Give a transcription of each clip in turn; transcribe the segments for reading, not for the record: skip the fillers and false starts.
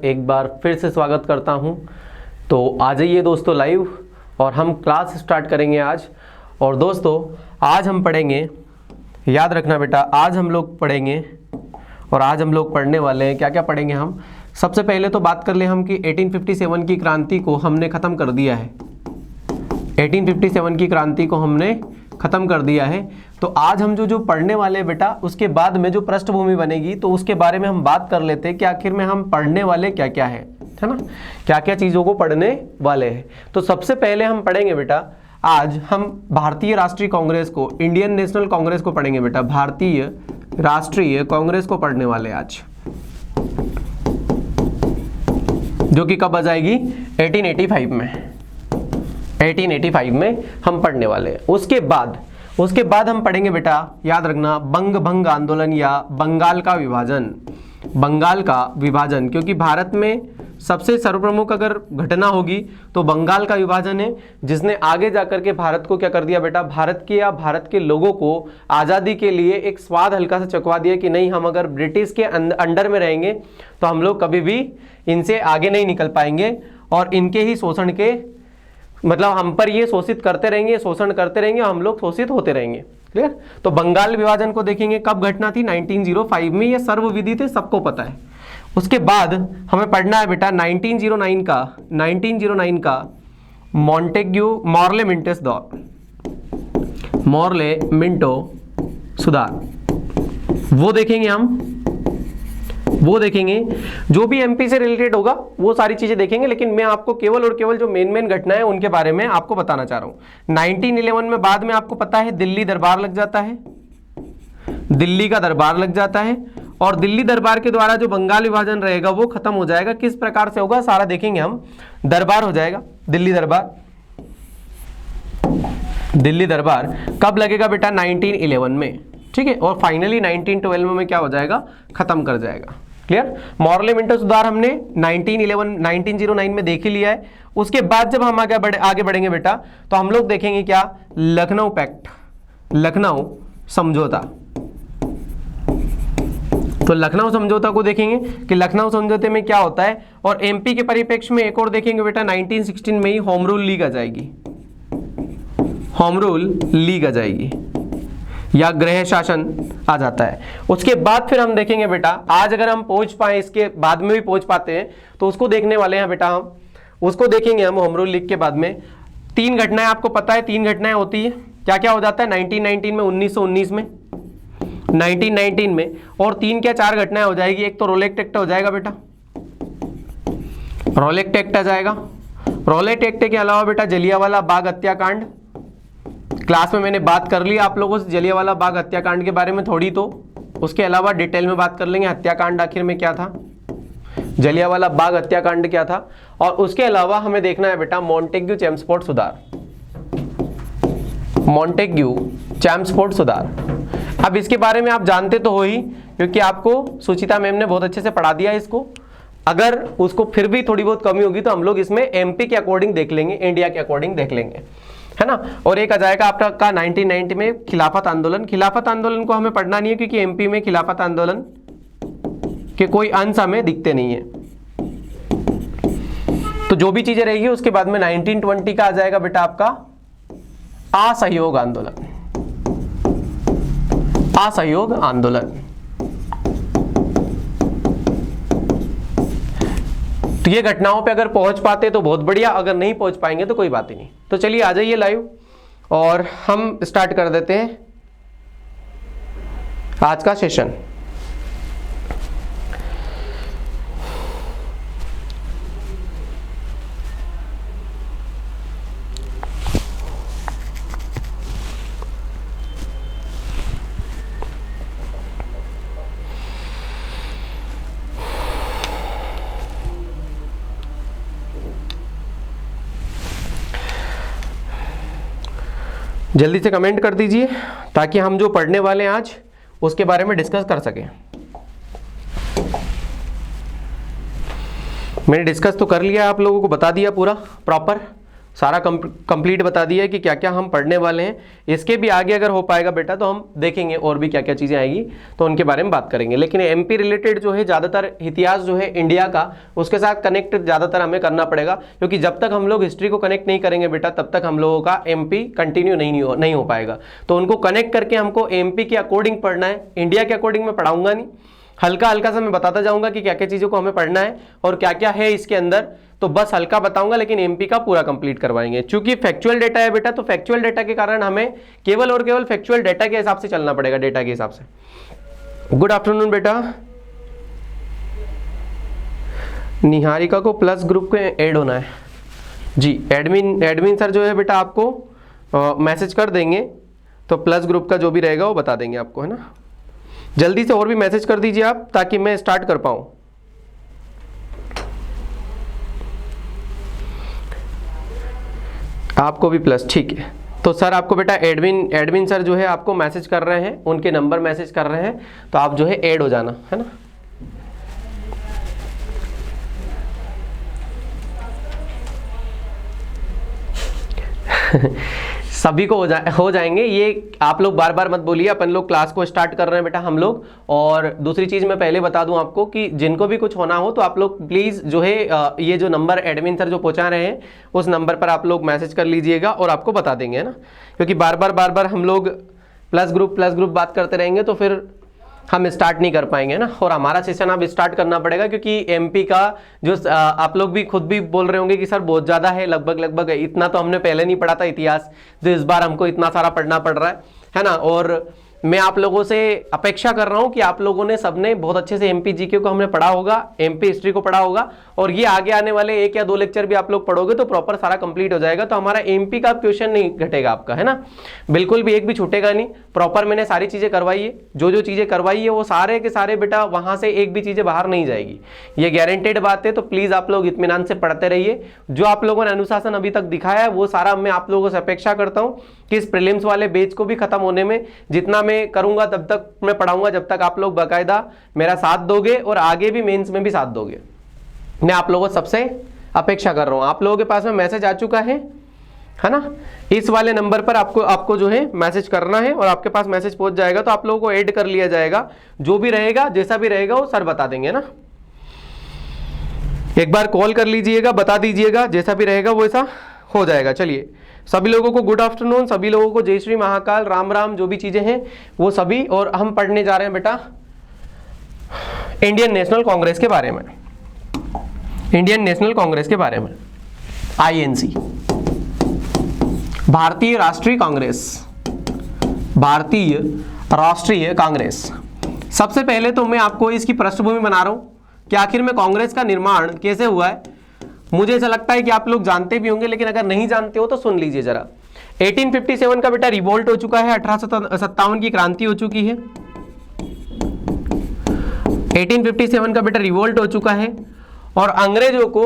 एक बार फिर से स्वागत करता हूं। तो आ जाइए दोस्तों लाइव और हम क्लास स्टार्ट करेंगे आज। और दोस्तों आज हम पढ़ेंगे, याद रखना बेटा, आज हम लोग पढ़ेंगे और आज हम लोग पढ़ने वाले हैं। क्या क्या पढ़ेंगे हम? सबसे पहले तो बात कर ले हम कि 1857 की क्रांति को हमने ख़त्म कर दिया है। 1857 की क्रांति को हमने ख़त्म कर दिया है। तो आज हम जो पढ़ने वाले हैं बेटा, उसके बाद में जो पृष्ठभूमि बनेगी तो उसके बारे में हम बात कर लेते हैं कि आखिर में हम पढ़ने वाले क्या क्या है ना, क्या क्या चीज़ों को पढ़ने वाले हैं। तो सबसे पहले हम पढ़ेंगे बेटा, आज हम भारतीय राष्ट्रीय कांग्रेस को, इंडियन नेशनल कांग्रेस को पढ़ेंगे बेटा। भारतीय राष्ट्रीय कांग्रेस को पढ़ने वाले आज, जो कि कब आ जाएगी? 1885 में। 1885 में हम पढ़ने वाले हैं। उसके बाद हम पढ़ेंगे बेटा, याद रखना, बंग भंग आंदोलन या बंगाल का विभाजन। बंगाल का विभाजन, क्योंकि भारत में सबसे सर्वप्रमुख अगर घटना होगी तो बंगाल का विभाजन है, जिसने आगे जाकर के भारत को क्या कर दिया बेटा, भारत के या भारत के लोगों को आज़ादी के लिए एक स्वाद हल्का सा चखवा दिया कि नहीं, हम अगर ब्रिटिश के अंडर में रहेंगे तो हम लोग कभी भी इनसे आगे नहीं निकल पाएंगे और इनके ही शोषण के, मतलब हम पर ये शोषित करते रहेंगे, शोषण करते रहेंगे, हम लोग शोषित होते रहेंगे। क्लियर? तो बंगाल विभाजन को देखेंगे, कब घटना थी? 1905 में। ये सर्वविदित है, सबको पता है। उसके बाद हमें पढ़ना है बेटा 1909 का मॉर्ले मिंटस दौर, मॉर्ले मिंटो सुधार, वो देखेंगे हम। वो देखेंगे जो भी एमपी से रिलेटेड होगा, वो सारी चीजें देखेंगे। लेकिन मैं आपको केवल और केवल जो मेन घटना है उनके बारे में आपको बताना चाह रहा हूं। 1911 में बाद में आपको पता है दिल्ली दरबार लग जाता है, दिल्ली का दरबार लग जाता है और दिल्ली दरबार के द्वारा जो बंगाल विभाजन रहेगा वो खत्म हो जाएगा। किस प्रकार से होगा सारा देखेंगे हम। दरबार हो जाएगा, दिल्ली दरबार। दिल्ली दरबार कब लगेगा बेटा? 1911 में। ठीक है, और फाइनली 1912 में क्या हो जाएगा? खत्म कर जाएगा। क्लियर? मॉर्ले मिंटो सुधार हमने 1909 में देख ही लिया है। उसके बाद जब हम आगे बढ़ेंगे बेटा, तो हम लोग देखेंगे क्या? लखनऊ पैक्ट, लखनऊ समझौता। तो लखनऊ समझौता को देखेंगे कि लखनऊ समझौते में क्या होता है। और एमपी के परिप्रेक्ष्य में एक और देखेंगे बेटा, 1916 में ही होम रूल लीग आ जाएगी, होम रूल लीग आ जाएगी या गृह शासन आ जाता है। उसके बाद फिर हम देखेंगे बेटा, आज अगर हम पहुंच पाए, इसके बाद में भी पहुंच पाते हैं तो उसको देखने वाले हैं बेटा हम। उसको देखेंगे हम होम रूल लीग के बाद में। 3 घटनाएं आपको पता है, 3 घटनाएं होती है। क्या क्या हो जाता है? 1919 में, 1919 में, 1919 में, और 3 क्या 4 घटनाएं हो जाएगी। एक तो रोलेक्ट एक्ट हो जाएगा बेटा, रोलेक्ट एक्ट आ जाएगा। रोलेक्ट एक्ट के अलावा बेटा जलियांवाला बाग हत्याकांड, क्लास में मैंने बात कर ली आप लोगों से जलियांवाला बाग हत्याकांड के बारे में थोड़ी, तो उसके अलावा डिटेल में बात कर लेंगे हत्याकांड आखिर में क्या था, जलियांवाला बाग हत्याकांड क्या था। और उसके अलावा हमें देखना है बेटा मॉन्टेग्यू चैम्सफोर्ड सुधार, मॉन्टेग्यू चैम्सफोर्ड सुधार। अब इसके बारे में आप जानते तो हो ही, क्योंकि आपको सुचिता मैम ने बहुत अच्छे से पढ़ा दिया इसको। अगर उसको फिर भी थोड़ी बहुत कमी होगी तो हम लोग इसमें एमपी के अकॉर्डिंग देख लेंगे, इंडिया के अकॉर्डिंग देख लेंगे, है ना। और एक आ जाएगा आपका 1990 में खिलाफत आंदोलन। खिलाफत आंदोलन को हमें पढ़ना नहीं है, क्योंकि एमपी में खिलाफत आंदोलन के कोई अंश हमें दिखते नहीं है। तो जो भी चीजें रहेगी उसके बाद में 1920 का आ जाएगा बेटा आपका असहयोग आंदोलन, असहयोग आंदोलन। तो ये घटनाओं पे अगर पहुंच पाते तो बहुत बढ़िया, अगर नहीं पहुंच पाएंगे तो कोई बात ही नहीं। तो चलिए आ जाइए लाइव और हम स्टार्ट कर देते हैं आज का सेशन। जल्दी से कमेंट कर दीजिए ताकि हम जो पढ़ने वाले हैं आज उसके बारे में डिस्कस कर सकें। मैंने डिस्कस तो कर लिया, आप लोगों को बता दिया पूरा प्रॉपर। सारा कंप्लीट बता दिया है कि क्या क्या हम पढ़ने वाले हैं। इसके भी आगे अगर हो पाएगा बेटा तो हम देखेंगे और भी क्या क्या चीज़ें आएगी तो उनके बारे में बात करेंगे। लेकिन एमपी रिलेटेड जो है ज़्यादातर इतिहास जो है इंडिया का उसके साथ कनेक्ट ज़्यादातर हमें करना पड़ेगा, क्योंकि जब तक हम लोग हिस्ट्री को कनेक्ट नहीं करेंगे बेटा तब तक हम लोगों का एमपी कंटिन्यू नहीं हो पाएगा। तो उनको कनेक्ट करके हमको एमपी के अकॉर्डिंग पढ़ना है, इंडिया के अकॉर्डिंग मैं पढ़ाऊंगा नहीं, हल्का हल्का सा मैं बताता जाऊंगा कि क्या क्या चीज़ों को हमें पढ़ना है और क्या क्या है इसके अंदर, तो बस हल्का बताऊंगा लेकिन एमपी का पूरा कंप्लीट करवाएंगे। चूंकि फैक्चुअल डेटा है बेटा, तो फैक्चुअल डेटा के कारण हमें केवल और केवल फैक्चुअल डेटा के हिसाब से चलना पड़ेगा, डेटा के हिसाब से। गुड आफ्टरनून बेटा। निहारिका को प्लस ग्रुप को ऐड होना है जी। एडमिन सर जो है बेटा आपको मैसेज कर देंगे, तो प्लस ग्रुप का जो भी रहेगा वो बता देंगे आपको, है ना। जल्दी से और भी मैसेज कर दीजिए आप ताकि मैं स्टार्ट कर पाऊँ। आपको भी प्लस, ठीक है। तो सर आपको बेटा एडमिन सर जो है आपको मैसेज कर रहे हैं, उनके नंबर मैसेज कर रहे हैं, तो आप जो है ऐड हो जाना, है ना। सभी को हो जाएंगे ये, आप लोग बार बार मत बोलिए। अपन लोग क्लास को स्टार्ट कर रहे हैं बेटा हम लोग। और दूसरी चीज़ मैं पहले बता दूं आपको कि जिनको भी कुछ होना हो तो आप लोग प्लीज़ जो है ये जो नंबर एडमिन सर जो पहुंचा रहे हैं उस नंबर पर आप लोग मैसेज कर लीजिएगा और आपको बता देंगे, है ना। क्योंकि बार बार हम लोग प्लस ग्रुप बात करते रहेंगे तो फिर हम स्टार्ट नहीं कर पाएंगे ना। और हमारा सेशन अब स्टार्ट करना पड़ेगा, क्योंकि एमपी का जो आप लोग भी खुद भी बोल रहे होंगे कि सर बहुत ज़्यादा है, लगभग इतना तो हमने पहले नहीं पढ़ा था इतिहास, तो इस बार हमको इतना सारा पढ़ना पड़ रहा है ना। और मैं आप लोगों से अपेक्षा कर रहा हूं कि आप लोगों ने सबने बहुत अच्छे से एमपी जीके को हमने पढ़ा होगा, एमपी हिस्ट्री को पढ़ा होगा, और ये आगे आने वाले 1 या 2 लेक्चर भी आप लोग पढ़ोगे तो प्रॉपर सारा कंप्लीट हो जाएगा। तो हमारा एमपी का क्वेश्चन नहीं घटेगा आपका, है ना, बिल्कुल भी एक भी छूटेगा नहीं। प्रॉपर मैंने सारी चीज़ें करवाई है, जो चीज़ें करवाई है वो सारे के सारे बेटा वहाँ से एक भी चीज़ें बाहर नहीं जाएगी, ये गारंटेड बात है। तो प्लीज़ आप लोग इत्मीनान से पढ़ते रहिए। जो आप लोगों ने अनुशासन अभी तक दिखाया है वो सारा मैं आप लोगों से अपेक्षा करता हूँ कि इस प्रीलिम्स वाले बैच को भी खत्म होने में जितना मैं करूँगा तब तक मैं पढ़ाऊंगा, जब तक आप लोग बाकायदा मेरा साथ दोगे और आगे भी मेंस में भी साथ दोगे। मैं आप लोगों सबसे अपेक्षा कर रहा हूं। आप लोगों के पास में मैसेज आ चुका है ना, इस वाले नंबर पर आपको जो है मैसेज करना है और आपके पास मैसेज पहुंच जाएगा तो आप लोगों को ऐड कर लिया जाएगा। जो भी रहेगा जैसा भी रहेगा वो सर बता देंगे ना। एक बार कॉल कर लीजिएगा, बता दीजिएगा, जैसा भी रहेगा वैसा हो जाएगा। चलिए सभी लोगों को गुड आफ्टरनून, सभी लोगों को जय श्री महाकाल, राम राम, जो भी चीजें हैं वो सभी। और हम पढ़ने जा रहे हैं बेटा इंडियन नेशनल कांग्रेस के बारे में, इंडियन नेशनल कांग्रेस के बारे में, आईएनसी, भारतीय राष्ट्रीय कांग्रेस, भारतीय राष्ट्रीय कांग्रेस। सबसे पहले तो मैं आपको इसकी पृष्ठभूमि बना रहा हूं कि आखिर में कांग्रेस का निर्माण कैसे हुआ है। मुझे ऐसा लगता है कि आप लोग जानते भी होंगे, लेकिन अगर नहीं जानते हो तो सुन लीजिए जरा। 1857 का बेटा रिवोल्ट हो चुका है, 1857 की क्रांति हो चुकी है, 1857 का बेटा रिवोल्ट हो चुका है। और अंग्रेजों को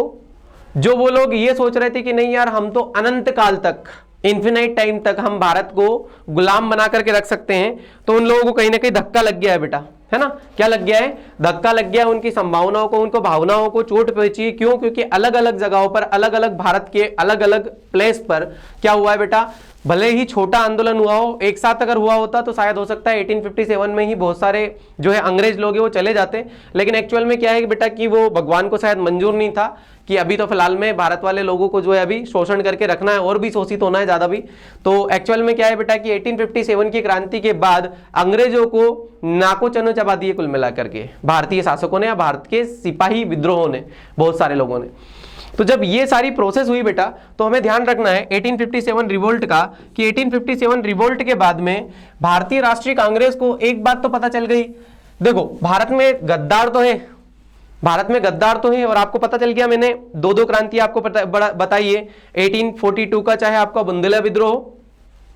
जो वो लोग ये सोच रहे थे कि नहीं यार हम तो अनंत काल तक, इन्फिनाइट टाइम तक हम भारत को गुलाम बना करके रख सकते हैं, तो उन लोगों को कहीं ना कहीं धक्का लग गया है बेटा, है ना। क्या लग गया है? धक्का लग गया है उनकी संभावनाओं को, उनको भावनाओं को चोट पहुंची। क्यों? क्योंकि अलग अलग जगहों पर, अलग अलग भारत के अलग अलग प्लेस पर क्या हुआ है बेटा, भले ही छोटा आंदोलन हुआ हो, एक साथ अगर हुआ होता तो शायद हो सकता है 1857 में ही बहुत सारे जो है अंग्रेज लोग हैं वो चले जाते। लेकिन एक्चुअल में क्या है कि बेटा कि वो भगवान को शायद मंजूर नहीं था कि अभी तो फिलहाल में भारत वाले लोगों को जो है अभी शोषण करके रखना है और भी शोषित होना है ज़्यादा भी। तो एक्चुअल में क्या है बेटा कि 1857 की क्रांति के बाद अंग्रेजों को नाको चनो चबा दिए कुल मिला करके भारतीय शासकों ने या भारत के सिपाही विद्रोहों ने, बहुत सारे लोगों ने। तो जब ये सारी प्रोसेस हुई बेटा तो हमें ध्यान रखना है 1857 रिवोल्ट का, कि 1857 रिवोल्ट के बाद में भारतीय राष्ट्रीय कांग्रेस को एक बात तो पता चल गई। देखो भारत में गद्दार तो है, भारत में गद्दार तो है, और आपको पता चल गया, मैंने दो क्रांति आपको बताई है। 1842 का चाहे आपका बुंदेला विद्रोह,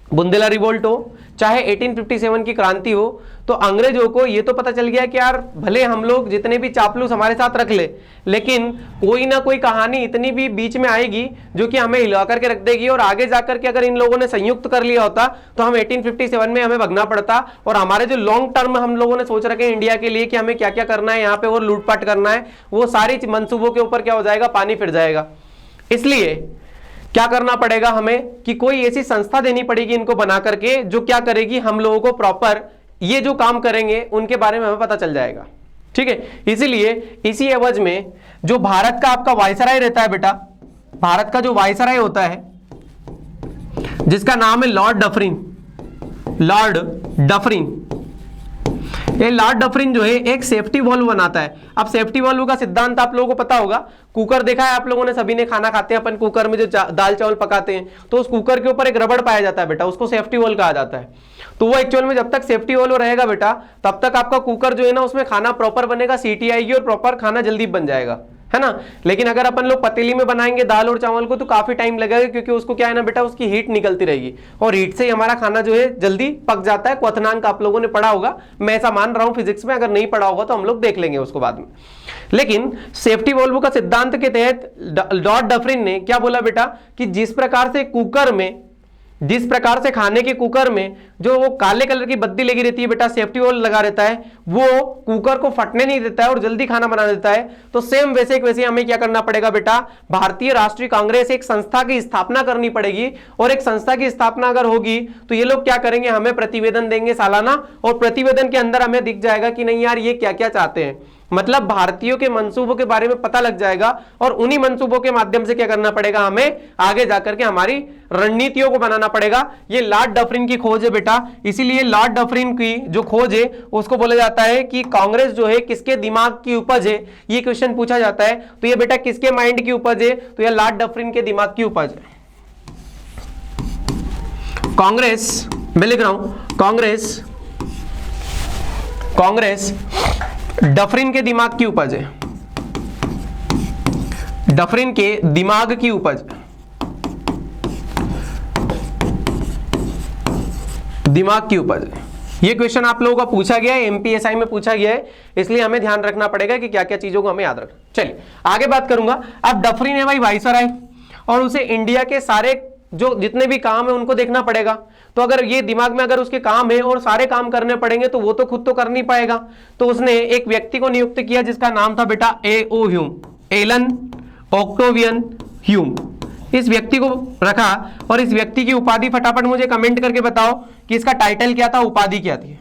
बुंदेला रिवोल्ट हो, चाहे 1857 की क्रांति हो, तो अंग्रेजों को ये तो पता चल गया कि यार भले हम लोग जितने भी चापलूस हमारे साथ रख ले, लेकिन कोई ना कोई कहानी इतनी भी बीच में आएगी जो कि हमें हिला करके रख देगी। और आगे जाकर के अगर इन लोगों ने संयुक्त कर लिया होता तो हम 1857 में हमें भगना पड़ता, और हमारे जो लॉन्ग टर्म हम लोगों ने सोच रखे इंडिया के लिए कि हमें क्या क्या करना है यहाँ पे और लूटपाट करना है, वो सारी मंसूबों के ऊपर क्या हो जाएगा, पानी फिर जाएगा। इसलिए क्या करना पड़ेगा हमें कि कोई ऐसी संस्था देनी पड़ेगी इनको बना करके, जो क्या करेगी, हम लोगों को प्रॉपर ये जो काम करेंगे उनके बारे में हमें पता चल जाएगा। ठीक है, इसीलिए इसी एवज में जो भारत का आपका वायसराय रहता है बेटा, भारत का जो वायसराय होता है जिसका नाम है लॉर्ड डफरिन, लॉर्ड डफरिन, ये लॉर्ड डफरिन जो है एक सेफ्टी वॉल्व बनाता है। अब सेफ्टी वॉल्व का सिद्धांत आप लोगों को पता होगा, कुकर देखा है आप लोगों ने, सभी ने खाना खाते हैं अपन कुकर में जो दाल चावल पकाते हैं, तो उस कुकर के ऊपर एक रबड़ पाया जाता है बेटा, उसको सेफ्टी वॉल्व कहा जाता है। तो वो एक्चुअल में जब तक सेफ्टी वॉल्व रहेगा बेटा, तब तक आपका कुकर जो है ना उसमें खाना प्रॉपर बनेगा, सीटी आएगी और प्रॉपर खाना जल्दी बन जाएगा, है ना। लेकिन अगर अपन लोग पतीली में बनाएंगे दाल और चावल को तो काफी टाइम लगेगा, क्योंकि उसको क्या है ना बेटा, उसकी हीट निकलती रहेगी और हीट से ही हमारा खाना जो है जल्दी पक जाता है। क्वथनांक आप लोगों ने पढ़ा होगा, मैं ऐसा मान रहा हूं फिजिक्स में, अगर नहीं पढ़ा होगा तो हम लोग देख लेंगे उसको बाद में। लेकिन सेफ्टी वॉल्व का सिद्धांत के तहत लॉर्ड डफरिन ने क्या बोला बेटा, कि जिस प्रकार से कुकर में, जिस प्रकार से खाने के कुकर में जो वो काले कलर की बत्ती लगी रहती है बेटा, सेफ्टी वॉल्व लगा रहता है, वो कुकर को फटने नहीं देता है और जल्दी खाना बना देता है। तो सेम वैसे हमें क्या करना पड़ेगा बेटा, भारतीय राष्ट्रीय कांग्रेस एक संस्था की स्थापना करनी पड़ेगी, और एक संस्था की स्थापना अगर होगी तो ये लोग क्या करेंगे, हमें प्रतिवेदन देंगे सालाना, और प्रतिवेदन के अंदर हमें दिख जाएगा कि नहीं यार ये क्या क्या चाहते हैं, मतलब भारतीयों के मंसूबों के बारे में पता लग जाएगा, और उन्हीं मंसूबों के माध्यम से क्या करना पड़ेगा, हमें आगे जाकर के हमारी रणनीतियों को बनाना पड़ेगा। ये लॉर्ड डफरिन की खोज है बेटा, इसीलिए लॉर्ड डफरिन की जो खोज है उसको बोला जाता है कि कांग्रेस जो है किसके दिमाग की उपज है। ये क्वेश्चन पूछा जाता है, तो ये बेटा किसके माइंड की उपज है, तो ये लॉर्ड डफरिन के दिमाग की उपज है। कांग्रेस, मैं लिख रहा हूं कांग्रेस, कांग्रेस डफरिन के दिमाग की उपज है, डफरिन के दिमाग की उपज, दिमाग की उपज। ये क्वेश्चन आप लोगों का पूछा गया है, एमपीएसआई में पूछा गया है, इसलिए हमें ध्यान रखना पड़ेगा कि क्या क्या चीजों को हमें याद रखना। चलिए आगे बात करूंगा। अब डफरिन है भाई वाइसराय, और उसे इंडिया के सारे जो जितने भी काम है उनको देखना पड़ेगा। तो अगर ये दिमाग में अगर उसके काम है और सारे काम करने पड़ेंगे तो वो तो खुद तो कर नहीं पाएगा, तो उसने एक व्यक्ति को नियुक्त किया जिसका नाम था बेटा A O. Hume, Allan Octavian Hume. इस व्यक्ति को रखा, और इस व्यक्ति की उपाधि फटाफट मुझे कमेंट करके बताओ कि इसका टाइटल क्या था, उपाधि क्या थी।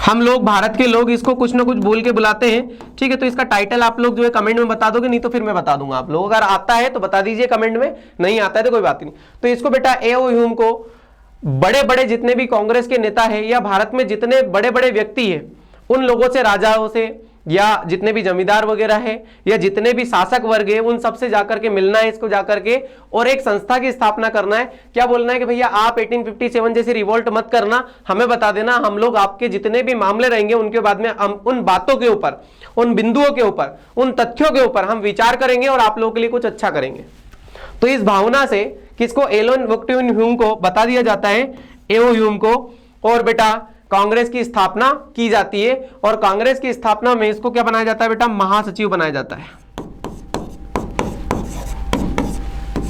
हम लोग भारत के लोग इसको कुछ ना कुछ बोल के बुलाते हैं, ठीक है। तो इसका टाइटल आप लोग जो है कमेंट में बता दोगे, नहीं तो फिर मैं बता दूंगा आप लोग, अगर आता है तो बता दीजिए कमेंट में, नहीं आता है तो कोई बात नहीं। तो इसको बेटा ए.ओ. ह्यूम को बड़े बड़े जितने भी कांग्रेस के नेता है या भारत में जितने बड़े बड़े व्यक्ति है उन लोगों से, राजाओं से या जितने भी जमींदार वगैरह है या जितने भी शासक वर्ग है, उन सबसे जाकर के मिलना है इसको जाकर के, और एक संस्था की स्थापना करना है। क्या बोलना है कि भैया आप 1857 जैसी रिवोल्ट मत करना, हमें बता देना, हम लोग आपके जितने भी मामले रहेंगे उनके बाद में हम उन बातों के ऊपर, उन बिंदुओं के ऊपर, उन तथ्यों के ऊपर हम विचार करेंगे और आप लोगों के लिए कुछ अच्छा करेंगे। तो इस भावना से किसको, एलन ऑक्टेवियन ह्यूम को बता दिया जाता है, ए.ओ. ह्यूम को, और बेटा कांग्रेस की स्थापना की जाती है। और कांग्रेस की स्थापना में इसको क्या बनाया जाता है बेटा, महासचिव बनाया जाता है,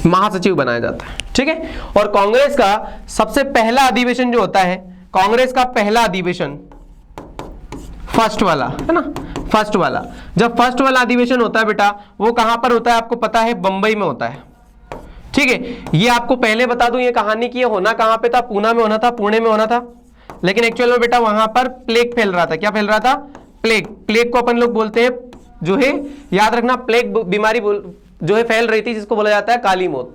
महासचिव बनाया जाता है, ठीक है। और कांग्रेस का सबसे पहला अधिवेशन जो होता है, कांग्रेस का पहला अधिवेशन फर्स्ट वाला है ना, फर्स्ट वाला, जब फर्स्ट वाला अधिवेशन होता है बेटा, वो कहां पर होता है आपको पता है, बंबई में होता है, ठीक है। ये आपको पहले बता दूं ये कहानी की, होना कहां पे था, पूना में होना था, पुणे में होना था, लेकिन एक्चुअल में बेटा वहां पर प्लेग फैल रहा था। क्या फैल रहा था, प्लेग। प्लेग को अपन लोग बोलते हैं जो है, याद रखना, प्लेग बीमारी जो है फैल रही थी, जिसको बोला जाता है काली मौत,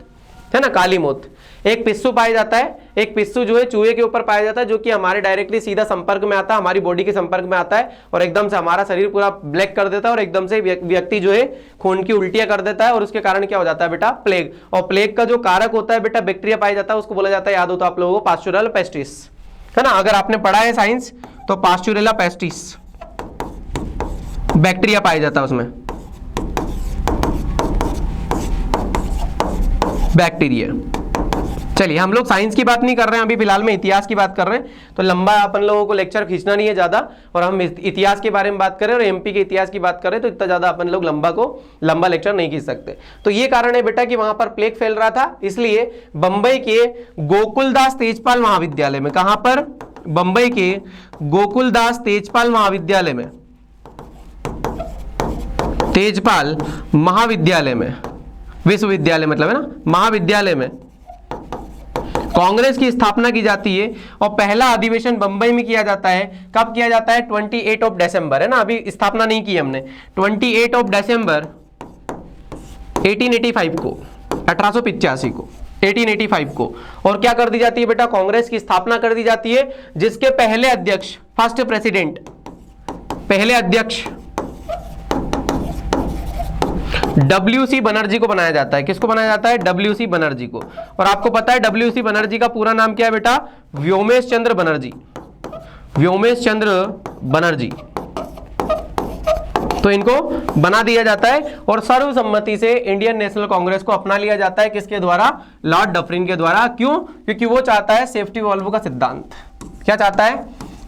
है ना, काली मौत। एक पिस्सू पाया जाता है, एक पिस्सू जो है चूहे के ऊपर पाया जाता है, जो कि हमारे डायरेक्टली सीधा संपर्क में आता है, हमारी बॉडी के संपर्क में आता है, और एकदम से हमारा शरीर पूरा ब्लैक कर देता है, और एकदम से व्यक्ति जो है खून की उल्टियां कर देता है, और उसके कारण क्या हो जाता है बेटा, प्लेग। और प्लेग का जो कारक होता है बेटा, बैक्टीरिया पाया जाता है, उसको बोला जाता है, याद होता है आप लोगों को, पास्चुरेला पेस्टिस, है ना। अगर आपने पढ़ा है साइंस तो पास्चुरेला पेस्टिस बैक्टीरिया पाया जाता है उसमें, बैक्टीरिया। चलिए हम लोग साइंस की बात नहीं कर रहे हैं अभी फिलहाल में, इतिहास की बात कर रहे हैं, तो लंबा अपन लोगों को लेक्चर खींचना नहीं है ज्यादा, और हम इतिहास के बारे में बात करें और एमपी के इतिहास की बात करें तो इतना ज्यादा अपन लोग लंबा लेक्चर नहीं खींच सकते। तो ये कारण है बेटा कि वहां पर प्लेग फैल रहा था, इसलिए बंबई के गोकुलदास तेजपाल महाविद्यालय में, कहां पर, बंबई के गोकुलदास तेजपाल महाविद्यालय में, तेजपाल महाविद्यालय में विश्वविद्यालय मतलब है ना, महाविद्यालय में कांग्रेस की स्थापना की जाती है और पहला अधिवेशन बंबई में किया जाता है। कब किया जाता है? 28 ऑफ दिसंबर, है ना, अभी स्थापना नहीं की हमने। 28 ऑफ दिसंबर 1885 को, 1885 को, 1885 को। और क्या कर दी जाती है बेटा? कांग्रेस की स्थापना कर दी जाती है, जिसके पहले अध्यक्ष, फर्स्ट प्रेसिडेंट, पहले अध्यक्ष WC बनर्जी को बनाया जाता है। किसको बनाया जाता है? WC बनर्जी को। और आपको पता है WC बनर्जी का पूरा नाम क्या है बेटा? व्योमेश चंद्र बनर्जी, व्योमेश चंद्र बनर्जी। तो इनको बना दिया जाता है और सर्वसम्मति से इंडियन नेशनल कांग्रेस को अपना लिया जाता है। किसके द्वारा? लॉर्ड डफरिन के द्वारा। क्यों? क्योंकि वो चाहता है सेफ्टी वॉल्व का सिद्धांत। क्या चाहता है?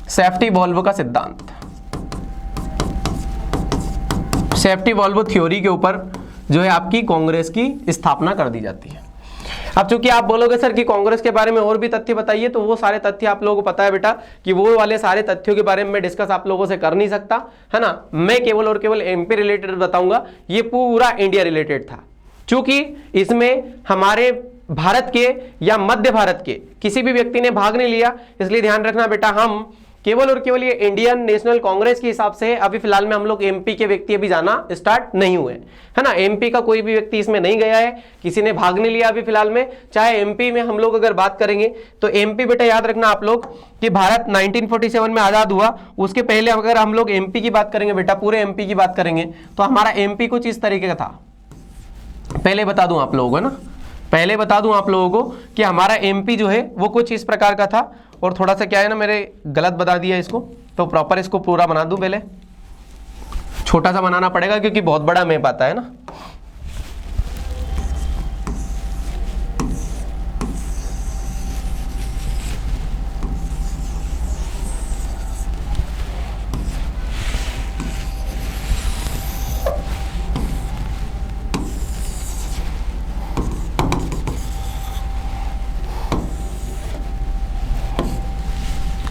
सेफ्टी वॉल्व का सिद्धांत, सेफ्टी वॉल्व थ्योरी के ऊपर जो है आपकी कांग्रेस की स्थापना कर दी जाती है। अब चूंकि आप बोलोगे सर कि कांग्रेस के बारे में और भी तथ्य बताइए, तो वो सारे तथ्य आप लोगों को पता है बेटा कि वो वाले सारे तथ्यों के बारे में मैं डिस्कस आप लोगों से कर नहीं सकता, है ना। मैं केवल और केवल एमपी रिलेटेड बताऊंगा। ये पूरा इंडिया रिलेटेड था, चूंकि इसमें हमारे भारत के या मध्य भारत के किसी भी व्यक्ति ने भाग नहीं लिया, इसलिए ध्यान रखना बेटा, हम केवल और केवल ये इंडियन नेशनल कांग्रेस के हिसाब से अभी फिलहाल में हम लोग एमपी के व्यक्ति अभी जाना स्टार्ट नहीं हुए, है ना। एमपी का कोई भी व्यक्ति इसमें नहीं गया है, किसी ने भाग नहीं लिया अभी फिलहाल में। चाहे एमपी में हम लोग अगर बात करेंगे तो एमपी बेटा याद रखना आप लोग कि भारत 1947 में आजाद हुआ, उसके पहले अगर हम लोग एमपी की बात करेंगे बेटा, पूरे एमपी की बात करेंगे तो हमारा एमपी कुछ इस तरीके का था। पहले बता दूं आप लोगों को ना, पहले बता दूं आप लोगों को कि हमारा एमपी जो है वो कुछ इस प्रकार का था। और थोड़ा सा क्या है ना, मेरे गलत बता दिया इसको, तो प्रॉपर इसको पूरा बना दूं। पहले छोटा सा बनाना पड़ेगा क्योंकि बहुत बड़ा मैप आता है ना।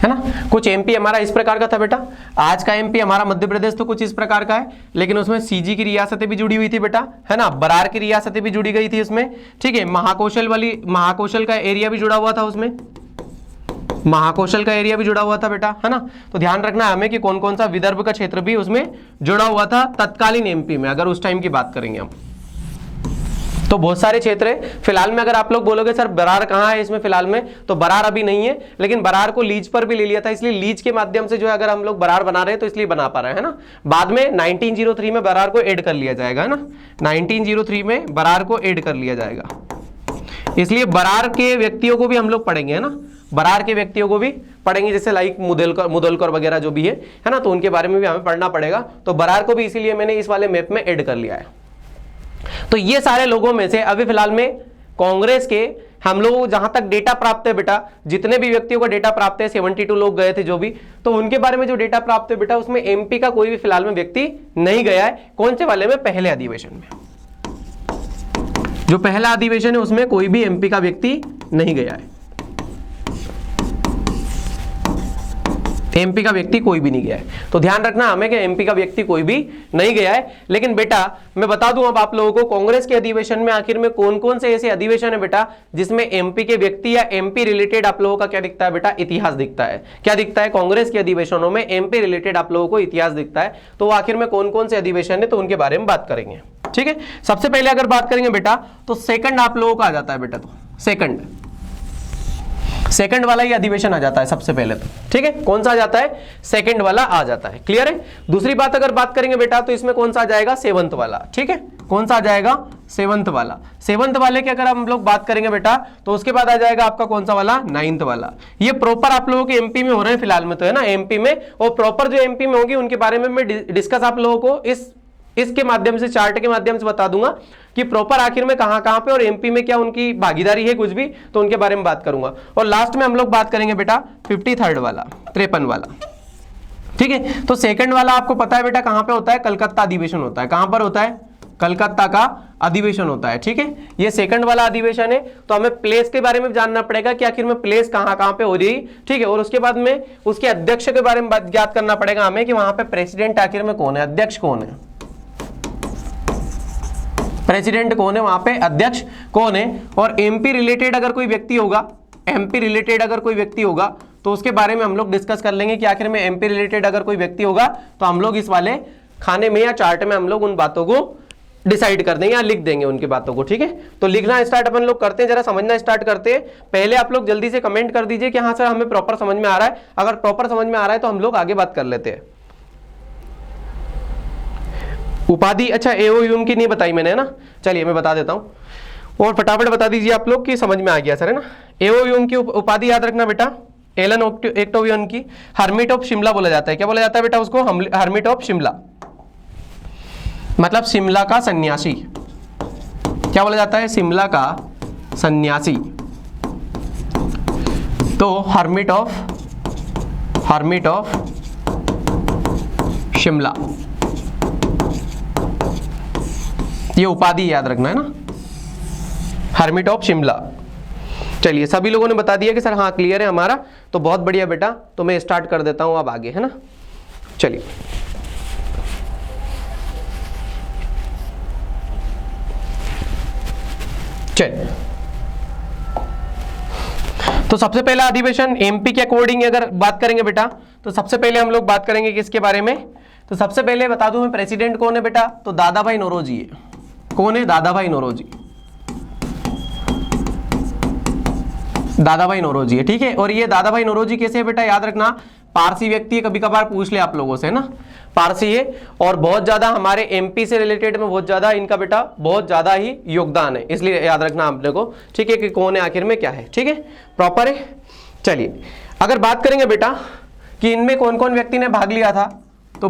है ना, कुछ एमपी हमारा इस प्रकार का था बेटा। आज का एमपी हमारा मध्य प्रदेश तो कुछ इस प्रकार का है, लेकिन उसमें सीजी की रियासतें भी जुड़ी हुई थी बेटा, है ना। बरार की रियासतें भी जुड़ी गई थी उसमें, ठीक है। महाकौशल का एरिया भी जुड़ा हुआ था उसमें, महाकौशल का एरिया भी जुड़ा हुआ था बेटा, है ना। तो ध्यान रखना है हमें कि कौन कौन सा विदर्भ का क्षेत्र भी उसमें जुड़ा हुआ था तत्कालीन एमपी में, अगर उस टाइम की बात करेंगे हम तो बहुत सारे क्षेत्र है। फिलहाल में अगर आप लोग बोलोगे सर बरार कहाँ है इसमें फिलहाल में, तो बरार अभी नहीं है, लेकिन बरार को लीज पर भी ले लिया था, इसलिए लीज के माध्यम से जो है अगर हम लोग बरार बना रहे हैं तो इसलिए बना पा रहे हैं ना। बाद में 1903 में बरार को ऐड कर लिया जाएगा, है ना। 1903 में बरार को ऐड कर लिया जाएगा, इसलिए बरार के व्यक्तियों को भी हम लोग पढ़ेंगे, है ना। बरार के व्यक्तियों को भी पढ़ेंगे, जैसे लाइक मुदलकर वगैरह जो भी है ना, तो उनके बारे में भी हमें पढ़ना पड़ेगा। तो बरार को भी इसीलिए मैंने इस वाले मैप में ऐड कर लिया है। तो ये सारे लोगों में से अभी फिलहाल में कांग्रेस के हम लोग जहां तक डेटा प्राप्त है बेटा, जितने भी व्यक्तियों का डेटा प्राप्त है, 72 लोग गए थे जो भी, तो उनके बारे में जो डेटा प्राप्त है बेटा, उसमें एमपी का कोई भी फिलहाल में व्यक्ति नहीं गया है। कौन से वाले में? पहले अधिवेशन में, जो पहला अधिवेशन है उसमें कोई भी एमपी का व्यक्ति नहीं गया है। एमपी का व्यक्ति कोई भी नहीं गया है, तो ध्यान रखना हमें कि एमपी का व्यक्ति कोई भी नहीं गया है। लेकिन बेटा मैं बता दूं अब आप लोगों को, कांग्रेस के अधिवेशन में आखिर में कौन कौन से ऐसे अधिवेशन है बेटा जिसमें एमपी के व्यक्ति या एमपी रिलेटेड आप लोगों का क्या दिखता है बेटा? इतिहास दिखता है। क्या दिखता है? कांग्रेस के अधिवेशनों में एमपी रिलेटेड आप लोगों को इतिहास दिखता है। तो वो आखिर में कौन कौन से अधिवेशन है, तो उनके बारे में बात करेंगे, ठीक है। सबसे पहले अगर बात करेंगे बेटा तो सेकंड आप लोगों का आ जाता है बेटा, तो सेकंड वाला ही अधिवेशन आ जाता है सबसे पहले तो, ठीक है। कौन सा आ जाता है? सेकंड वाला आ जाता है, क्लियर है। दूसरी बात अगर बात करेंगे बेटा तो इसमें कौन सा आ जाएगा? सेवंथ वाला, ठीक है। कौन सा आ जाएगा? सेवंथ वाला। सेवंथ वाले की अगर हम लोग बात करेंगे बेटा तो उसके बाद आ जाएगा आपका कौन सा वाला? नाइन्थ वाला। ये प्रॉपर आप लोगों के एमपी में हो रहे हैं फिलहाल में, तो है ना एमपी में, और प्रॉपर जो एमपी में होगी उनके बारे में मैं डिस्कस आप लोगों को इसके माध्यम से, चार्ट के माध्यम से बता दूंगा कि प्रॉपर आखिर में कहां कहां पे और एमपी में क्या उनकी भागीदारी है कुछ भी, तो उनके बारे में बात करूंगा। और लास्ट में हम लोग बात करेंगे बेटा 53rd वाला, 53 वाला, ठीक है। तो सेकंड वाला आपको पता है बेटा कहां पे होता है? कलकत्ता अधिवेशन होता है। कहां पर होता है? कलकत्ता का अधिवेशन होता है, ठीक है। ये सेकंड वाला अधिवेशन है, तो हमें प्लेस के बारे में जानना पड़ेगा कि आखिर में प्लेस कहां कहां पे हो रही, ठीक है। और उसके बाद में उसके अध्यक्ष के बारे में ज्ञात करना पड़ेगा हमें कि वहां पे प्रेसिडेंट आखिर में कौन है, अध्यक्ष कौन है। प्रेसिडेंट कौन है वहां पे, अध्यक्ष कौन है, और एमपी रिलेटेड अगर कोई व्यक्ति होगा, एमपी रिलेटेड अगर कोई व्यक्ति होगा तो उसके बारे में हम लोग डिस्कस कर लेंगे कि आखिर में एमपी रिलेटेड अगर कोई व्यक्ति होगा तो हम लोग इस वाले खाने में या चार्ट में हम लोग उन बातों को डिसाइड कर देंगे या लिख देंगे उनकी बातों को। ठीक है, तो लिखना स्टार्ट अपन लोग करते हैं, जरा समझना स्टार्ट करते हैं। पहले आप लोग जल्दी से कमेंट कर दीजिए कि हाँ सर हमें प्रॉपर समझ में आ रहा है। अगर प्रॉपर समझ में आ रहा है तो हम लोग आगे बात कर लेते हैं। उपाधि, अच्छा एओ की नहीं बताई मैंने, है ना, चलिए मैं बता देता हूं और फटाफट बता दीजिए आप लोग कि समझ में आ गया सर, है ना। एओ की उपाधि याद रखना बेटा, एलन एक्टोवियन की हर्मिट ऑफ शिमला बोला जाता है। क्या बोला जाता है बेटा उसको, हर्मिट ऑफ शिमला, मतलब शिमला का सन्यासी। क्या बोला जाता है, शिमला का सन्यासी। तो हर्मिट ऑफ शिमला, ये उपाधि याद रखना है ना, हर्मिट ऑफ शिमला। चलिए सभी लोगों ने बता दिया कि सर हाँ क्लियर है हमारा, तो बहुत बढ़िया बेटा। तो मैं स्टार्ट कर देता हूं अब आगे, है ना। चलिए चलिए, तो सबसे पहला अधिवेशन एमपी के अकॉर्डिंग अगर बात करेंगे बेटा, तो सबसे पहले हम लोग बात करेंगे किसके बारे में। तो सबसे पहले बता दूं मैं, प्रेसिडेंट कौन है बेटा, तो दादा भाई नौरोजी है। कौन है, दादा भाई नौरोजी, दादा भाई नौरोजी है। ठीक है, और ये दादा भाई नौरोजी कैसे है बेटा, याद रखना पारसी व्यक्ति है, कभी कभार पूछ ले आप लोगों से, ना, पारसी है और बहुत ज्यादा हमारे एमपी से रिलेटेड में बहुत ज्यादा इनका बेटा बहुत ज्यादा ही योगदान है, इसलिए याद रखना आपने को। ठीक है, कि कौन है आखिर में क्या है। ठीक है, प्रॉपर है। चलिए अगर बात करेंगे बेटा कि इनमें कौन कौन व्यक्ति ने भाग लिया था, तो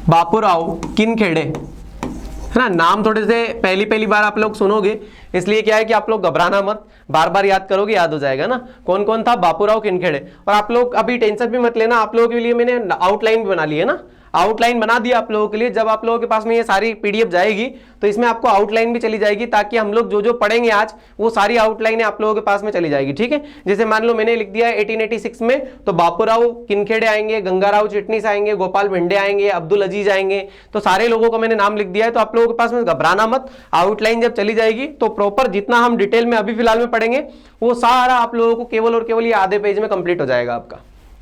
बापूराव किनखेड़े, है ना। नाम थोड़े से पहली बार आप लोग सुनोगे, इसलिए क्या है कि आप लोग घबराना मत, बार बार याद करोगे याद हो जाएगा ना। कौन कौन था, बापूराव किनखेड़े। और आप लोग अभी टेंशन भी मत लेना, आप लोगों के लिए मैंने आउटलाइन भी बना ली है ना, आउटलाइन बना दिया आप लोगों के लिए। जब आप लोगों के पास में ये सारी पीडीएफ जाएगी तो इसमें आपको आउटलाइन भी चली जाएगी, ताकि हम लोग जो जो पढ़ेंगे आज वो सारी आउटलाइनें आप लोगों के पास में चली जाएगी। ठीक है, जैसे मान लो मैंने लिख दिया है 1886 में, तो बापूराव किनखेड़े आएंगे, गंगाराव चिटनीस आएंगे, गोपाल भिंडे आएंगे, अब्दुल अजीज आएंगे, तो सारे लोगों का मैंने नाम लिख दिया है। तो आप लोगों के पास में घबराना मत, आउटलाइन जब चली जाएगी तो प्रॉपर जितना हम डिटेल में अभी फिलहाल में पढ़ेंगे वो सारा आप लोगों को केवल और केवल ये आधे पेज में कंप्लीट हो जाएगा आपका।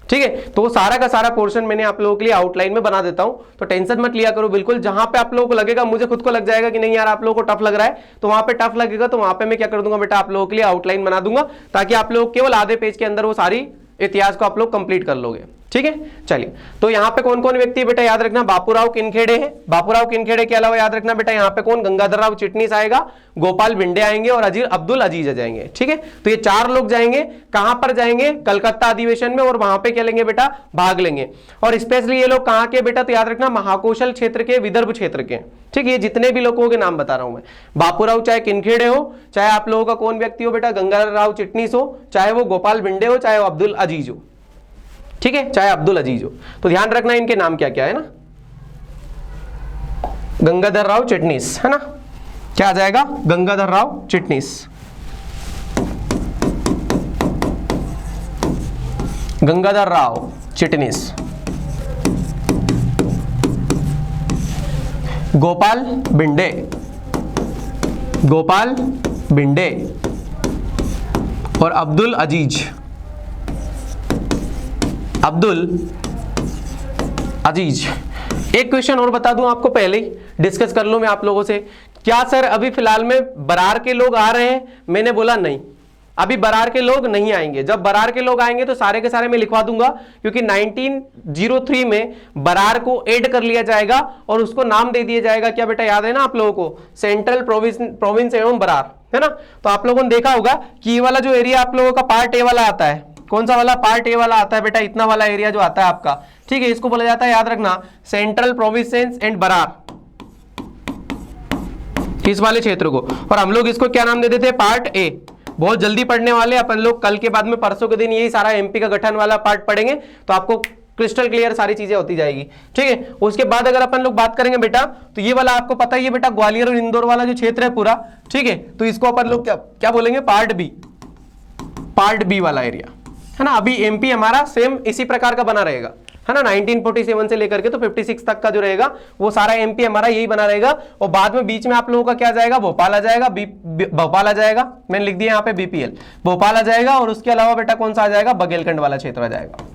ठीक है, तो वो सारा का सारा पोर्शन मैंने आप लोगों के लिए आउटलाइन में बना देता हूं, तो टेंशन मत लिया करो बिल्कुल। जहां पे आप लोगों को लगेगा, मुझे खुद को लग जाएगा कि नहीं यार आप लोगों को टफ लग रहा है, तो वहां पे टफ लगेगा तो वहां पे मैं क्या कर दूंगा बेटा, आप लोगों के लिए आउटलाइन बना दूंगा, ताकि आप लोग केवल आधे पेज के अंदर वो सारी इतिहास को आप लोग कंप्लीट कर लोगे। ठीक है, चलिए तो यहाँ पे कौन कौन व्यक्ति है बेटा, याद रखना बापूराव किनखेड़े है। बापूराव किनखेड़े के अलावा याद रखना बेटा यहाँ पे कौन, गंगाधर राव चिटनीस आएगा, गोपाल भिंडे आएंगे और अब्दुल अजीज जाएंगे। ठीक है, तो ये चार लोग जाएंगे, कहां पर जाएंगे, कलकत्ता अधिवेशन में, और वहां पे क्या लेंगे बेटा, भाग लेंगे। और स्पेशली ये लोग कहां के बेटा, तो याद रखना महाकौशल क्षेत्र के, विदर्भ क्षेत्र के। ठीक है, ये जितने भी लोगों के नाम बता रहा हूं मैं, बापूराव चाहे किनखेड़े हो, चाहे आप लोगों का कौन व्यक्ति हो बेटा, गंगाधर राव चिटनीस हो, चाहे वो गोपाल भिंडे हो, चाहे वो अब्दुल अजीज हो। ठीक है, चाहे अब्दुल अजीज हो, तो ध्यान रखना इनके नाम क्या क्या है ना, गंगाधर राव चिटनीस, है ना, क्या आ जाएगा, गंगाधर राव चिटनीस, गंगाधर राव चिटनीस, गोपाल भिंडे, गोपाल भिंडे और अब्दुल अजीज, अब्दुल अजीज। एक क्वेश्चन और बता दूं आपको, पहले ही डिस्कस कर लूं मैं आप लोगों से, क्या सर अभी फिलहाल में बरार के लोग आ रहे हैं, मैंने बोला नहीं, अभी बरार के लोग नहीं आएंगे। जब बरार के लोग आएंगे तो सारे के सारे मैं लिखवा दूंगा, क्योंकि 1903 में बरार को ऐड कर लिया जाएगा और उसको नाम दे दिया जाएगा, क्या बेटा याद है ना आप लोगों को, सेंट्रल प्रोविंस एवं बरार, है ना। तो आप लोगों ने देखा होगा कि ये वाला जो एरिया आप लोगों का पार्ट ए वाला आता है, कौन सा वाला, पार्ट ए वाला आता है बेटा, इतना वाला एरिया जो आता है आपका। ठीक है, इसको बोला जाता है, याद रखना, सेंट्रल प्रोविंस एंड बरार, इस वाले क्षेत्र को। और हम लोग इसको क्या नाम दे देते हैं, पार्ट ए। बहुत जल्दी पढ़ने वाले अपन लोग, कल के बाद में परसों के दिन यही सारा एमपी का गठन वाला पार्ट पढ़ेंगे, तो आपको क्रिस्टल क्लियर सारी चीजें होती जाएगी। ठीक है, उसके बाद अगर अपन लोग बात करेंगे बेटा, तो ये वाला आपको पता ही है बेटा, ग्वालियर और इंदौर वाला जो क्षेत्र है पूरा, ठीक है, तो इसको अपन लोग क्या बोलेंगे, पार्ट बी, पार्ट बी वाला एरिया, है ना। अभी एमपी हमारा सेम इसी प्रकार का बना रहेगा, है ना, 1947 से लेकर के तो 56 तक का जो रहेगा वो सारा एमपी हमारा यही बना रहेगा। और बाद में बीच में आप लोगों का क्या जाएगा, भोपाल आ जाएगा, भोपाल आ जाएगा, मैंने लिख दिया यहाँ पे बीपीएल, भोपाल आ जाएगा। और उसके अलावा बेटा कौन सा आ जाएगा, बघेलखंड वाला क्षेत्र आ जाएगा,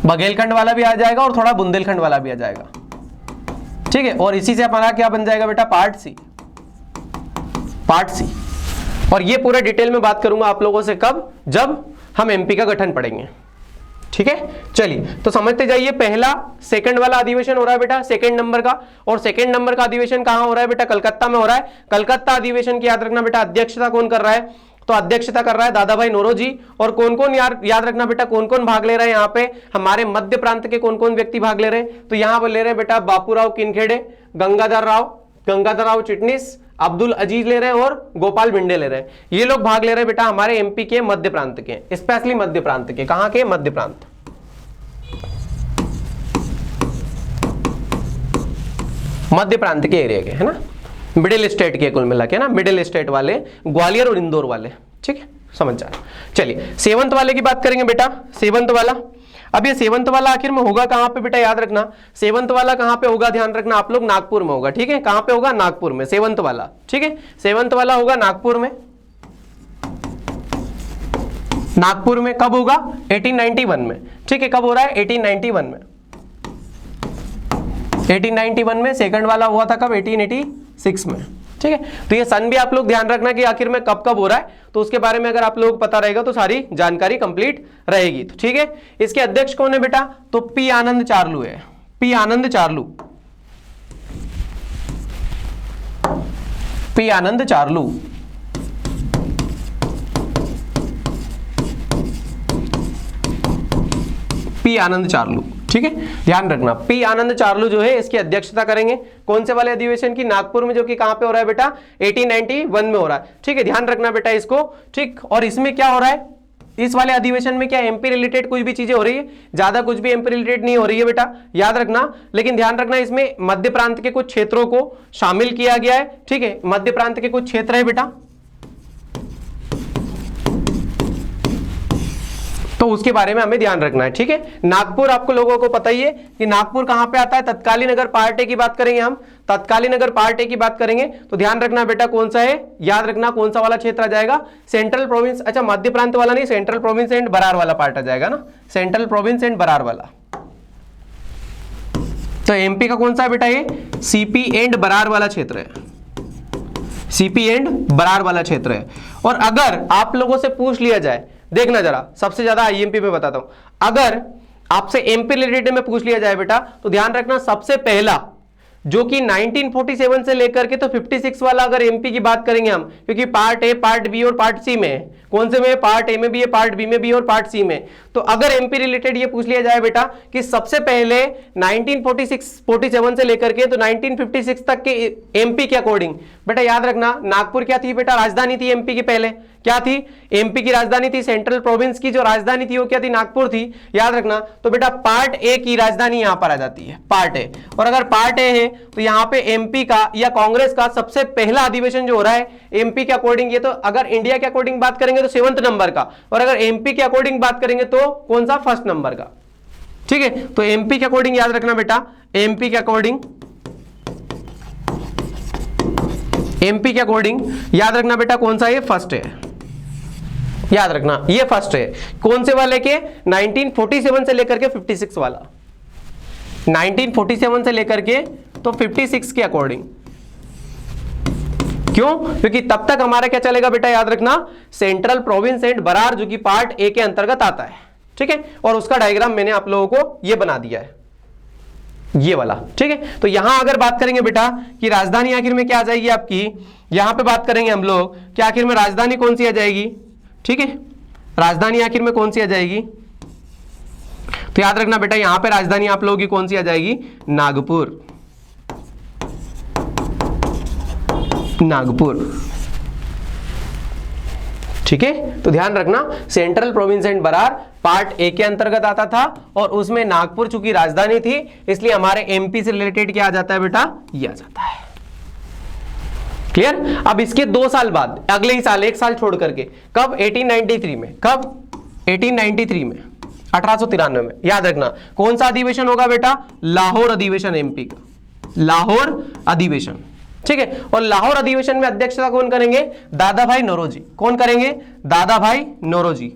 बघेलखंड वाला भी आ जाएगा और थोड़ा बुंदेलखंड वाला भी आ जाएगा, ठीक है। और इसी से हमारा क्या बन जाएगा बेटा, पार्ट सी, पार्ट सी। और ये पूरा डिटेल में बात करूंगा आप लोगों से कब, जब हम एमपी का गठन पढ़ेंगे, ठीक है। चलिए तो समझते जाइए, पहला सेकंड वाला अधिवेशन हो रहा है बेटा सेकंड नंबर का, और सेकंड नंबर का अधिवेशन कहां हो रहा है बेटा, कलकत्ता में हो रहा है। कलकत्ता अधिवेशन की याद रखना बेटा अध्यक्षता कौन कर रहा है, तो अध्यक्षता कर रहा है दादा भाई नौरोजी। और कौन कौन याद रखना बेटा, कौन कौन भाग ले रहा है यहाँ पे, हमारे मध्य प्रांत के कौन कौन व्यक्ति भाग ले रहे हैं, तो यहाँ पर ले रहे हैं बेटा बापूराव किनखेड़े, गंगाधर राव चिटनिस, अब्दुल अजीज ले रहे हैं और गोपाल भिंडे ले रहे हैं। ये लोग भाग ले रहे हैं बेटा हमारे एमपी के मध्य प्रांत के, स्पेशली मध्य प्रांत के, कहां के, मध्य प्रांत, मध्य प्रांत के एरिया के, है ना, मिडिल स्टेट के कुल मिला के ना, मिडिल स्टेट वाले, ग्वालियर और इंदौर वाले, ठीक है, समझ जा रहा। चलिए सेवंत वाले की बात करेंगे बेटा, सेवंत वाला। अब ये सेवंत वाला आखिर में होगा कहां पे बेटा, याद रखना सेवंत वाला कहां पे होगा, ध्यान रखना आप लोग, नागपुर में होगा, ठीक है। कहां पे होगा, नागपुर में, सेवंत वाला, ठीक है, सेवंत वाला होगा नागपुर में। नागपुर में कब होगा, 1891 में, ठीक है। कब हो रहा है, 1891 में, 1891 में। सेकंड वाला हुआ था कब, 1886 में, ठीक है। तो ये सन भी आप लोग ध्यान रखना कि आखिर में कब कब हो रहा है, तो उसके बारे में अगर आप लोगों को पता रहेगा तो सारी जानकारी कंप्लीट रहेगी, तो ठीक है। इसके अध्यक्ष कौन है बेटा, तो पी आनंद चार्लू है, पी आनंद चार्लू, पी आनंद चार्लू, पी आनंद चार्लू, ठीक है। ध्यान रखना पी आनंद चार्लू जो है इसकी अध्यक्षता करेंगे, कौन से वाले अधिवेशन की, नागपुर में, जो कि कहां पे हो रहा है बेटा, 1891 में हो रहा है, ठीक है। ध्यान रखना बेटा इसको, ठीक। और इसमें क्या हो रहा है, इस वाले अधिवेशन में क्या एमपी रिलेटेड कुछ भी चीजें हो रही है, ज्यादा कुछ भी एमपी रिलेटेड नहीं हो रही है बेटा, याद रखना। लेकिन ध्यान रखना इसमें मध्य प्रांत के कुछ क्षेत्रों को शामिल किया गया है, ठीक है, मध्य प्रांत के कुछ क्षेत्र है बेटा, तो उसके बारे में हमें ध्यान रखना है, ठीक है। नागपुर आपको लोगों को पता ही है कि नागपुर कहां पे आता है, तत्कालीन अगर पार्ट ए की बात करेंगे हम, तत्कालीन अगर पार्ट ए की बात करेंगे तो ध्यान रखना बेटा कौन सा है, याद रखना कौन सा वाला क्षेत्र आ जाएगा, सेंट्रल प्रोविंस, अच्छा मध्य प्रांत वाला नहीं, सेंट्रल प्रोविंस एंड बरार वाला पार्ट आ जाएगा ना, सेंट्रल प्रोविंस एंड बरार वाला। तो एमपी का कौन सा है बेटा, ये सीपी एंड बरार वाला क्षेत्र है, सीपी एंड बरार वाला क्षेत्र है। और अगर आप लोगों से पूछ लिया जाए, देखना जरा, सबसे ज्यादा आईएमपी में बताता हूं, अगर आपसे एमपी रिलेटेड में पूछ लिया जाए बेटा, तो ध्यान रखना सबसे पहला जो कि 1947 से लेकर के तो 56 वाला अगर एमपी की बात करेंगे हम, क्योंकि पार्ट ए, पार्ट बी और पार्ट सी में है, कौन से में, पार्ट ए में भी है, पार्ट बी में भी और पार्ट सी में। तो अगर एमपी रिलेटेड ये पूछ लिया जाए बेटा कि सबसे पहले 1947 से लेकर के तो 1956 तक के एमपी के अकॉर्डिंग, बेटा याद रखना नागपुर क्या थी बेटा, राजधानी थी एमपी की, पहले क्या थी, एमपी की राजधानी थी, सेंट्रल प्रोविंस की जो राजधानी थी वो क्या थी, नागपुर थी, याद रखना। तो बेटा पार्ट ए की राजधानी यहां पर आ जाती है, पार्ट ए। और अगर पार्ट ए है तो यहां पे एमपी का या कांग्रेस का सबसे पहला अधिवेशन जो हो रहा है एमपी के अकॉर्डिंग, ये तो अगर इंडिया के अकॉर्डिंग बात करेंगे तो 7वें नंबर का, और अगर एमपी के अकॉर्डिंग बात करेंगे तो कौन सा, 1st नंबर का, ठीक है। तो एमपी के अकॉर्डिंग याद रखना बेटा, एमपी के अकॉर्डिंग, एमपी के अकॉर्डिंग याद रखना बेटा कौन सा, ये 1st है, याद रखना ये 1st है। कौन से वाले के, 1947 से लेकर के 56 वाला, 1947 से लेकर के तो 56 के अकॉर्डिंग। क्यों, क्योंकि तब तक हमारा क्या चलेगा बेटा, याद रखना सेंट्रल प्रोविंस एंड बरार जो कि पार्ट ए के अंतर्गत आता है, ठीक है। और उसका डायग्राम मैंने आप लोगों को ये बना दिया है, ये वाला, ठीक है। तो यहां अगर बात करेंगे बेटा कि राजधानी आखिर में क्या आ जाएगी आपकी, यहां पे बात करेंगे हम लोग कि आखिर में राजधानी कौन सी आ जाएगी, ठीक है, राजधानी आखिर में कौन सी आ जाएगी, तो याद रखना बेटा यहां पे राजधानी आप लोगों की कौन सी आ जाएगी, नागपुर, नागपुर, ठीक है। तो ध्यान रखना Central Province and Berar part A के अंतर्गत आता था और उसमें नागपुर चूंकि राजधानी थी इसलिए हमारे एमपी से रिलेटेड क्या आ जाता है बेटा, ये आ जाता है। क्लियर। अब इसके 2 साल बाद, अगले ही साल, 1 साल छोड़ करके, कब, 1893 में, कब, 1893 में, 1893 में, याद रखना। कौन सा अधिवेशन होगा बेटा? लाहौर अधिवेशन एमपी का, लाहौर अधिवेशन, ठीक है। और लाहौर अधिवेशन में अध्यक्षता कौन करेंगे? दादा भाई नौरोजी। कौन करेंगे? दादा भाई नौरोजी,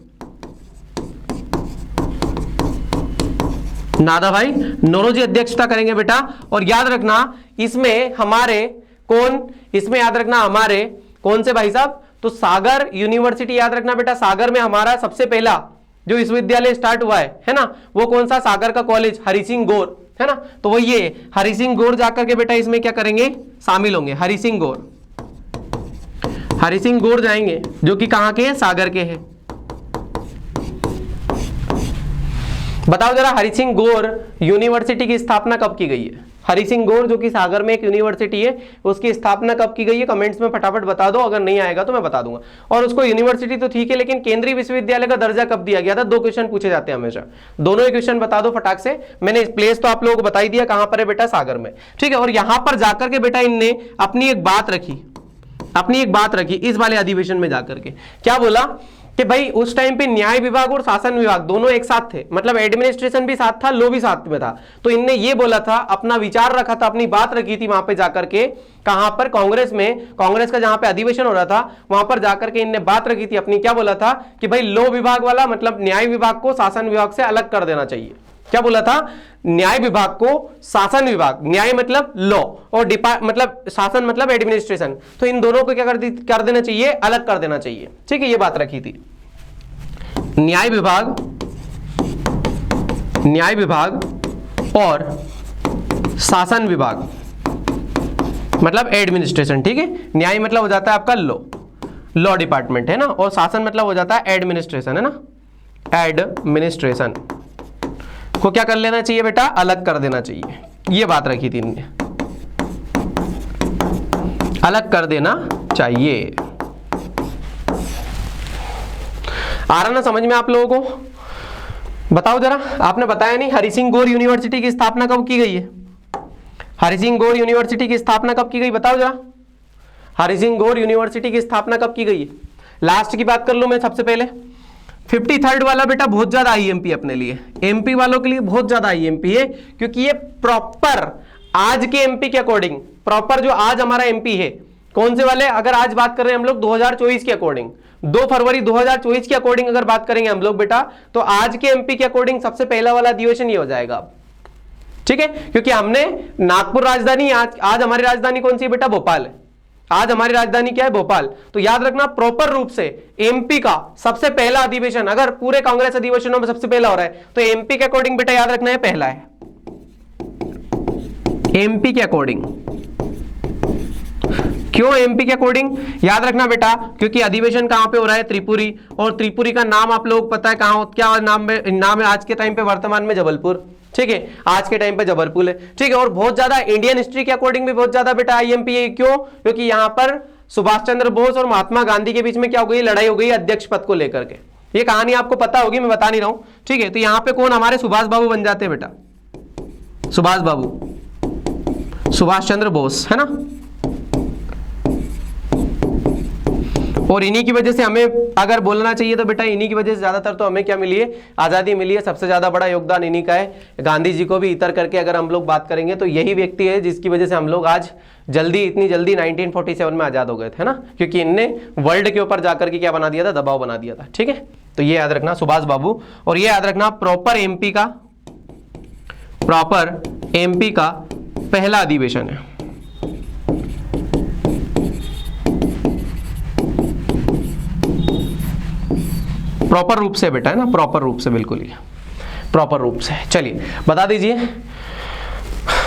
दादा भाई नौरोजी अध्यक्षता करेंगे बेटा। और याद रखना इसमें हमारे कौन, इसमें याद रखना हमारे कौन से भाई साहब? तो सागर यूनिवर्सिटी, याद रखना बेटा, सागर में हमारा सबसे पहला जो विश्वविद्यालय स्टार्ट हुआ है ना, वो कौन सा? सागर का कॉलेज हरि सिंह गौर, है ना। तो वो ये हरि सिंह गौर जाकर के बेटा इसमें क्या करेंगे? शामिल होंगे। हरि सिंह गौर, हरि सिंह गौर जाएंगे, जो कि कहां के हैं? सागर के हैं। बताओ जरा, हरि सिंह गौर यूनिवर्सिटी की स्थापना कब की गई है? हरि सिंह गौर जो कि सागर में एक यूनिवर्सिटी है, उसकी स्थापना कब की गई है? कमेंट्स में फटाफट बता दो, अगर नहीं आएगा तो मैं बता दूंगा। और उसको यूनिवर्सिटी तो ठीक है, लेकिन केंद्रीय विश्वविद्यालय का दर्जा कब दिया गया था? 2 क्वेश्चन पूछे जाते हैं हमेशा, दोनों ही क्वेश्चन बता दो फटाक से। मैंने प्लेस तो आप लोगों को बता ही दिया, कहां पर है बेटा? सागर में, ठीक है। और यहां पर जाकर के बेटा इनने अपनी एक बात रखी, इस वाले अधिवेशन में जाकर के क्या बोला कि भाई उस टाइम पे न्याय विभाग और शासन विभाग दोनों एक साथ थे, मतलब एडमिनिस्ट्रेशन भी साथ था, लॉ भी साथ में था। तो इनने ये बोला था, अपना विचार रखा था, अपनी बात रखी थी वहां पे जाकर के, कहां पर? कांग्रेस में, कांग्रेस का जहां पे अधिवेशन हो रहा था वहां पर जाकर के इनने बात रखी थी अपनी। क्या बोला था कि भाई लॉ विभाग वाला, मतलब न्याय विभाग को शासन विभाग से अलग कर देना चाहिए। क्या बोला था? न्याय विभाग को शासन विभाग, न्याय मतलब लॉ और मतलब शासन मतलब एडमिनिस्ट्रेशन, तो इन दोनों को क्या कर देना चाहिए? अलग कर देना चाहिए, ठीक है। ये बात रखी थी। न्याय विभाग और शासन विभाग मतलब एडमिनिस्ट्रेशन, ठीक है। न्याय मतलब हो जाता है आपका लॉ डिपार्टमेंट, है ना, और शासन मतलब हो जाता है एडमिनिस्ट्रेशन, है ना। एडमिनिस्ट्रेशन को क्या कर लेना चाहिए बेटा? अलग कर देना चाहिए। ये बात रखी थी इनने, अलग कर देना चाहिए। आ रहा ना समझ में आप लोगों को? बताओ जरा, आपने बताया नहीं हरि सिंह गौर यूनिवर्सिटी की स्थापना कब की गई है? हरि सिंह गौर यूनिवर्सिटी की स्थापना कब की गई? बताओ जरा, हरि सिंह गौर यूनिवर्सिटी की स्थापना कब की गई है? लास्ट की बात कर लूं मैं सबसे पहले। 53rd वाला बेटा बहुत ज्यादा आईएमपी अपने लिए, एमपी वालों के लिए बहुत ज्यादा आईएमपी है, क्योंकि ये प्रॉपर आज के एमपी के अकॉर्डिंग, प्रॉपर जो आज हमारा एमपी है, कौन से वाले? अगर आज बात कर रहे हैं हम लोग 2024 के अकॉर्डिंग, 2 फरवरी 2024 के अकॉर्डिंग अगर बात करेंगे हम लोग बेटा, तो आज के एमपी के अकॉर्डिंग सबसे पहला वाला अधिवेशन ये हो जाएगा, ठीक है। क्योंकि हमने नागपुर राजधानी, आज हमारी राजधानी कौन सी बेटा? भोपाल है। आज हमारी राजधानी क्या है? भोपाल। तो याद रखना प्रॉपर रूप से एमपी का सबसे पहला अधिवेशन, अगर पूरे कांग्रेस अधिवेशनों में सबसे पहला हो रहा है, तो एमपी के अकॉर्डिंग बेटा याद रखना है पहला है, एमपी के अकॉर्डिंग। क्यों एमपी के अकॉर्डिंग? याद रखना बेटा, क्योंकि अधिवेशन कहां पे हो रहा है? त्रिपुरी, और त्रिपुरी का नाम आप लोग पता है कहां, क्या नाम है आज के टाइम पे? वर्तमान में जबलपुर, ठीक है, आज के टाइम पे जबलपुर है, ठीक है। और बहुत ज्यादा इंडियन हिस्ट्री के अकॉर्डिंग भी बहुत ज्यादा बेटा आईएमपी है। क्यों? क्योंकि यहां पर सुभाष चंद्र बोस और महात्मा गांधी के बीच में क्या हो गई? लड़ाई हो गई अध्यक्ष पद को लेकर के। ये कहानी आपको पता होगी, मैं बता नहीं रहा हूं, ठीक है। तो यहां पे कौन? हमारे सुभाष बाबू बन जाते हैं बेटा, सुभाष बाबू, सुभाष चंद्र बोस, है ना। और इन्हीं की वजह से हमें अगर बोलना चाहिए तो बेटा इन्हीं की वजह से ज्यादातर तो हमें क्या मिली है? आजादी मिली है। सबसे ज्यादा बड़ा योगदान इन्हीं का है। गांधी जी को भी इतर करके अगर हम लोग बात करेंगे तो यही व्यक्ति है जिसकी वजह से हम लोग आज इतनी जल्दी 1947 में आजाद हो गए थे, ना, क्योंकि इनने वर्ल्ड के ऊपर जाकर के क्या बना दिया था? दबाव बना दिया था, ठीक है। तो ये याद रखना सुभाष बाबू, और ये याद रखना प्रॉपर एमपी का पहला अधिवेशन है। प्रॉपर रूप से बेटा, है ना, प्रॉपर रूप से, बिल्कुल ही प्रॉपर रूप से। चलिए बता दीजिए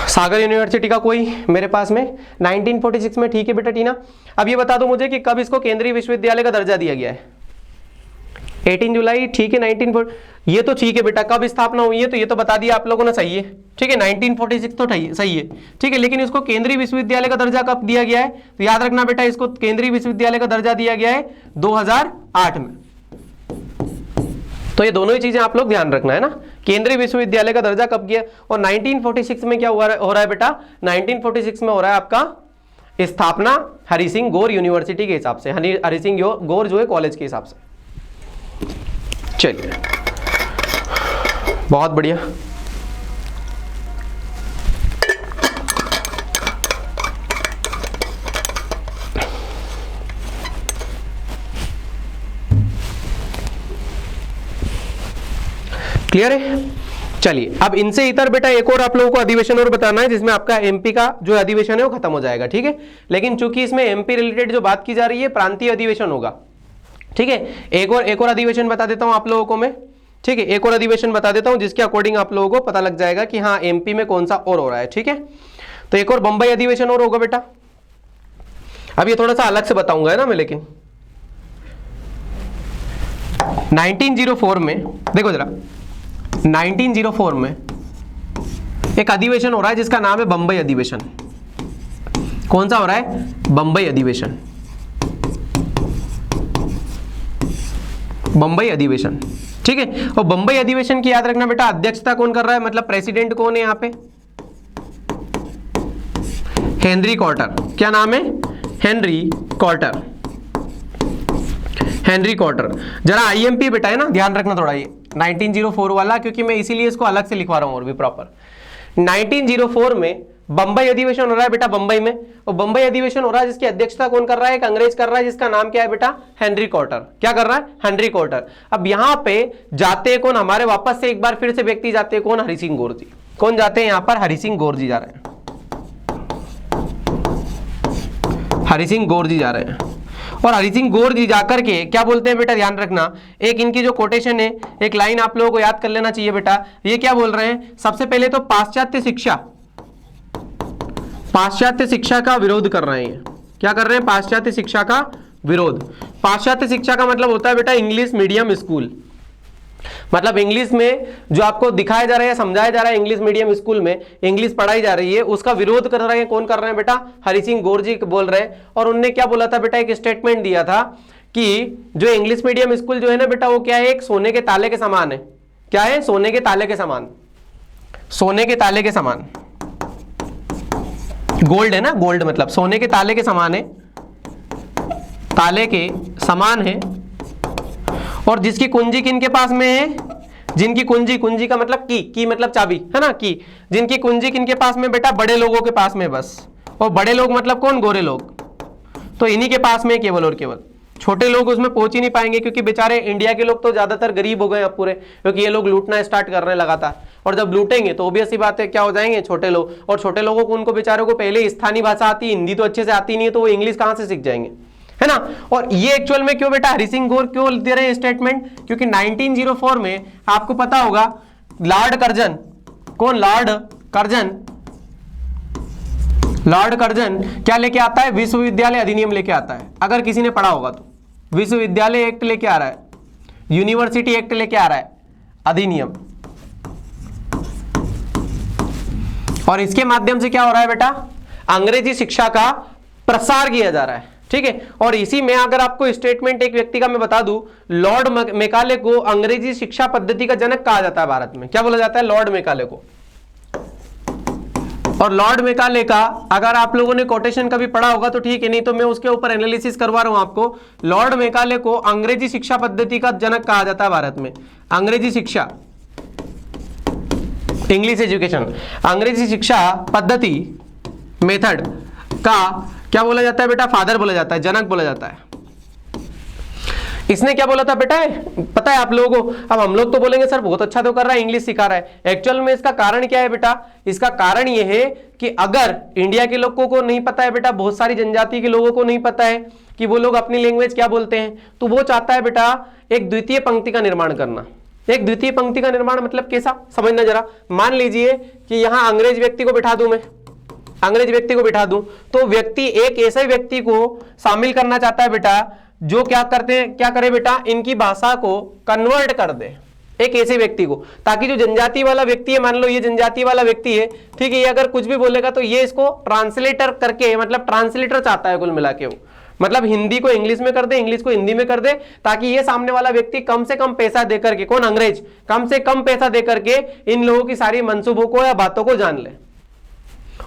सागर यूनिवर्सिटी का कोई मेरे पास में 1946 में, ठीक है बेटा टीना। अब ये बता दो मुझे कि कब इसको केंद्रीय विश्वविद्यालय का दर्जा दिया गया है? 18 जुलाई, ठीक है। 1940, ये तो ठीक है बेटा। कब स्थापना हुई है? तो ये तो बता दिया आप लोगों ने, सही है, ठीक है। 1946 तो सही है, ठीक है। लेकिन इसको केंद्रीय विश्वविद्यालय का दर्जा कब दिया गया है? तो याद रखना बेटा, इसको केंद्रीय विश्वविद्यालय का दर्जा दिया गया है 2008 में। तो ये दोनों ही चीजें आप लोग ध्यान रखना, है ना। केंद्रीय विश्वविद्यालय का दर्जा कब किया? और 1946 में क्या हो रहा है बेटा? 1946 में हो रहा है आपका स्थापना हरि सिंह गौर यूनिवर्सिटी के हिसाब से, हरि सिंह गौर जो है कॉलेज के हिसाब से। चलिए बहुत बढ़िया। क्लियर है? चलिए अब इनसे इतर बेटा एक और आप लोगों को अधिवेशन और बताना है जिसमें आपका एमपी का जो अधिवेशन है वो खत्म हो जाएगा, ठीक है। लेकिन चूंकि इसमें एमपी रिलेटेड जो बात की जा रही है प्रांतीय अधिवेशन होगा, ठीक है। एक और अधिवेशन बता देता हूं आप लोगों को मैं, ठीक है। एक और अधिवेशन बता देता हूं जिसके अकॉर्डिंग आप लोगों को पता लग जाएगा कि हाँ एमपी में कौन सा और हो रहा है, ठीक है। तो एक और बंबई अधिवेशन और होगा बेटा। अब ये थोड़ा सा अलग से बताऊंगा है ना मैं, लेकिन 1904 में देखो जरा, 1904 में एक अधिवेशन हो रहा है जिसका नाम है बंबई अधिवेशन। कौन सा हो रहा है? बंबई अधिवेशन, बंबई अधिवेशन, ठीक है। और बंबई अधिवेशन की याद रखना बेटा अध्यक्षता कौन कर रहा है, मतलब प्रेसिडेंट कौन है यहां पे? Henry quarter. क्या नाम है? Henry quarter, Henry quarter. जरा आईएमपी बेटा है ना, ध्यान रखना थोड़ा ये 1904 वाला, क्योंकि मैं इसीलिए इसको अलग से लिखवा रहा हूं और भी प्रॉपर। 1904 में बंबई अधिवेशन हो रहा है बेटा बंबई में, और बंबई अधिवेशन हो रहा है जिसकी अध्यक्षता कौन कर रहा है? एक अंग्रेज कर रहा है जिसका नाम क्या है बेटा? Henry quarter. क्या कर रहा है? Henry quarter. अब यहां पे जाते कौन हमारे, वापस से एक बार फिर से व्यक्ति जाते कौन? हरि सिंह गौर जी। कौन जाते हैं यहां पर? हरि सिंह गौर जी जा रहे हैं, हरि सिंह गौर जी जा रहे हैं। और हरि सिंह गौर जी जाकर के क्या बोलते हैं बेटा, ध्यान रखना, एक इनकी जो कोटेशन है, एक लाइन आप लोगों को याद कर लेना चाहिए बेटा। ये क्या बोल रहे हैं? सबसे पहले तो पाश्चात्य शिक्षा का विरोध कर रहे हैं। क्या कर रहे हैं? पाश्चात्य शिक्षा का विरोध। पाश्चात्य शिक्षा का मतलब होता है बेटा इंग्लिश मीडियम स्कूल, मतलब इंग्लिश में जो आपको दिखाया जा रहा है, समझाया जा रहा है, इंग्लिश मीडियम स्कूल में इंग्लिश पढ़ाई जा रही है, उसका विरोध कर रहे हैं। कौन कर रहे हैं बेटा? हरि सिंह गौर जी बोल रहे हैं। और उनने क्या बोला था बेटा? एक स्टेटमेंट दिया था कि जो इंग्लिश मीडियम स्कूल जो है ना बेटा, वो क्या है? एक सोने के ताले के समान है। क्या है? सोने के ताले के समान, सोने के ताले के समान। गोल्ड है ना, गोल्ड मतलब सोने के ताले के समान है, ताले के समान है। और जिसकी कुंजी किनके पास में है? जिनकी कुंजी, कुंजी का मतलब की मतलब चाबी है ना, की। जिनकी कुंजी किनके पास में बेटा? बड़े लोगों के पास में बस। और बड़े लोग मतलब कौन? गोरे लोग। तो इन्हीं के पास में केवल और केवल, छोटे लोग उसमें पहुंच ही नहीं पाएंगे, क्योंकि बेचारे इंडिया के लोग तो ज्यादातर गरीब हो गए अब पूरे, क्योंकि ये लोग लूटना स्टार्ट कर रहे हैं लगातार। और जब लूटेंगे तो ऑब्वियस सी बात है क्या हो जाएंगे? छोटे लोग। और छोटे लोगों को, उनको बेचारों को पहले स्थानीय भाषा आती, हिंदी तो अच्छे से आती नहीं है, तो वो इंग्लिश कहां से सीख जाएंगे, है ना। और ये एक्चुअल में क्यों बेटा हरि सिंह गौर क्यों दे रहे हैं स्टेटमेंट? क्योंकि 1904 में आपको पता होगा लॉर्ड कर्जन, कौन? Lord Curzon. लॉर्ड कर्जन क्या लेके आता है? विश्वविद्यालय अधिनियम लेके आता है। अगर किसी ने पढ़ा होगा तो विश्वविद्यालय एक्ट लेके आ रहा है, यूनिवर्सिटी एक्ट लेके आ रहा है, अधिनियम। और इसके माध्यम से क्या हो रहा है बेटा? अंग्रेजी शिक्षा का प्रसार किया जा रहा है, ठीक है। और इसी में अगर आपको स्टेटमेंट एक व्यक्ति का मैं बता दूं, लॉर्ड मेकाले को अंग्रेजी शिक्षा पद्धति का जनक कहा जाता है भारत में। क्या बोला जाता है? लॉर्ड मेकाले को। और लॉर्ड मेकाले का अगर आप लोगों ने कोटेशन कभी पढ़ा होगा तो ठीक है, नहीं तो मैं उसके ऊपर एनालिसिस करवा रहा हूं आपको। लॉर्ड मेकाले को अंग्रेजी शिक्षा पद्धति का जनक कहा जाता है भारत में। अंग्रेजी शिक्षा, इंग्लिश एजुकेशन, अंग्रेजी शिक्षा पद्धति, मेथड का क्या बोला जाता है बेटा? फादर बोला जाता है, जनक बोला जाता है। इसने क्या बोला था बेटा? पता है आप लोगों को? अब हम लोग तो बोलेंगे सर बहुत अच्छा तो कर रहा है, इंग्लिश सिखा रहा है। एक्चुअल में इसका कारण क्या है बेटा? इसका कारण यह है कि अगर इंडिया के लोगों को नहीं पता है बेटा, बहुत सारी जनजाति के लोगों को नहीं पता है कि वो लोग अपनी लैंग्वेज क्या बोलते हैं, तो वो चाहता है बेटा एक द्वितीय पंक्ति का निर्माण करना। एक द्वितीय पंक्ति का निर्माण मतलब कैसा? समझना जरा। मान लीजिए कि यहां अंग्रेज व्यक्ति को बिठा दूं, मैं अंग्रेज व्यक्ति को बिठा दूं, तो व्यक्ति एक ऐसे व्यक्ति को शामिल करना चाहता है बेटा जो क्या करे बेटा? इनकी भाषा को कन्वर्ट कर दे, एक ऐसे व्यक्ति को, ताकि जो जनजाति वाला व्यक्ति है, मान लो ये जनजाति वाला व्यक्ति है, ठीक है, ये अगर कुछ भी बोलेगा तो ये इसको ट्रांसलेटर करके, मतलब ट्रांसलेटर चाहता है कुल मिला के वो, मतलब हिंदी को इंग्लिश में कर दे, इंग्लिश को हिंदी में कर दे, ताकि ये सामने वाला व्यक्ति कम से कम पैसा देकर के, कौन? अंग्रेज, कम से कम पैसा देकर के इन लोगों की सारी मंसूबों को या बातों को जान ले।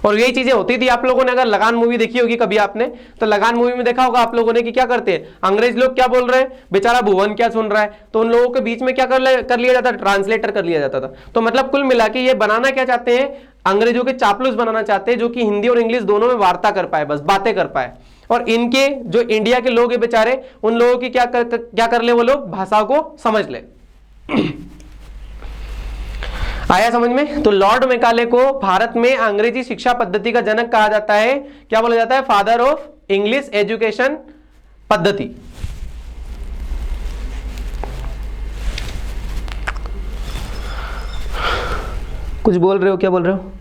और यही चीजें होती थी। आप लोगों ने अगर लगान मूवी देखी होगी कभी आपने, तो लगान मूवी में देखा होगा आप लोगों ने कि क्या करते हैं अंग्रेज लोग, क्या बोल रहे हैं, बेचारा भुवन क्या सुन रहा है, तो उन लोगों के बीच में क्या कर लिया जाता था, ट्रांसलेटर कर लिया जाता था। तो मतलब कुल मिला के ये बनाना क्या चाहते हैं, अंग्रेजों के चापलूस बनाना चाहते हैं, जो कि हिंदी और इंग्लिश दोनों में वार्ता कर पाए, बस बातें कर पाए। और इनके जो इंडिया के लोग हैं बेचारे, उन लोगों की क्या कर ले, वो लोग भाषा को समझ ले। आया समझ में? तो लॉर्ड मैकाले को भारत में अंग्रेजी शिक्षा पद्धति का जनक कहा जाता है। क्या बोला जाता है? फादर ऑफ इंग्लिश एजुकेशन पद्धति। कुछ बोल रहे हो, क्या बोल रहे हो?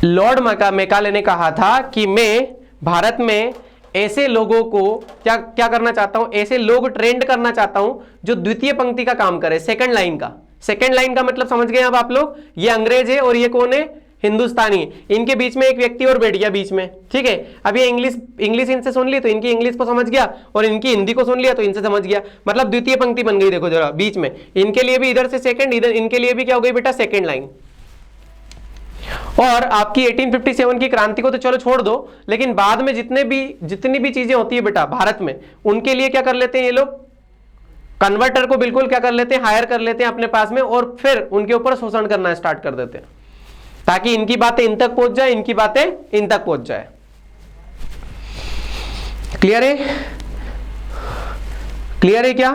लॉर्ड मैकाले ने कहा था कि मैं भारत में ऐसे लोगों को क्या करना चाहता हूं, ऐसे लोग ट्रेंड करना चाहता हूं जो द्वितीय पंक्ति का काम करे, सेकंड लाइन का। सेकंड लाइन का मतलब समझ गए अब आप लोग? ये अंग्रेज है और ये कौन है? हिंदुस्तानी है। इनके बीच में एक व्यक्ति और बैठ गया बीच में, ठीक है। अब ये इंग्लिश इनसे सुन ली तो इनकी इंग्लिश को समझ गया, और इनकी हिंदी को सुन लिया तो इनसे समझ गया, मतलब द्वितीय पंक्ति बन गई। देखो जरा बीच में इनके लिए भी इधर से सेकंड, इधर इनके लिए भी क्या हो गई बेटा? Second line. और आपकी 1857 की क्रांति को तो चलो छोड़ दो, लेकिन बाद में जितनी भी चीजें होती है बेटा भारत में, उनके लिए क्या कर लेते हैं ये लोग? कन्वर्टर को बिल्कुल क्या कर लेते हैं? हायर कर लेते हैं अपने पास में, और फिर उनके ऊपर शोषण करना स्टार्ट कर देते हैं, ताकि इनकी बातें इन तक पहुंच जाए, इनकी बातें इन तक पहुंच जाए। क्लियर है? क्लियर है क्या?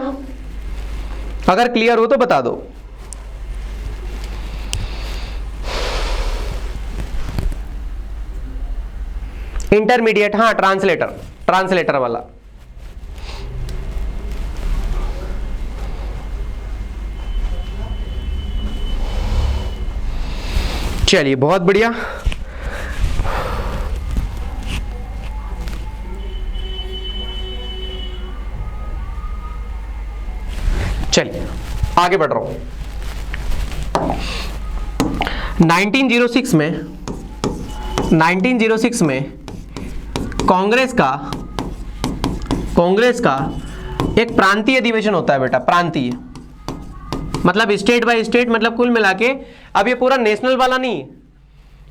अगर क्लियर हो तो बता दो। इंटरमीडिएट, हाँ, ट्रांसलेटर वाला। चलिए बहुत बढ़िया। चलिए आगे बढ़ रहा हूं। 1906 में कांग्रेस का एक प्रांतीय अधिवेशन होता है बेटा। प्रांतीय मतलब स्टेट बाय स्टेट, मतलब कुल मिला के। अब ये पूरा नेशनल वाला नहीं है,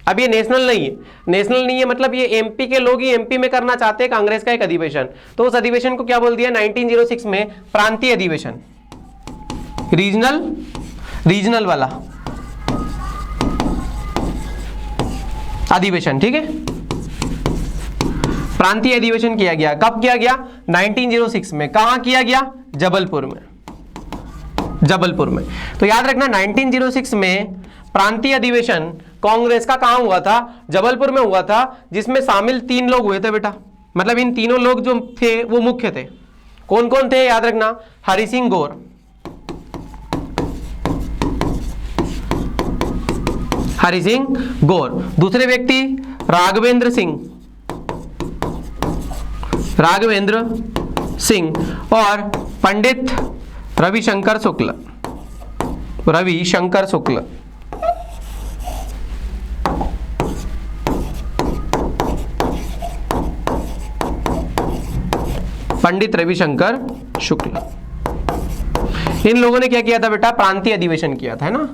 अब ये नेशनल नहीं है, मतलब ये एमपी के लोग ही एमपी में करना चाहते हैं कांग्रेस का एक अधिवेशन। तो उस अधिवेशन को क्या बोल दिया 1906 में? प्रांतीय अधिवेशन, रीजनल वाला अधिवेशन, ठीक है। प्रांतीय अधिवेशन किया गया। कब किया गया? 1906 में। कहां किया गया? जबलपुर में। तो याद रखना 1906 में प्रांतीय अधिवेशन कांग्रेस का कहां हुआ था? जबलपुर में हुआ था, जिसमें शामिल 3 लोग हुए थे बेटा। मतलब इन तीनों लोग जो थे वो मुख्य थे। कौन कौन थे? याद रखना, हरि सिंह गौर, दूसरे व्यक्ति राघवेंद्र सिंह और पंडित रविशंकर शुक्ल। पंडित रविशंकर शुक्ल, इन लोगों ने क्या किया था बेटा? प्रांतीय अधिवेशन किया था, है ना।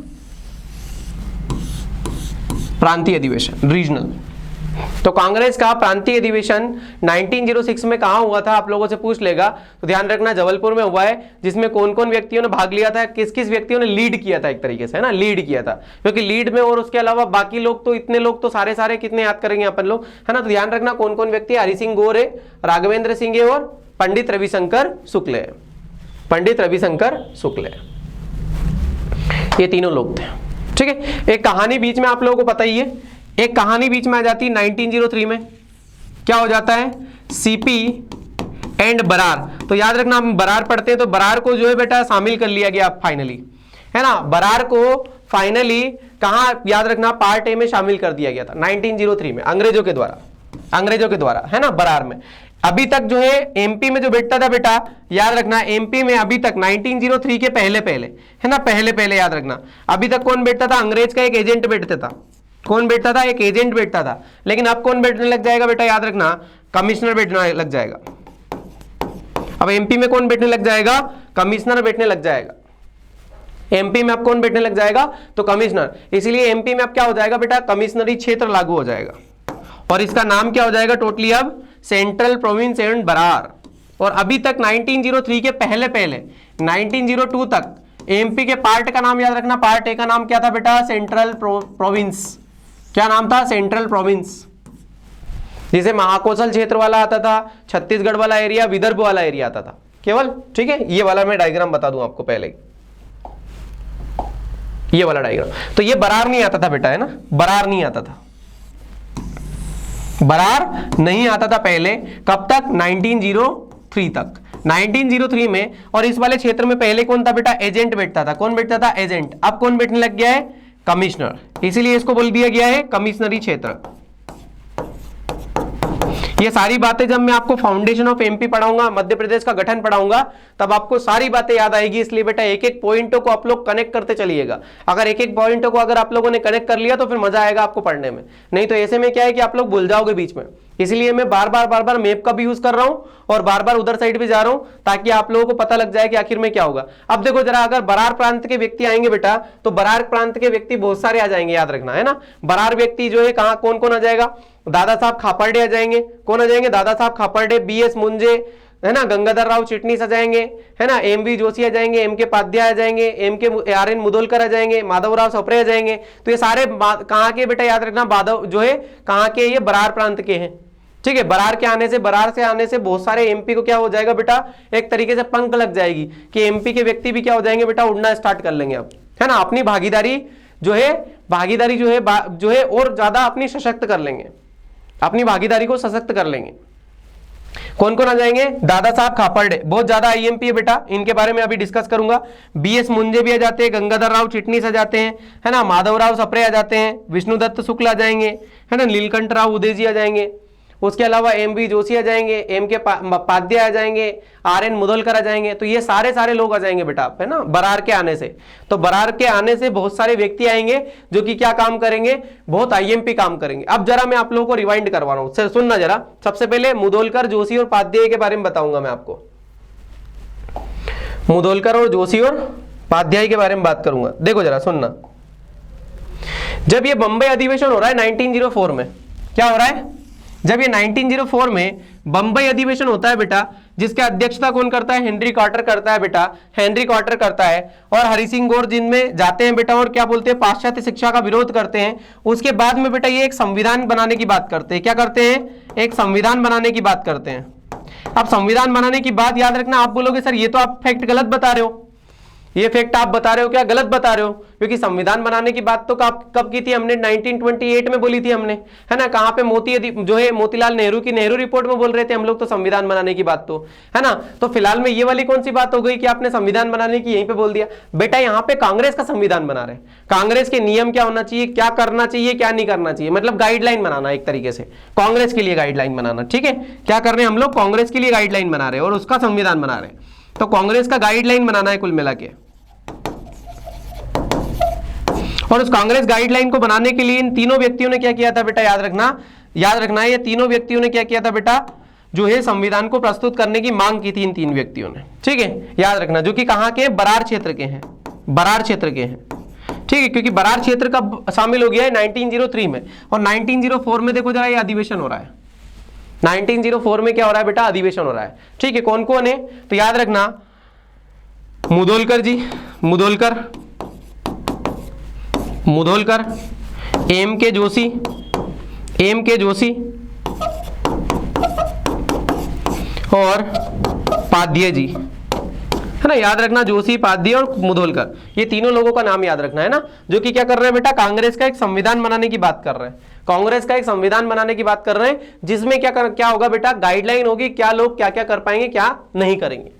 प्रांतीय अधिवेशन, रीजनल। तो कांग्रेस का प्रांतीय अधिवेशन 1906 में कहां हुआ था? आप लोगों से पूछ लेगा तो ध्यान रखना जबलपुर में हुआ है। जिसमें कौन कौन व्यक्तियों ने भाग लिया था, किस किस व्यक्तियों ने लीड किया था, एक तरीके से, है ना, लीड किया था। क्योंकि लीड में और उसके अलावा बाकी लोग तो इतने लोग तो सारे कितने याद करेंगे अपन लोग, है ना। तो ध्यान रखना कौन कौन व्यक्ति, हरि सिंह गौर है, राघवेंद्र सिंह है और पंडित रविशंकर शुक्ल है। ये तीनों लोग थे, ठीक है। एक कहानी बीच में आप लोगों को पता ही है, एक कहानी बीच में आ जाती है 1903 में। क्या हो जाता है? CP and Berar. तो याद रखना हम बरार पढ़ते हैं, तो बरार को जो है बेटा शामिल कर लिया गया फाइनली, है ना। बरार को फाइनली कहां, याद रखना, पार्ट ए में शामिल कर दिया गया था 1903 में, अंग्रेजों के द्वारा, है ना, बरार में। अभी तक जो है एमपी में जो बैठता था बेटा, याद रखना, एमपी में अभी तक 1903 के पहले है ना, पहले याद रखना, अभी तक कौन बैठता था? अंग्रेज का एक एजेंट बैठता था। कौन बैठता था? एक एजेंट बैठता था। लेकिन अब कौन बैठने लग जाएगा बेटा? याद रखना, कमिश्नर बैठने लग जाएगा। अब एमपी में कौन बैठने लग जाएगा? कमिश्नर बैठने लग जाएगा। एमपी में अब कौन बैठने लग जाएगा, तो कमिश्नर। इसलिए एमपी में अब क्या हो जाएगा बेटा, कमिश्नरी क्षेत्र लागू हो जाएगा और इसका नाम क्या हो जाएगा टोटली अब, सेंट्रल प्रोविंस एंड बरार। और अभी तक 1903 के पहले 1902 तक एमपी के पार्ट का नाम याद रखना, पार्ट ए का नाम क्या था बेटा, सेंट्रल प्रोविंस। क्या नाम था, सेंट्रल प्रोविंस। जिसे महाकौशल क्षेत्र वाला आता था, छत्तीसगढ़ वाला एरिया, विदर्भ वाला एरिया आता था केवल। ठीक है, ये वाला मैं डायग्राम बता दूं आपको पहले, ये वाला डायग्राम। तो ये बरार नहीं आता था बेटा, है ना, बरार नहीं आता था, बरार नहीं आता था पहले। कब तक, 1903 तक। 1903 में, और इस वाले क्षेत्र में पहले कौन था बेटा, एजेंट बैठता था। कौन बैठता था, एजेंट। अब कौन बैठने लग गया है, कमिश्नर। इसीलिए इसको बोल दिया गया है कमिश्नरी क्षेत्र। ये सारी बातें जब मैं आपको फाउंडेशन ऑफ एमपी पढ़ाऊंगा, मध्य प्रदेश का गठन पढ़ाऊंगा, तब आपको सारी बातें याद आएगी। इसलिए बेटा एक एक पॉइंटों को आप लोग कनेक्ट करते चलिएगा। अगर एक एक पॉइंटों को अगर आप लोगों ने कनेक्ट कर लिया तो फिर मजा आएगा आपको पढ़ने में, नहीं तो ऐसे में क्या है कि आप लोग भूल जाओगे बीच में। इसलिए मैं बार बार मैप का भी यूज कर रहा हूं और बार बार उधर साइड भी जा रहा हूं, ताकि आप लोगों को पता लग जाए कि आखिर में क्या होगा। अब देखो जरा, अगर बरार प्रांत के व्यक्ति आएंगे बेटा, तो बरार प्रांत के व्यक्ति बहुत सारे आ जाएंगे, याद रखना, है ना। बरार व्यक्ति जो है कहां, कौन कौन आ जाएगा, दादा साहब खापर्डे आ जाएंगे। कौन आ जाएंगे, दादा साहब खापर्डे, बीएस मुंजे, है ना, गंगाधर राव चिटनीस आ जाएंगे, है ना, एमवी जोशी आ जाएंगे, एमके पाध्याय आ जाएंगे, एमके आरएन मुदोलकर आ जाएंगे, माधवराव सप्रे आ जाएंगे। तो ये सारे कहां के बेटा, याद रखना, बाधव जो है कहां के, ये बरार प्रांत के हैं। ठीक है, बरार के आने से, बरार से आने से बहुत सारे एमपी को क्या हो जाएगा बेटा, एक तरीके से पंख लग जाएगी कि एमपी के व्यक्ति भी क्या हो जाएंगे बेटा, उड़ना स्टार्ट कर लेंगे अब, है ना। अपनी भागीदारी जो है और ज्यादा अपनी सशक्त कर लेंगे, अपनी भागीदारी को सशक्त कर लेंगे। कौन कौन आ जाएंगे, दादा साहब खापर्डे, बहुत ज्यादा आईएमपी है बेटा, इनके बारे में अभी डिस्कस करूंगा। बीएस मुंजे भी आ जाते हैं, गंगाधर राव चिटनीस आ जाते हैं, है ना, माधवराव सप्रे आ जाते हैं, विष्णुदत्त शुक्ल आ जाएंगे, है ना, नीलकंठ राव उदेजी आ जाएंगे। उसके अलावा एमवी जोशी आ जाएंगे, एमके पाध्याय आ जाएंगे, आरएन मुदोलकर आ जाएंगे। तो ये सारे लोग आ जाएंगे बेटा, है ना, बरार के आने से। तो बरार के आने से बहुत सारे व्यक्ति आएंगे जो कि क्या काम करेंगे, बहुत आईएमपी काम करेंगे। अब जरा मैं आप लोगों को रिवाइंड करवा रहा हूं, सुनना जरा। सबसे पहले मुदोलकर, जोशी और पाध्याय के बारे में बताऊंगा मैं आपको। मुदोलकर और जोशी और पाध्याय के बारे में बात करूंगा। देखो जरा सुनना, जब ये बंबई अधिवेशन हो रहा है 1904 में, क्या हो रहा है, जब ये 1904 में बंबई अधिवेशन होता है बेटा, जिसकी अध्यक्षता कौन करता है, हेनरी कार्टर करता है बेटा, हेनरी कार्टर करता है। और हरि सिंह गौर जिनमें जाते हैं बेटा, और क्या बोलते हैं, पाश्चात्य शिक्षा का विरोध करते हैं। उसके बाद में बेटा ये एक संविधान बनाने की बात करते हैं। क्या करते हैं, एक संविधान बनाने की बात करते हैं। अब संविधान बनाने की बात, याद रखना, आप बोलोगे सर ये तो आप फैक्ट गलत बता रहे हो, ये फैक्ट आप बता रहे हो, क्या गलत बता रहे हो, क्योंकि संविधान बनाने की बात तो कब की थी हमने, 1928 में बोली थी हमने, है ना। कहां पे, मोतीलाल नेहरू की नेहरू रिपोर्ट में बोल रहे थे हम लोग तो संविधान बनाने की बात, तो है ना। तो फिलहाल में ये वाली कौन सी बात हो गई कि आपने संविधान बनाने की यहीं पे बोल दिया बेटा। यहाँ पे कांग्रेस का संविधान बना रहे, कांग्रेस के नियम क्या होना चाहिए, क्या करना चाहिए, क्या नहीं करना चाहिए, मतलब गाइडलाइन बनाना एक तरीके से, कांग्रेस के लिए गाइडलाइन बनाना। ठीक है, क्या कर रहे हैं हम लोग, कांग्रेस के लिए गाइडलाइन बना रहे हैं और उसका संविधान बना रहे हैं। तो कांग्रेस का गाइडलाइन बनाना है कुल मिला के। और उस कांग्रेस गाइडलाइन को बनाने के लिए इन तीनों व्यक्तियों ने क्या किया था बेटा, याद रखना है, ये तीनों व्यक्तियों ने क्या किया था बेटा, जो है संविधान को प्रस्तुत करने की मांग की थी इन तीन व्यक्तियों ने। ठीक है, याद रखना, जो कि कहां के, बरार क्षेत्र के हैं, बरार क्षेत्र के हैं। ठीक है, क्योंकि बरार क्षेत्र का शामिल हो गया है 1903 में। और 1904 में देखो जरा, ये अधिवेशन हो रहा है। 1904 में क्या हो रहा है बेटा, अधिवेशन हो रहा है। ठीक है, कौन कौन है, तो याद रखना, मुदोलकर जी, मुदोलकर, एमके जोशी और पाध्याय जी, है ना। याद रखना, जोशी, पाध्याय और मुदोलकर, ये तीनों लोगों का नाम याद रखना, है ना। जो कि क्या कर रहे हैं बेटा, कांग्रेस का एक संविधान बनाने की बात कर रहे हैं, कांग्रेस का एक संविधान बनाने की बात कर रहे हैं, जिसमें क्या होगा बेटा, गाइडलाइन होगी, क्या लोग क्या क्या कर पाएंगे, क्या नहीं करेंगे,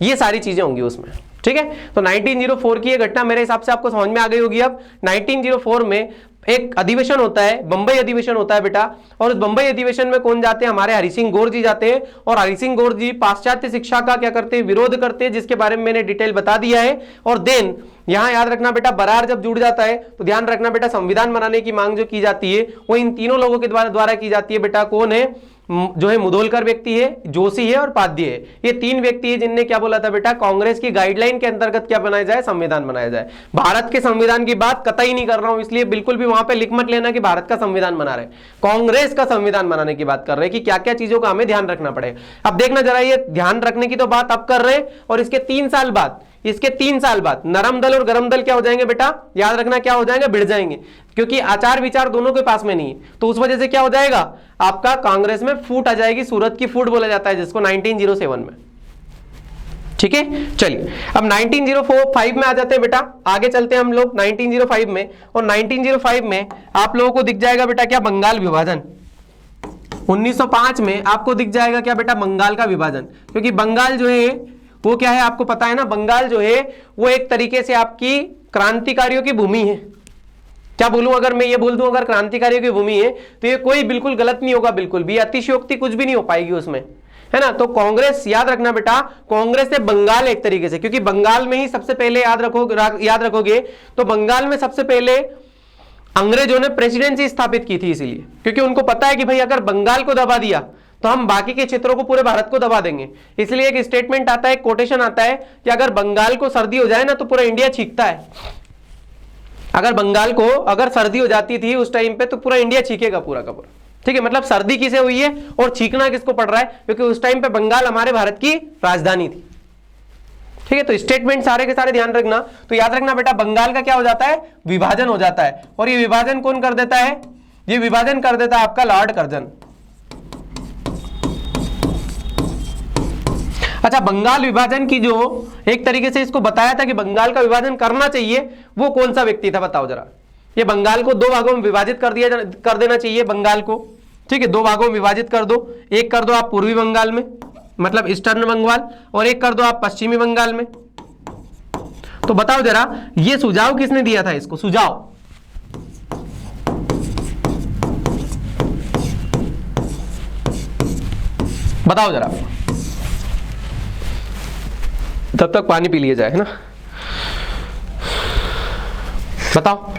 ये सारी चीजें होंगी उसमें। ठीक है, तो 1904 की ये घटना मेरे हिसाब से आपको समझ में आ गई होगी। अब 1904 में एक अधिवेशन होता है, बंबई अधिवेशन होता है बेटा, और उस बंबई अधिवेशन में कौन जाते हैं, हमारे हरि सिंह गौर जी जाते हैं। और हरि सिंह गौर जी पाश्चात्य शिक्षा का क्या करते हैं, विरोध करते हैं, जिसके बारे में मैंने डिटेल बता दिया है। और देन यहां याद रखना बेटा, बरार जब जुड़ जाता है तो ध्यान रखना बेटा, संविधान बनाने की मांग जो की जाती है वो इन तीनों लोगों के द्वारा की जाती है बेटा। कौन है, जो है मुदोलकर व्यक्ति है, जोशी है और पाध्ये है। ये तीन व्यक्ति है जिनने क्या बोला था बेटा, कांग्रेस की गाइडलाइन के अंतर्गत क्या बनाया जाए, संविधान बनाया जाए। भारत के संविधान की बात कतई नहीं कर रहा हूं, इसलिए बिल्कुल भी वहां पे लिख मत लेना कि भारत का संविधान बना रहे, कांग्रेस का संविधान बनाने की बात कर रहे हैं कि क्या क्या चीजों का हमें ध्यान रखना पड़ेगा। अब देखना जरा, ये ध्यान रखने की तो बात अब कर रहे हैं और इसके 3 साल बाद नरम दल और गरम दल क्या हो जाएंगे बेटा, याद रखना क्या हो जाएंगे, भिड़ जाएंगे, क्योंकि आचार विचार दोनों के पास में नहीं है। तो उस वजह से क्या हो जाएगा, आपका कांग्रेस में फूट आ जाएगी, सूरत की फूट बोला जाता है जिसको, 1907 में। ठीक है, चलिए अब 1905 में आ जाते हैं बेटा, आगे चलते हैं हम लोग 1905 में। और 1905 में आप लोगों को दिख जाएगा बेटा क्या, बंगाल विभाजन। 1905 में आपको दिख जाएगा क्या बेटा, बंगाल का विभाजन, क्योंकि बंगाल जो है वो क्या है आपको पता है ना, बंगाल जो है वो एक तरीके से आपकी क्रांतिकारियों की भूमि है। क्या बोलूं, अगर मैं ये बोल दूं अगर क्रांतिकारियों की भूमि है तो ये कोई बिल्कुल गलत नहीं होगा, बिल्कुल भी अतिशयोक्ति कुछ भी नहीं हो पाएगी उसमें, है ना। तो कांग्रेस, याद रखना बेटा, कांग्रेस से बंगाल एक तरीके से, क्योंकि बंगाल में ही सबसे पहले याद रखोगे तो बंगाल में सबसे पहले अंग्रेजों ने प्रेसिडेंसी स्थापित की थी, इसीलिए क्योंकि उनको पता है कि भाई अगर बंगाल को दबा दिया तो हम बाकी के क्षेत्रों को, पूरे भारत को दबा देंगे। इसलिए एक स्टेटमेंट आता है, कोटेशन आता है कि अगर बंगाल को सर्दी हो जाए ना तो पूरा इंडिया छींकता है। अगर बंगाल को अगर सर्दी हो जाती थी उस टाइम पे तो पूरा इंडिया छींकेगा पूरा का पूरा। ठीक है, मतलब सर्दी किसे हुई है और छींकना किसको पड़ रहा है, क्योंकि उस टाइम पे बंगाल हमारे भारत की राजधानी थी। ठीक है, तो स्टेटमेंट सारे के सारे ध्यान रखना। तो याद रखना बेटा, बंगाल का क्या हो जाता है, विभाजन हो जाता है। और ये विभाजन कौन कर देता है, ये विभाजन कर देता है आपका लॉर्ड कर्जन। अच्छा, बंगाल विभाजन की जो एक तरीके से इसको बताया था कि बंगाल का विभाजन करना चाहिए, वो कौन सा व्यक्ति था बताओ जरा। ये बंगाल को 2 भागों में विभाजित कर देना चाहिए बंगाल को। ठीक है, 2 भागों में विभाजित कर दो, एक कर दो आप पूर्वी बंगाल में, मतलब ईस्टर्न बंगाल, और एक कर दो आप पश्चिमी बंगाल में। तो बताओ जरा, ये सुझाव किसने दिया था, इसको सुझाव, बताओ जरा। तब तक पानी पी लिया जाए, है ना, बताओ।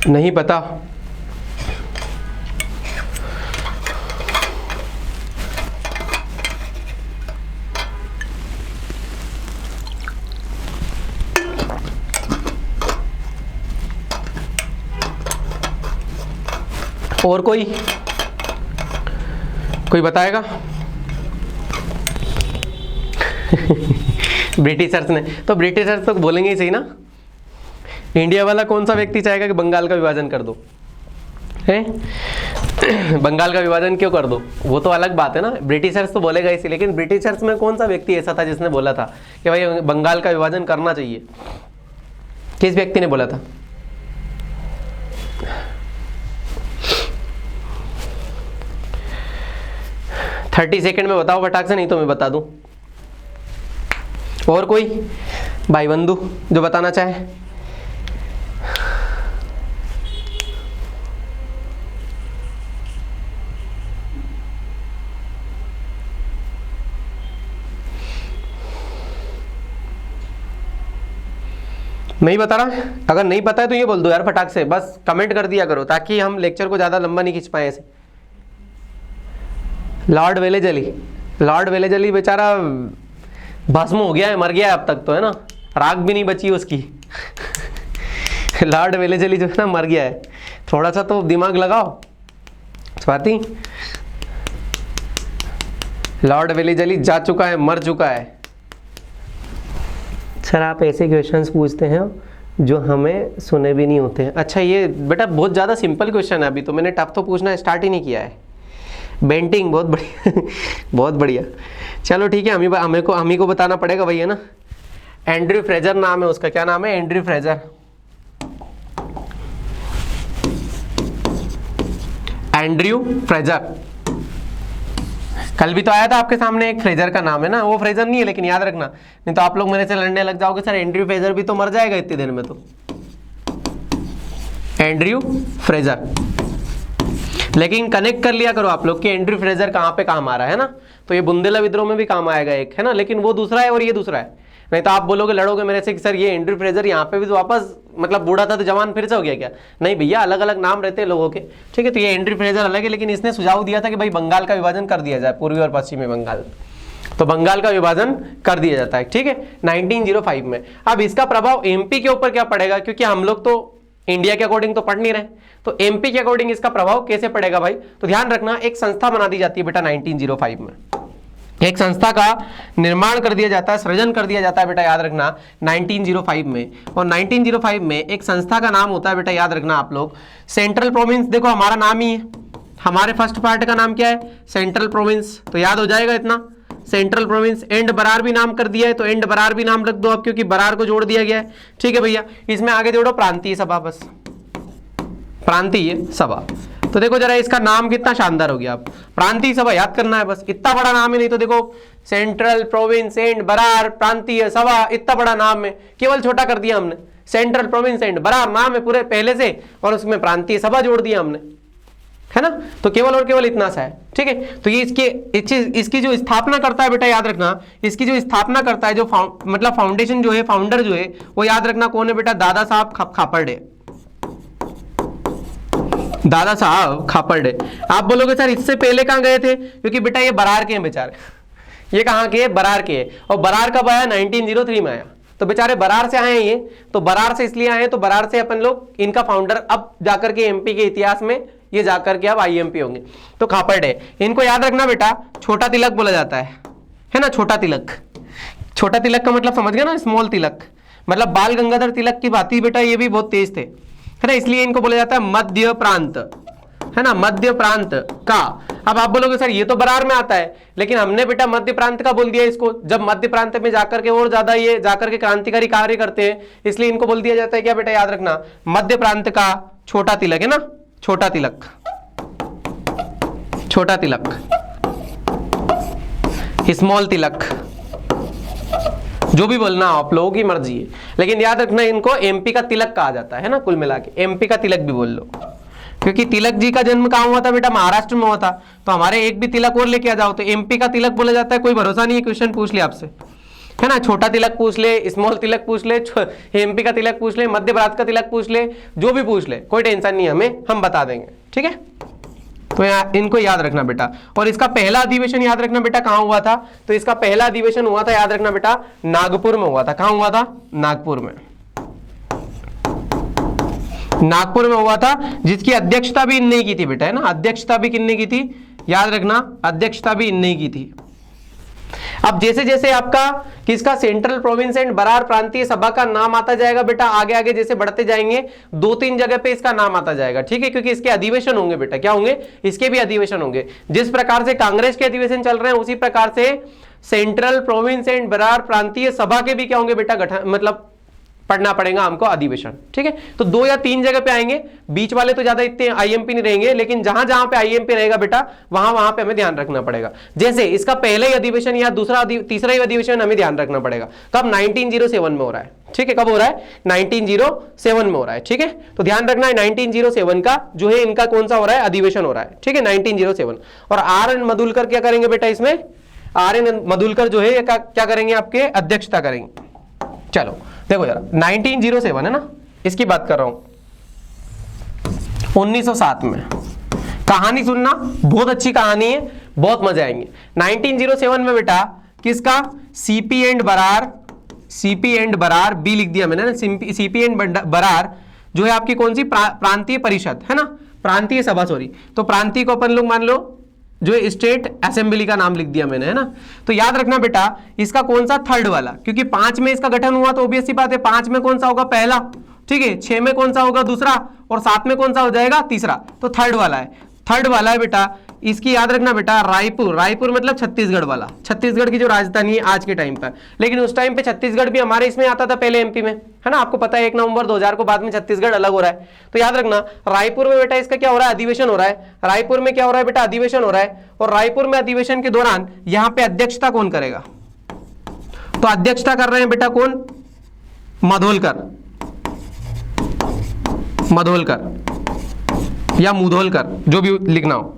नहीं पता, और कोई बताएगा? ब्रिटिशर्स ने, तो ब्रिटिशर्स तो बोलेंगे ही सही ना। इंडिया वाला कौन सा व्यक्ति चाहेगा कि बंगाल का विभाजन कर दो, है? बंगाल का विभाजन क्यों कर दो, वो तो अलग बात है ना। ब्रिटिशर्स तो बोलेगा इसी, लेकिन ब्रिटिशर्स में कौन सा व्यक्ति ऐसा था जिसने बोला था कि भाई बंगाल का विभाजन करना चाहिए? किस व्यक्ति ने बोला था? थर्टी सेकेंड में बताओ फटाक से, नहीं तो मैं बता दूं। और कोई भाई बंधु जो बताना चाहे? नहीं बता रहा? अगर नहीं पता है तो ये बोल दो यार फटाक से, बस कमेंट कर दिया करो ताकि हम लेक्चर को ज्यादा लंबा नहीं खींच पाए ऐसे। लॉर्ड वेलेजली बेचारा भस्म हो गया है, मर गया है अब तक तो, है ना, राख भी नहीं बची उसकी। लॉर्ड वेलेजली जो है ना मर गया है, थोड़ा सा तो दिमाग लगाओ स्वाति। लॉर्ड वेलेजली जा चुका है, मर चुका है। सर आप ऐसे क्वेश्चंस पूछते हैं जो हमें सुने भी नहीं होते हैं। अच्छा ये बेटा बहुत ज़्यादा सिंपल क्वेश्चन है, अभी तो मैंने टफ तो पूछना स्टार्ट ही नहीं किया है। बेंटिंग बहुत बढ़िया, बहुत बढ़िया। चलो ठीक है, हमी को बताना पड़ेगा भैया ना। एंड्रयू फ्रेजर नाम है उसका, क्या नाम है? Andrew Fraser. एंड्रयू फ्रेजर, कल भी तो आया था आपके सामने, एक फ्रेजर का नाम है ना, वो फ्रेजर नहीं है लेकिन याद रखना, नहीं तो आप लोग मेरे से लड़ने लग जाओगे सर एंड्रयू फ्रेजर भी तो मर जाएगा इतनी देर में। तो एंड्रयू फ्रेजर लेकिन कनेक्ट कर लिया करो आप लोग कि एंड्रयू फ्रेजर कहाँ पे काम आ रहा है ना, तो ये बुंदेला विद्रोह में भी काम आएगा एक, है ना, लेकिन वो दूसरा है और ये दूसरा है। नहीं तो आप बोलोगे, लड़ोगे मेरे से कि सर ये एंड्रयू फ्रेजर यहाँ पे भी तो वापस मतलब बूढ़ा था तो जवान फिर से हो गया क्या? नहीं भैया, अलग अलग नाम रहते हैं लोगों के, ठीक है। तो ये एंड्रयू फ्रेजर अलग है, लेकिन इसने सुझाव दिया था कि भाई बंगाल का विभाजन कर दिया जाए, पूर्वी और पश्चिमी बंगाल, तो बंगाल का विभाजन कर दिया जाता है, ठीक है, 1905 में। अब इसका प्रभाव एमपी के ऊपर क्या पड़ेगा, क्योंकि हम लोग तो इंडिया के अकॉर्डिंग तो पढ़ नहीं रहे, तो एमपी के अकॉर्डिंग इसका प्रभाव कैसे पड़ेगा भाई? तो ध्यान रखना, एक संस्था बना दी जाती है बेटा 1905 में, एक संस्था का निर्माण कर दिया जाता है, सृजन कर दिया जाता है बेटा, याद रखना 1905 में। और 1905 में एक संस्था का नाम होता है बेटा, याद रखना आप लोग, सेंट्रल प्रोविंस। देखो हमारा नाम ही है, हमारे फर्स्ट पार्ट का नाम क्या है? सेंट्रल प्रोविंस, तो याद हो जाएगा इतना, सेंट्रल प्रोविंस। एंड बरार भी नाम कर दिया है, तो एंड बरार भी नाम रख दो अब, क्योंकि बरार को जोड़ दिया गया है, ठीक है भैया। इसमें आगे जोड़ो प्रांतीय सभा, बस प्रांतीय सभा। तो देखो जरा इसका नाम कितना शानदार हो गया, आप प्रांतीय सभा याद करना है बस, इतना बड़ा नाम है। नहीं तो देखो सेंट्रल प्रोविंस एंड बरार प्रांतीय सभा, इतना बड़ा नाम है, केवल छोटा कर दिया हमने। सेंट्रल प्रोविंस एंड बरार नाम है पूरे पहले से, और उसमें प्रांतीय सभा जोड़ दिया हमने, है ना, तो केवल और केवल इतना सा है, ठीक है। तो ये इसकी जो स्थापना करता है बेटा, याद रखना, इसकी जो स्थापना करता है, जो मतलब फाउंडेशन जो है, फाउंडर जो है, वो याद रखना कौन है बेटा? दादा साहब खापर्डे, दादा साहब खापर्डे। आप बोलोगे सर इससे पहले कहां गए थे? क्योंकि बेटा ये बरार के हैं बेचारे, ये कहां के हैं? बरार के हैं। और बरार कब आया? 1903 में आया, तो बेचारे बरार से आए हैं ये, तो बरार से इसलिए आए, तो बरार से अपन लोग इनका फाउंडर अब जाकर के एमपी के इतिहास में ये जाकर के अब आईएमपी होंगे, तो खापर्डे। इनको याद रखना बेटा, छोटा तिलक बोला जाता है ना, छोटा तिलक। छोटा तिलक का मतलब समझ गया ना, स्मॉल तिलक, मतलब बाल गंगाधर तिलक की बात ही बेटा, ये भी बहुत तेज थे, है ना, इसलिए इनको बोला जाता है मध्य प्रांत, है ना, मध्य प्रांत का। अब आप बोलोगे सर ये तो बरार में आता है, लेकिन हमने बेटा मध्य प्रांत का बोल दिया इसको, जब मध्य प्रांत में जाकर के और ज्यादा ये जाकर के क्रांतिकारी कार्य करते हैं, इसलिए इनको बोल दिया जाता है क्या बेटा? याद रखना, मध्य प्रांत का छोटा तिलक, है ना, छोटा तिलक, छोटा तिलक, स्मॉल तिलक, जो भी बोलना आप लोगों की मर्जी है, लेकिन याद रखना इनको एमपी का तिलक कहा जाता है ना, कुल मिला के एमपी का तिलक भी बोल लो, क्योंकि तिलक जी का जन्म कहां हुआ था बेटा? महाराष्ट्र में हुआ था, तो हमारे एक भी तिलक और लेके आ जाओ तो एमपी का तिलक बोला जाता है। कोई भरोसा नहीं है, क्वेश्चन पूछ ले आपसे, है ना, छोटा तिलक पूछ ले, स्मॉल तिलक पूछ ले, एमपी का तिलक पूछ ले, मध्य भारत का तिलक पूछ ले, जो भी पूछ ले, कोई टेंशन नहीं हमें, हम बता देंगे, ठीक है। तो इनको याद रखना बेटा। और इसका पहला अधिवेशन याद रखना बेटा कहां हुआ था? तो इसका पहला अधिवेशन हुआ था, याद रखना बेटा, नागपुर में हुआ था। कहां हुआ था? नागपुर में, नागपुर में हुआ था, जिसकी अध्यक्षता भी इनने की थी बेटा, है ना, अध्यक्षता भी किसने की थी? याद रखना, अध्यक्षता भी इनने की थी। अब जैसे जैसे आपका किसका सेंट्रल प्रोविंस एंड बरार प्रांतीय सभा का नाम आता जाएगा बेटा, आगे आगे जैसे बढ़ते जाएंगे, 2-3 जगह पे इसका नाम आता जाएगा, ठीक है, क्योंकि इसके अधिवेशन होंगे बेटा, क्या होंगे? इसके भी अधिवेशन होंगे। जिस प्रकार से कांग्रेस के अधिवेशन चल रहे हैं, उसी प्रकार से सेंट्रल प्रोविंस एंड बरार प्रांतीय सभा के भी क्या होंगे बेटा? गठन, मतलब पढ़ना पड़ेगा हमको अधिवेशन, ठीक है। तो 2 या 3 जगह पे आएंगे, बीच वाले तो ज्यादा इतने आईएमपी नहीं रहेंगे, लेकिन जहां जहां पे आईएमपी रहेगा बेटा, वहां वहां पे हमें ध्यान रखना पड़ेगा। जैसे इसका पहला ही अधिवेशन या दूसरा तीसरा ही अधिवेशन हमें ध्यान रखना पड़ेगा, कब? 1907 में हो रहा है, ठीक है। कब हो रहा है? 1907 में हो रहा है, ठीक है। तो ध्यान रखना है 1907 का जो है इनका कौन सा हो रहा है? अधिवेशन हो रहा है, ठीक है, 1907। और आर एन मधुलकर क्या करेंगे बेटा इसमें? आर एन मधुलकर जो है क्या करेंगे? आपके अध्यक्षता करेंगे। चलो देखो जरा, 1907 है ना, इसकी बात कर रहा हूं, 1907 में। कहानी सुनना, बहुत अच्छी कहानी है, बहुत मजा आएंगे। 1907 में बेटा किसका? CP and Berar, CP and Berar B लिख दिया मैंने ना, सीपी एंड बरार जो है आपकी कौन सी? प्रांतीय परिषद, है ना, प्रांतीय सभा, सॉरी। तो प्रांतीय को अपन लोग मान लो जो स्टेट असेंबली का नाम लिख दिया मैंने, है ना। तो याद रखना बेटा इसका कौन सा? थर्ड वाला, क्योंकि 5 में इसका गठन हुआ, तो ऑब्वियस सी बात है 5 में कौन सा होगा? पहला, ठीक है। 6 में कौन सा होगा? दूसरा, और 7 में कौन सा हो जाएगा? तीसरा। तो थर्ड वाला है, थर्ड वाला है बेटा। इसकी याद रखना बेटा रायपुर, रायपुर मतलब छत्तीसगढ़ वाला, छत्तीसगढ़ की जो राजधानी है आज के टाइम पर। लेकिन उस टाइम पे छत्तीसगढ़ भी हमारे इसमें आता था पहले एमपी में, है ना, आपको पता है 1 नवंबर 2000 को बाद में छत्तीसगढ़ अलग हो रहा है। तो याद रखना रायपुर में बेटा इसका क्या हो रहा है? अधिवेशन हो रहा है। रायपुर में क्या हो रहा है बेटा? अधिवेशन हो रहा है। और रायपुर में अधिवेशन के दौरान यहाँ पे अध्यक्षता कौन करेगा? तो अध्यक्षता कर रहे हैं बेटा कौन? मधोलकर, मधोलकर, या मुधोलकर, जो भी लिखना हो,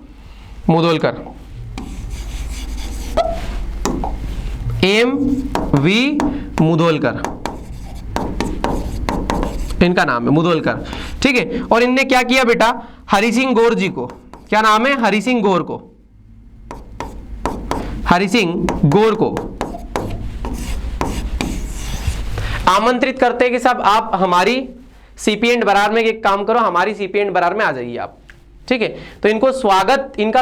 मुधोलकर, MV मुधोलकर इनका नाम है, मुधोलकर। ठीक है, और इनने क्या किया बेटा, हरि सिंह गौर जी को, क्या नाम है, हरि सिंह गौर को, हरि सिंह गौर को आमंत्रित करते हैं कि साहब आप हमारी सीपी एंड बरार में एक काम करो, हमारी सीपी एंड बरार में आ जाइए आप। ठीक है, तो इनका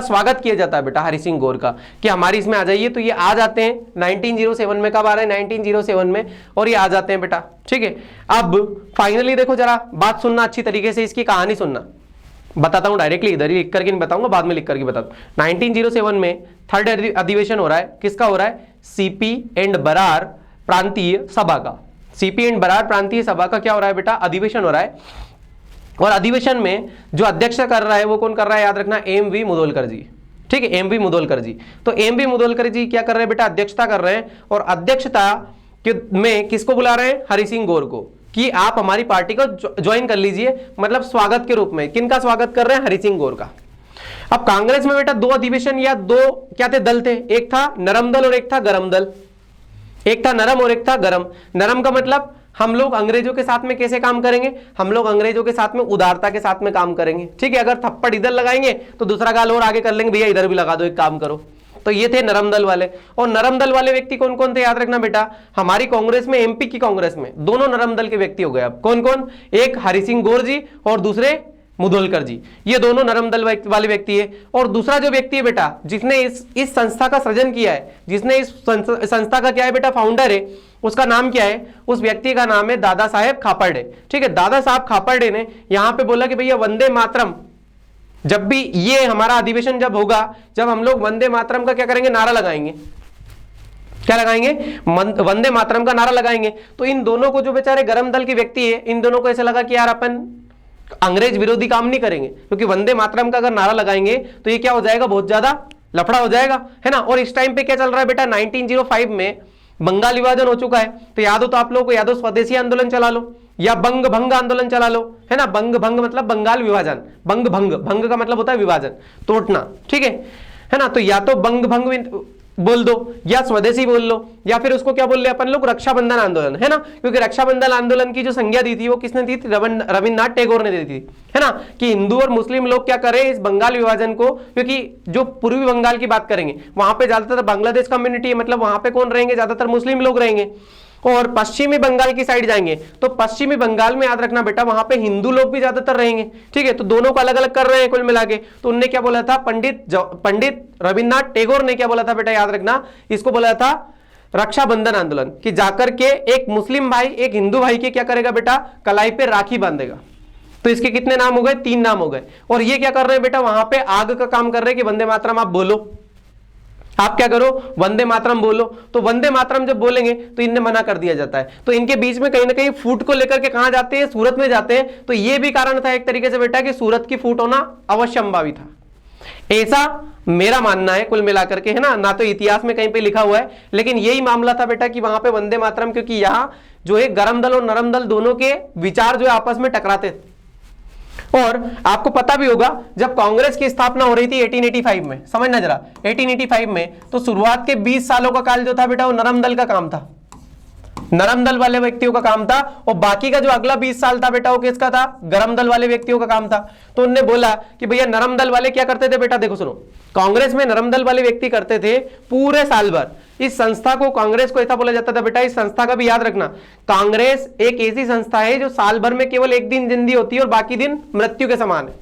स्वागत किया जाता है बेटा हरि सिंह गौर का कि हमारी इसमें आ जाइए। तो ये आ जाते हैं 1907 में। कब आ रहे हैं, 1907 में, और ये आ जाते हैं बेटा। ठीक है, अब फाइनली देखो जरा बात सुनना अच्छी तरीके से, इसकी कहानी सुनना, बताता हूं डायरेक्टली, इधर ही लिख करके नहीं बताऊंगा, बाद में लिख करके बता दूं। 1907 में थर्ड अधिवेशन हो रहा है, किसका हो रहा है, सीपी एंड बरार प्रांतीय सभा का। सीपी एंड बरार प्रांतीय सभा का क्या हो रहा है बेटा, अधिवेशन हो रहा है। और अधिवेशन में जो अध्यक्षता कर रहा है वो कौन कर रहा है, याद रखना, MV मुधोलकर जी। ठीक है, MV मुधोलकर जी। तो MV मुधोलकर जी क्या कर रहे हैं बेटा, अध्यक्षता कर रहे हैं, और अध्यक्षता में किसको बुला रहे हैं, हरि सिंह गौर को, कि आप हमारी पार्टी को ज्वाइन कर लीजिए, मतलब स्वागत के रूप में। किनका स्वागत कर रहे हैं, हरि सिंह गौर का। अब कांग्रेस में बेटा दो अधिवेशन या दो क्या थे, दल थे, एक था नरम दल और एक था गरम दल। एक था नरम और एक था गरम। नरम का मतलब हम लोग अंग्रेजों के साथ में कैसे काम करेंगे, हम लोग अंग्रेजों के साथ में उदारता के साथ में काम करेंगे। ठीक है, अगर थप्पड़ इधर लगाएंगे तो दूसरा गाल और आगे कर लेंगे, भैया इधर भी लगा दो, एक काम करो। तो ये थे नरम दल वाले। और नरम दल वाले व्यक्ति कौन कौन थे, याद रखना बेटा, हमारी कांग्रेस में, MP की कांग्रेस में दोनों नरम दल के व्यक्ति हो गए। अब कौन कौन, एक हरि सिंह गौर जी और दूसरे मुधोलकर जी, ये दोनों नरम दल वाले व्यक्ति है। और दूसरा जो व्यक्ति है बेटा, जिसने इस संस्था का सृजन किया है, जिसने इस संस्था का क्या है बेटा, फाउंडर है, उसका नाम क्या है, उस व्यक्ति का नाम है दादा साहेब खापर्डे। ठीक है, दादा साहब खापर्डे ने यहां पे बोला कि भैया वंदे मातरम, जब भी ये हमारा अधिवेशन जब होगा, जब हम लोग वंदे मातरम का क्या करेंगे, नारा लगाएंगे। क्या लगाएंगे, वंदे मातरम का नारा लगाएंगे। तो इन दोनों को, जो बेचारे गरम दल के व्यक्ति है, इन दोनों को ऐसा लगा कि यार अपन अंग्रेज विरोधी काम नहीं करेंगे, क्योंकि वंदे मातरम का अगर नारा लगाएंगे तो ये क्या हो जाएगा, बहुत ज्यादा लफड़ा हो जाएगा, है ना। और इस टाइम पे क्या चल रहा है बेटा, 1905 में बंगाल विभाजन हो चुका है। तो याद हो तो आप लोगों को, याद हो स्वदेशी आंदोलन चला लो या बंग भंग आंदोलन चला लो, है ना। बंग भंग मतलब बंगाल विभाजन, बंग भंग, भंग का मतलब होता है विभाजन, तोड़ना। ठीक है ना। तो या तो बंग भंग बोल दो या स्वदेशी बोल लो, या फिर उसको क्या बोल रहे अपन लोग, रक्षाबंधन आंदोलन, है ना। क्योंकि रक्षाबंधन आंदोलन की जो संज्ञा दी थी वो किसने दी थी, रविन्द्रनाथ टैगोर ने दी थी, है ना। कि हिंदू और मुस्लिम लोग क्या करें इस बंगाल विभाजन को, क्योंकि जो पूर्वी बंगाल की बात करेंगे वहां पे ज्यादातर बांग्लादेश कम्युनिटी है, मतलब वहां पे कौन रहेंगे, ज्यादातर मुस्लिम लोग रहेंगे। और पश्चिमी बंगाल की साइड जाएंगे तो पश्चिमी बंगाल में याद रखना बेटा, वहां पे हिंदू लोग भी ज्यादातर रहेंगे। ठीक है, तो दोनों को अलग अलग कर रहे हैं कुल मिला के। तो उनने क्या बोला था, पंडित रविन्द्रनाथ टैगोर ने क्या बोला था बेटा, याद रखना, इसको बोला था रक्षाबंधन आंदोलन, कि जाकर के एक मुस्लिम भाई एक हिंदू भाई के क्या करेगा बेटा, कलाई पे राखी बांधेगा। तो इसके कितने नाम हो गए, 3 नाम हो गए। और ये क्या कर रहे हैं बेटा, वहां पे आग का काम कर रहे हैं कि वंदे मातरम आप बोलो, आप क्या करो, वंदे मातरम बोलो। तो वंदे मातरम जब बोलेंगे तो इन्हें मना कर दिया जाता है। तो इनके बीच में कहीं ना कहीं फूट को लेकर के कहां जाते हैं, सूरत में जाते हैं। तो ये भी कारण था एक तरीके से बेटा कि सूरत की फूट होना अवश्य संभावी था, ऐसा मेरा मानना है कुल मिलाकर के, है ना तो इतिहास में कहीं पे लिखा हुआ है, लेकिन यही मामला था बेटा कि वहां पे वंदे मातरम, क्योंकि यहां जो है गरम दल और नरम दल दोनों के विचार जो है आपस में टकराते थे। और आपको पता भी होगा जब कांग्रेस की स्थापना हो रही थी 1885 में, समझना जरा 1885 में, तो शुरुआत के 20 सालों का काल जो था बेटा वो नरम दल का काम था, नरम दल वाले व्यक्तियों का काम था। और बाकी का जो अगला 20 साल था बेटा वो किसका था, गरम दल वाले व्यक्तियों का काम था। तो उन्होंने बोला कि भैया नरम दल वाले क्या करते थे बेटा, देखो सुनो, कांग्रेस में नरम दल वाले व्यक्ति करते थे पूरे साल भर इस संस्था को, कांग्रेस को ऐसा बोला जाता था बेटा, इस संस्था का भी याद रखना, कांग्रेस एक ऐसी संस्था है जो साल भर में केवल एक दिन जिंदगी होती है और बाकी दिन मृत्यु के समान है।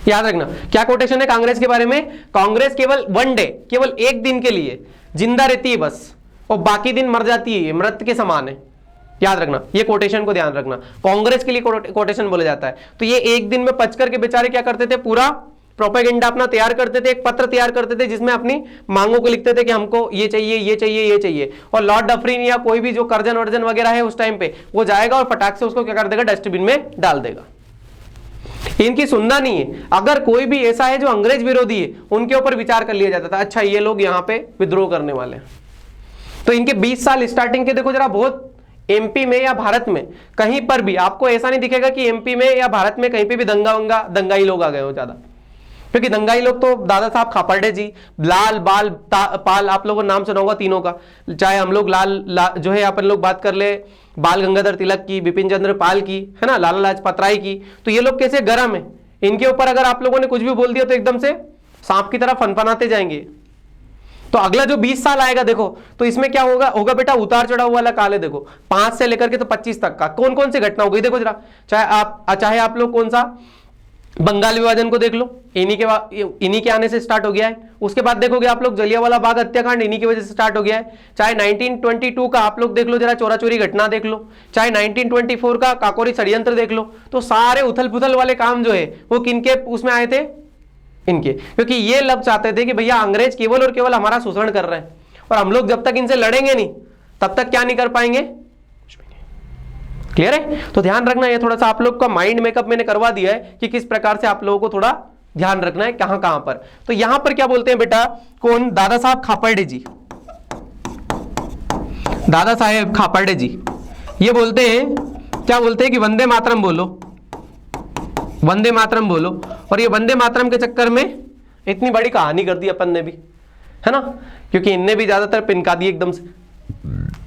याद रखना क्या कोटेशन है कांग्रेस के बारे में, कांग्रेस केवल वन डे, केवल एक दिन के लिए जिंदा रहती है बस, और बाकी दिन मर जाती है, मृत के समान है। याद रखना, ये कोटेशन को ध्यान रखना, कांग्रेस के लिए कोटेशन बोला जाता है। तो ये एक दिन में पच करके बेचारे क्या करते थे, पूरा प्रोपेगेंडा अपना तैयार करते थे, एक पत्र तैयार करते थे जिसमें अपनी मांगों को लिखते थे कि हमको ये चाहिए, ये चाहिए, ये चाहिए। और लॉर्ड डफरिन या कोई भी जो कर्जन वर्जन वगैरह है उस टाइम पे, वो जाएगा और फटाक से उसको क्या कर देगा, डस्टबिन में डाल देगा। इनकी सुनना नहीं है, अगर कोई भी ऐसा है जो अंग्रेज विरोधी है उनके ऊपर विचार कर लिया जाता था, अच्छा ये लोग यहाँ पे विद्रोह करने वाले हैं। तो इनके 20 साल स्टार्टिंग के देखो जरा, बहुत एमपी में या भारत में कहीं पर भी आपको ऐसा नहीं दिखेगा कि एमपी में या भारत में कहीं पे भी दंगाई लोग आ गए हो ज्यादा, क्योंकि दंगाई लोग तो दादा साहब खापर्डे जी, लाल बाल पाल, आप लोगों को नाम सुना होगा तीनों का, चाहे हम लोग जो है अपन लोग बात कर ले बाल गंगाधर तिलक की, बिपिन चंद्र पाल की, है ना, लाला लाजपत राय की, तो ये लोग कैसे गरम है, इनके ऊपर अगर आप लोगों ने कुछ भी बोल दिया तो एकदम से सांप की तरह फनफनाते जाएंगे। तो अगला जो 20 साल आएगा देखो, तो इसमें क्या होगा बेटा, उतार चढ़ाव वाला काल है। देखो 5 से लेकर के तो 25 तक का कौन कौन सी घटना हो गई देखो जरा, चाहे आप लोग कौन सा बंगाल विभाजन को देख लो, इन्हीं के आने से स्टार्ट हो गया है। उसके बाद देखोगे आप लोग जलियांवाला बाग हत्याकांड इन्हीं की वजह से स्टार्ट हो गया है। चाहे 1922 का आप लोग देख लो जरा, चोरा चोरी घटना देख लो, चाहे 1924 का काकोरी षड्यंत्र देख लो, तो सारे उथल पुथल वाले काम जो है वो किनके उसमें आए थे, इनके, क्योंकि ये लोग चाहते थे कि भैया अंग्रेज केवल और केवल हमारा शोषण कर रहे हैं और हम लोग जब तक इनसे लड़ेंगे नहीं तब तक क्या नहीं कर पाएंगे। क्लियर है? तो ध्यान रखना, ये थोड़ा सा आप लोग का माइंड मेकअप मैंने करवा दिया है कि किस प्रकार से आप लोगों को थोड़ा ध्यान रखना है कहां कहां पर। तो यहां पर क्या बोलते हैं बेटा, कौन, दादा साहब खापर्डे जी, दादा साहेब खापर्डे जी ये बोलते हैं, क्या बोलते हैं कि वंदे मातरम बोलो, वंदे मातरम बोलो। और ये वंदे मातरम के चक्कर में इतनी बड़ी कहानी कर दी अपन ने भी, है ना, क्योंकि इनने भी ज्यादातर पिनका दी एकदम से।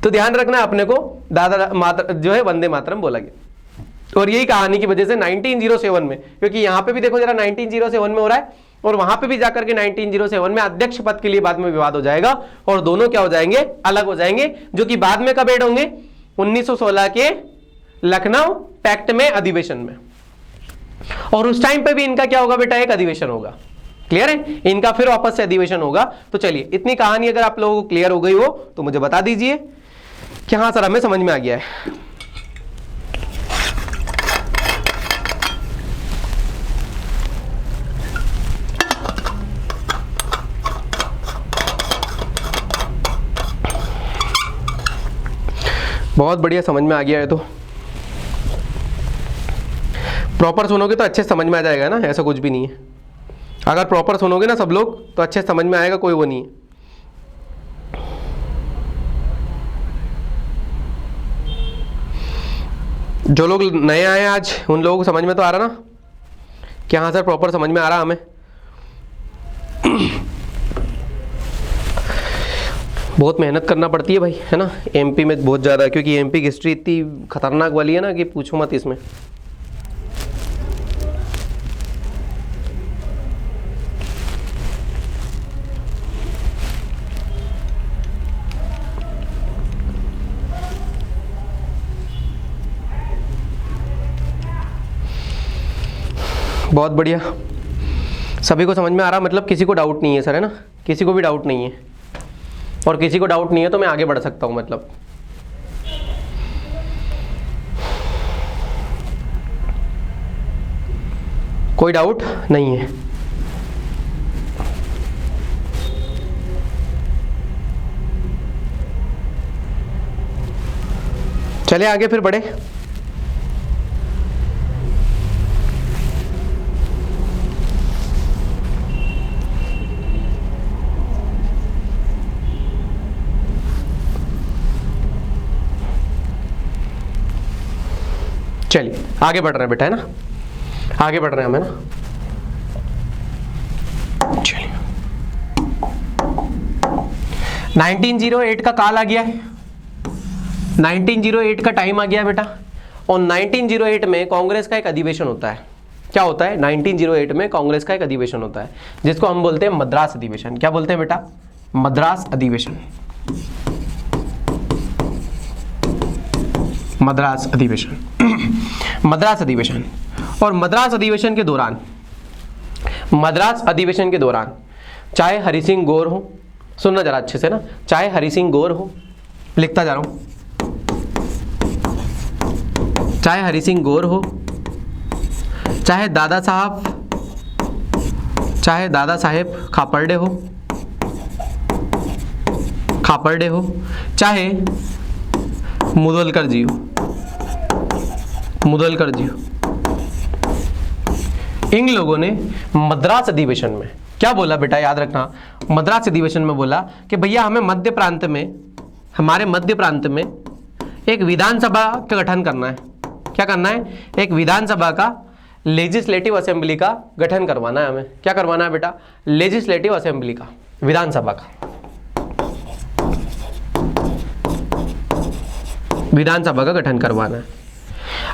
तो ध्यान रखना है अपने को, जो है वंदे मातरम बोला गया और यही कहानी की वजह से 1907 में, क्योंकि यहां पे भी देखो जरा 1907 में हो रहा है और वहां पे भी जाकर के 1907 में अध्यक्ष पद के लिए बाद में विवाद हो जाएगा और दोनों क्या हो जाएंगे, अलग हो जाएंगे, जो कि बाद में कब ऐड होंगे, 1916 के लखनऊ पैक्ट में अधिवेशन में। और उस टाइम पे भी इनका क्या होगा बेटा, एक अधिवेशन होगा। क्लियर है? इनका फिर वापस से अधिवेशन होगा। तो चलिए, इतनी कहानी अगर आप लोगों को क्लियर हो गई हो तो मुझे बता दीजिए कि हाँ सर हमें समझ में आ गया है। बहुत बढ़िया, समझ में आ गया है। तो प्रॉपर सुनोगे तो अच्छे समझ में आ जाएगा ना, ऐसा कुछ भी नहीं है। अगर प्रॉपर सुनोगे ना सब लोग तो अच्छे समझ में आएगा, कोई वो नहीं है। जो लोग नए आए आज उन लोगों को समझ में तो आ रहा ना कि हाँ सर प्रॉपर समझ में आ रहा हमें। बहुत मेहनत करना पड़ती है भाई, है ना, एमपी में बहुत ज़्यादा, क्योंकि एमपी की हिस्ट्री इतनी खतरनाक वाली है ना कि पूछो मत इसमें। बहुत बढ़िया, सभी को समझ में आ रहा, मतलब किसी को डाउट नहीं है सर, है ना, किसी को भी डाउट नहीं है, और किसी को डाउट नहीं है तो मैं आगे बढ़ सकता हूं, मतलब कोई डाउट नहीं है। चलिए आगे फिर बढ़े। चलिए आगे बढ़ रहे हैं बेटा, है ना, आगे बढ़ रहे हैं हमें ना। चलिए 1908 का काल आ गया है, 1908 का टाइम आ गया बेटा, और 1908 में कांग्रेस का एक अधिवेशन होता है। क्या होता है? 1908 में कांग्रेस का एक अधिवेशन होता है जिसको हम बोलते हैं मद्रास अधिवेशन। क्या बोलते हैं बेटा? मद्रास अधिवेशन, मद्रास अधिवेशन। मद्रास अधिवेशन, और मद्रास अधिवेशन के दौरान, मद्रास अधिवेशन के दौरान चाहे हरि सिंह गौर हो, सुनना जरा अच्छे से ना, चाहे हरि सिंह गौर हो, लिखता जा रहा हूं, चाहे हरि सिंह गौर हो, चाहे दादा साहेब खापर्डे हो, चाहे मुदलकर जी हो, इन लोगों ने मद्रास अधिवेशन में क्या बोला बेटा, याद रखना, मद्रास अधिवेशन में बोला कि भैया हमें मध्य प्रांत में, हमारे मध्य प्रांत में एक विधानसभा का गठन करना है। क्या करना है? एक विधानसभा का, लेजिस्लेटिव असेंबली का गठन करवाना है हमें। क्या करवाना है बेटा? लेजिस्लेटिव असेंबली का, विधानसभा का, विधानसभा का गठन करवाना है।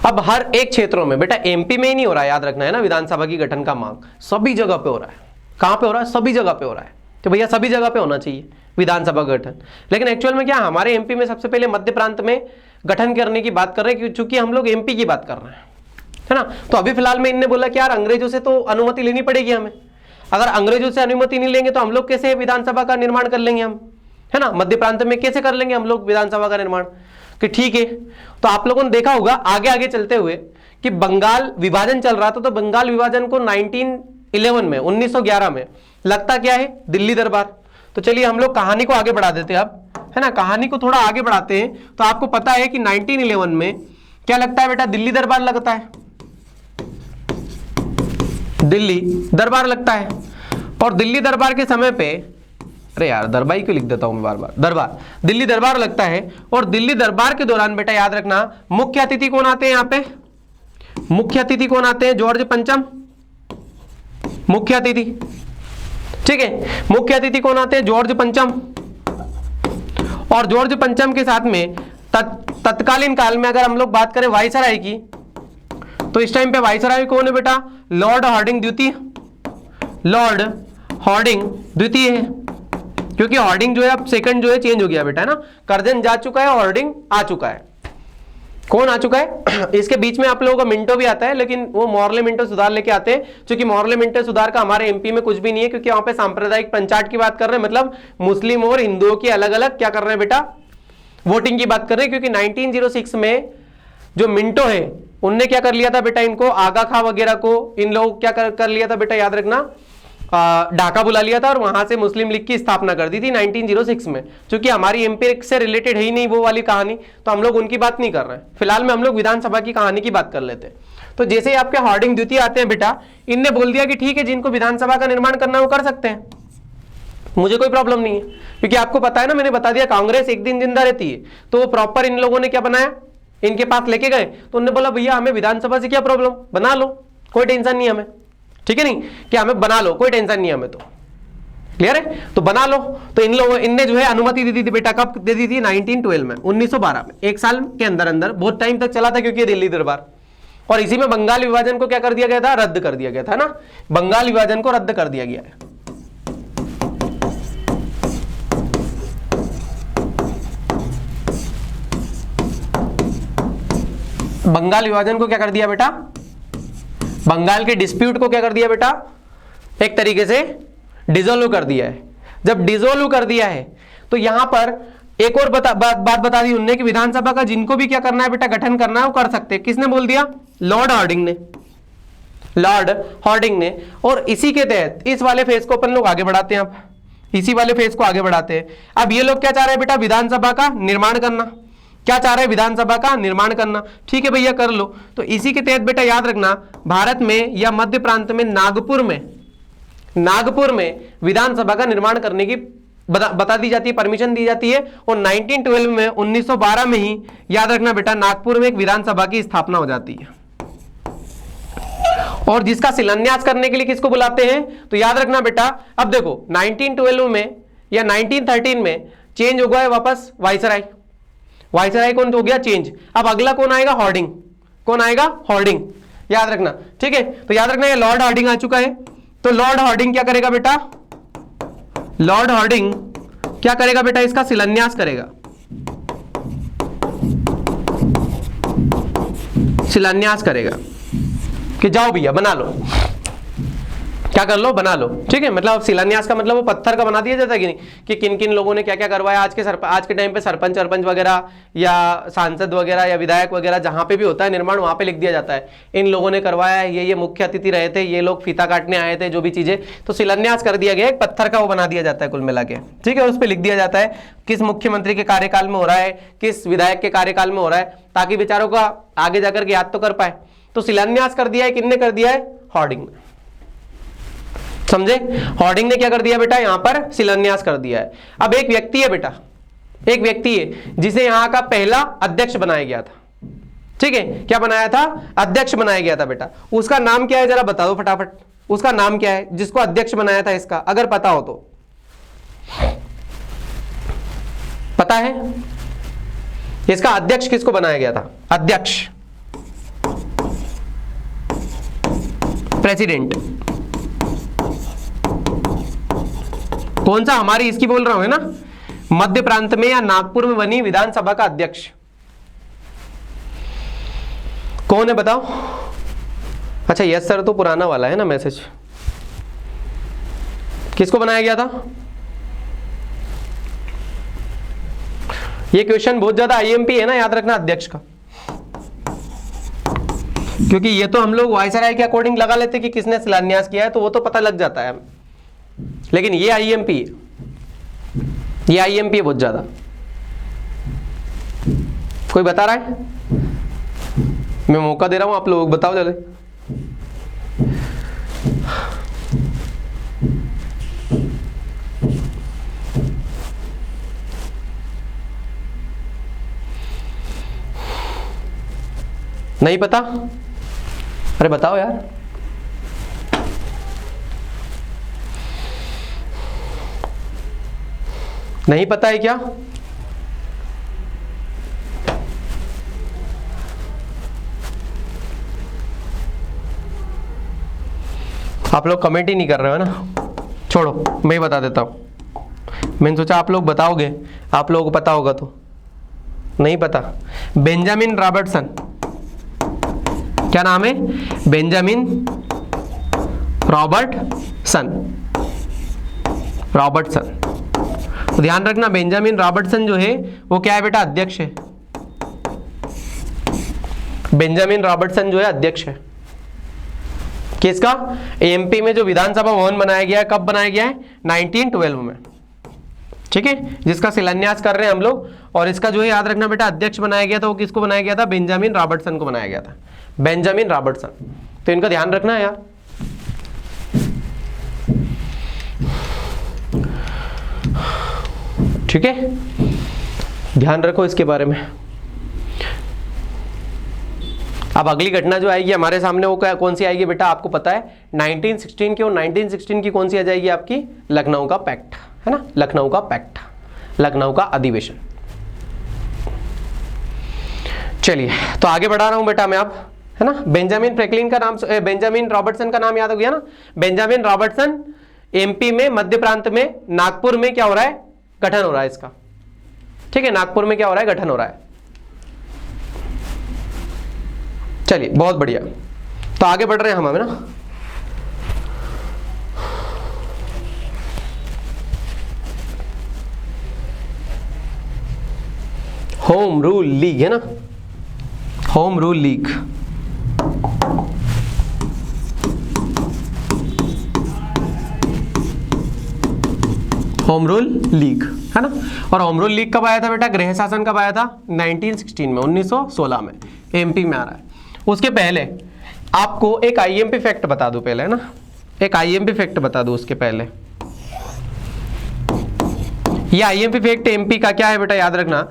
अब हर एक क्षेत्रों में बेटा, एमपी में ही नहीं हो रहा है, याद रखना है ना, विधानसभा की गठन का मांग सभी जगह पे हो रहा है। कहां पे हो रहा है? सभी जगह पे हो रहा है। तो भैया सभी जगह पे होना चाहिए विधानसभा गठन। लेकिन एक्चुअल में क्या, हमारे एमपी में सबसे पहले मध्य प्रांत में गठन करने की बात कर रहे हैं, क्योंकि हम लोग एमपी की बात कर रहे हैं, है ना। तो अभी फिलहाल में इनने बोला कि यार अंग्रेजों से तो अनुमति लेनी पड़ेगी हमें। अगर अंग्रेजों से अनुमति नहीं लेंगे तो हम लोग कैसे विधानसभा का निर्माण कर लेंगे हम, है ना। मध्य प्रांत में कैसे कर लेंगे हम लोग विधानसभा का निर्माण? कि ठीक है, तो आप लोगों ने देखा होगा आगे आगे चलते हुए कि बंगाल विभाजन चल रहा था, तो बंगाल विभाजन को 1911 में, 1911 में लगता क्या है? दिल्ली दरबार। तो चलिए हम लोग कहानी को आगे बढ़ा देते हैं अब, है ना, कहानी को थोड़ा आगे बढ़ाते हैं। तो आपको पता है कि 1911 में क्या लगता है बेटा? दिल्ली दरबार लगता है, दिल्ली दरबार लगता है। और दिल्ली दरबार के समय पे, अरे यार दरबार क्यों लिख देता हूं मैं बार बार, दरबार, दिल्ली दरबार लगता है। और दिल्ली दरबार के दौरान बेटा याद रखना, मुख्य अतिथि कौन आते हैं यहाँ पे? मुख्य अतिथि कौन आते हैं? जॉर्ज पंचम, मुख्य अतिथि, ठीक है। मुख्य अतिथि कौन आते हैं? जॉर्ज पंचम। और जॉर्ज पंचम के साथ में तत्कालीन काल में अगर हम लोग बात करें वाइसराय की, तो इस टाइम पे वाइसराय कौन है बेटा? लॉर्ड हार्डिंग द्वितीय, लॉर्ड हार्डिंग द्वितीय है, क्योंकि हार्डिंग जो है अब सेकंड जो है चेंज हो गया बेटा, है ना। कर्जन जा चुका है, हार्डिंग आ चुका है। कौन आ चुका है? इसके बीच में आप लोगों का मिंटो भी आता है, लेकिन वो मॉर्ले मिंटो सुधार लेके आते हैं, क्योंकि मॉर्ले मिंटो सुधार का हमारे एमपी में कुछ भी नहीं है, क्योंकि वहां पे सांप्रदायिक पंचायत की बात कर रहे हैं, मतलब मुस्लिम और हिंदुओं की अलग अलग क्या कर रहे हैं बेटा? वोटिंग की बात कर रहे हैं। क्योंकि 1906 में जो मिंटो है उनने क्या कर लिया था बेटा? इनको आगा खां वगैरह को इन लोग क्या कर लिया था बेटा? याद रखना, ढाका बुला लिया था और वहां से मुस्लिम लीग की स्थापना कर दी थी 1906 में। क्योंकि हमारी एमपी से रिलेटेड है ही नहीं वो वाली कहानी, तो हम लोग उनकी बात नहीं कर रहे हैं। फिलहाल में हम लोग विधानसभा की कहानी की बात कर लेते हैं। तो जैसे ही आपके हार्डिंग द्वितीय आते हैं बेटा, इनने बोल दिया कि ठीक है, जिनको विधानसभा का निर्माण करना है वो कर सकते हैं, मुझे कोई प्रॉब्लम नहीं है। क्योंकि आपको पता है ना, मैंने बता दिया कांग्रेस एक दिन जिंदा रहती है, तो वो प्रॉपर इन लोगों ने क्या बनाया, इनके पास लेके गए, तो उन्होंने बोला भैया हमें विधानसभा से क्या प्रॉब्लम, बना लो, कोई टेंशन नहीं हमें, ठीक है नहीं, कि हमें बना लो, कोई टेंशन नहीं हमें, तो क्लियर है, तो बना लो। तो इन लोगों इनने जो है अनुमति दे दी थी बेटा, कब दे दी थी? 1912 में, 1912 में, एक साल के अंदर अंदर, बहुत टाइम तक चला था क्योंकि दिल्ली दरबार। और इसी में बंगाल विभाजन को क्या कर दिया गया था? रद्द कर दिया गया था ना, बंगाल विभाजन को रद्द कर दिया गया है। बंगाल विभाजन को क्या कर दिया बेटा? बंगाल के डिस्प्यूट को क्या कर दिया बेटा? एक तरीके से डिसॉल्व कर दिया है। जब डिसॉल्व कर दिया है तो यहां पर एक और बात बता दी उनने कि विधानसभा का जिनको भी क्या करना है बेटा, गठन करना है, वो कर सकते हैं। किसने बोल दिया? लॉर्ड हार्डिंग ने, लॉर्ड हार्डिंग ने। और इसी के तहत इस वाले फेज को अपन लोग आगे बढ़ाते हैं, अब इसी वाले फेज को आगे बढ़ाते हैं। अब ये लोग क्या चाह रहे हैं बेटा? विधानसभा का निर्माण करना। क्या चाह रहे हैं? विधानसभा का निर्माण करना। ठीक है भैया, कर लो। तो इसी के तहत बेटा याद रखना, भारत में या मध्य प्रांत में नागपुर में विधानसभा का निर्माण करने की बता दी जाती है, परमिशन दी जाती है। और 1912 में, 1912 में ही याद रखना बेटा, नागपुर में एक विधानसभा की स्थापना हो जाती है। और जिसका शिलान्यास करने के लिए किसको बुलाते हैं? तो याद रखना बेटा, अब देखो 1912 में या 1913 में चेंज हो गया है वापस वाइसराय। वाइसराय कौन हो गया? चेंज। अब अगला कौन आएगा? हार्डिंग। कौन आएगा? हार्डिंग, याद रखना, ठीक है। तो याद रखना ये लॉर्ड हार्डिंग आ चुका है। तो लॉर्ड हार्डिंग क्या करेगा बेटा? लॉर्ड हार्डिंग क्या करेगा बेटा? इसका शिलान्यास करेगा, शिलान्यास करेगा कि जाओ भैया बना लो, क्या कर लो, बना लो, ठीक है। मतलब शिलान्यास का मतलब वो पत्थर का बना दिया जाता है कि नहीं, कि किन किन लोगों ने क्या क्या करवाया। आज के टाइम पे सरपंच वगैरह या सांसद वगैरह या विधायक वगैरह जहां पे भी होता है निर्माण, वहां पे लिख दिया जाता है इन लोगों ने करवाया, ये मुख्य अतिथि रहे थे, ये लोग फीता काटने आए थे, जो भी चीजें। तो शिलान्यास कर दिया गया, एक पत्थर का वो बना दिया जाता है कुल मिला के, ठीक है। उस पर लिख दिया जाता है किस मुख्यमंत्री के कार्यकाल में हो रहा है, किस विधायक के कार्यकाल में हो रहा है, ताकि बेचारों का आगे जाकर के याद तो कर पाए। तो शिलान्यास कर दिया है, किसने कर दिया है? हार्डिंग ने, समझे। हार्डिंग ने क्या कर दिया बेटा? यहां पर शिलान्यास कर दिया है। अब एक व्यक्ति है बेटा, एक व्यक्ति है जिसे यहाँ का पहला अध्यक्ष बनाया गया था, ठीक है, क्या बनाया था, अध्यक्ष बनाया गया था बेटा, उसका नाम क्या है जरा बता दो फटाफट, उसका नाम क्या है जिसको अध्यक्ष बनाया था इसका, अगर पता हो तो। पता है इसका अध्यक्ष किसको बनाया गया था, अध्यक्ष, प्रेसिडेंट, कौन सा, हमारी इसकी बोल रहा हूं है ना, मध्य प्रांत में या नागपुर में बनी विधानसभा का अध्यक्ष कौन है बताओ। अच्छा यस सर तो पुराना वाला है ना मैसेज, किसको बनाया गया था, ये क्वेश्चन बहुत ज्यादा आईएमपी है ना, याद रखना अध्यक्ष का, क्योंकि ये तो हम लोग वायसराय के अकॉर्डिंग लगा लेते कि किसने शिलान्यास किया है, तो वो तो पता लग जाता है, लेकिन ये आईएमपी है, ये आईएमपी है बहुत ज्यादा। कोई बता रहा है, मैं मौका दे रहा हूं, आप लोग बताओ जल्दी। नहीं पता, अरे बताओ यार, नहीं पता है क्या, आप लोग कमेंट ही नहीं कर रहे हो ना, छोड़ो मैं ही बता देता हूं, मैंने सोचा आप लोग बताओगे, आप लोगों को पता होगा तो। नहीं पता, बेंजामिन रॉबर्टसन, क्या नाम है, बेंजामिन रॉबर्टसन, रॉबर्टसन, तो ध्यान रखना बेंजामिन रॉबर्टसन जो है वो क्या है बेटा, अध्यक्ष है, बेंजामिन रॉबर्टसन जो है अध्यक्ष है किसका, एमपी में जो विधानसभा भवन बनाया गया है, कब बनाया गया है, 1912 में, ठीक है, जिसका शिलान्यास कर रहे हैं हम लोग, और इसका जो है याद रखना बेटा अध्यक्ष बनाया गया था, वो किसको बनाया गया था, बेंजामिन रॉबर्टसन को बनाया गया था, बेंजामिन रॉबर्टसन, तो इनका ध्यान रखना है यार। ठीक है, ध्यान रखो इसके बारे में। अब अगली घटना जो आएगी हमारे सामने वो क्या, कौन सी आएगी बेटा, आपको पता है 1916 की, और 1916 की कौन सी आ जाएगी आपकी, लखनऊ का पैक्ट, है ना, लखनऊ का पैक्ट, लखनऊ का अधिवेशन। चलिए तो आगे बढ़ा रहा हूं बेटा मैं, आप है ना, बेंजामिन फ्रैंकलिन का नाम, बेंजामिन रॉबर्टसन का नाम याद हो गया ना, बेंजामिन रॉबर्टसन एमपी में, मध्य प्रांत में, नागपुर में क्या हो रहा है, गठन हो रहा है इसका, ठीक है, नागपुर में क्या हो रहा है, गठन हो रहा है। चलिए बहुत बढ़िया, तो आगे बढ़ रहे हैं हम ना, होम रूल लीग है ना, home rule league, home rule league है ना, और होम रूल लीग कब आया था बेटा, गृह शासन कब आया था, 1916 में, 1916 में एमपी में आ रहा है। उसके पहले आपको एक आईएमपी फैक्ट बता दूं पहले, है ना, एक आईएमपी फैक्ट बता दूं उसके पहले। ये आईएमपी फैक्ट एमपी का क्या है बेटा, याद रखना,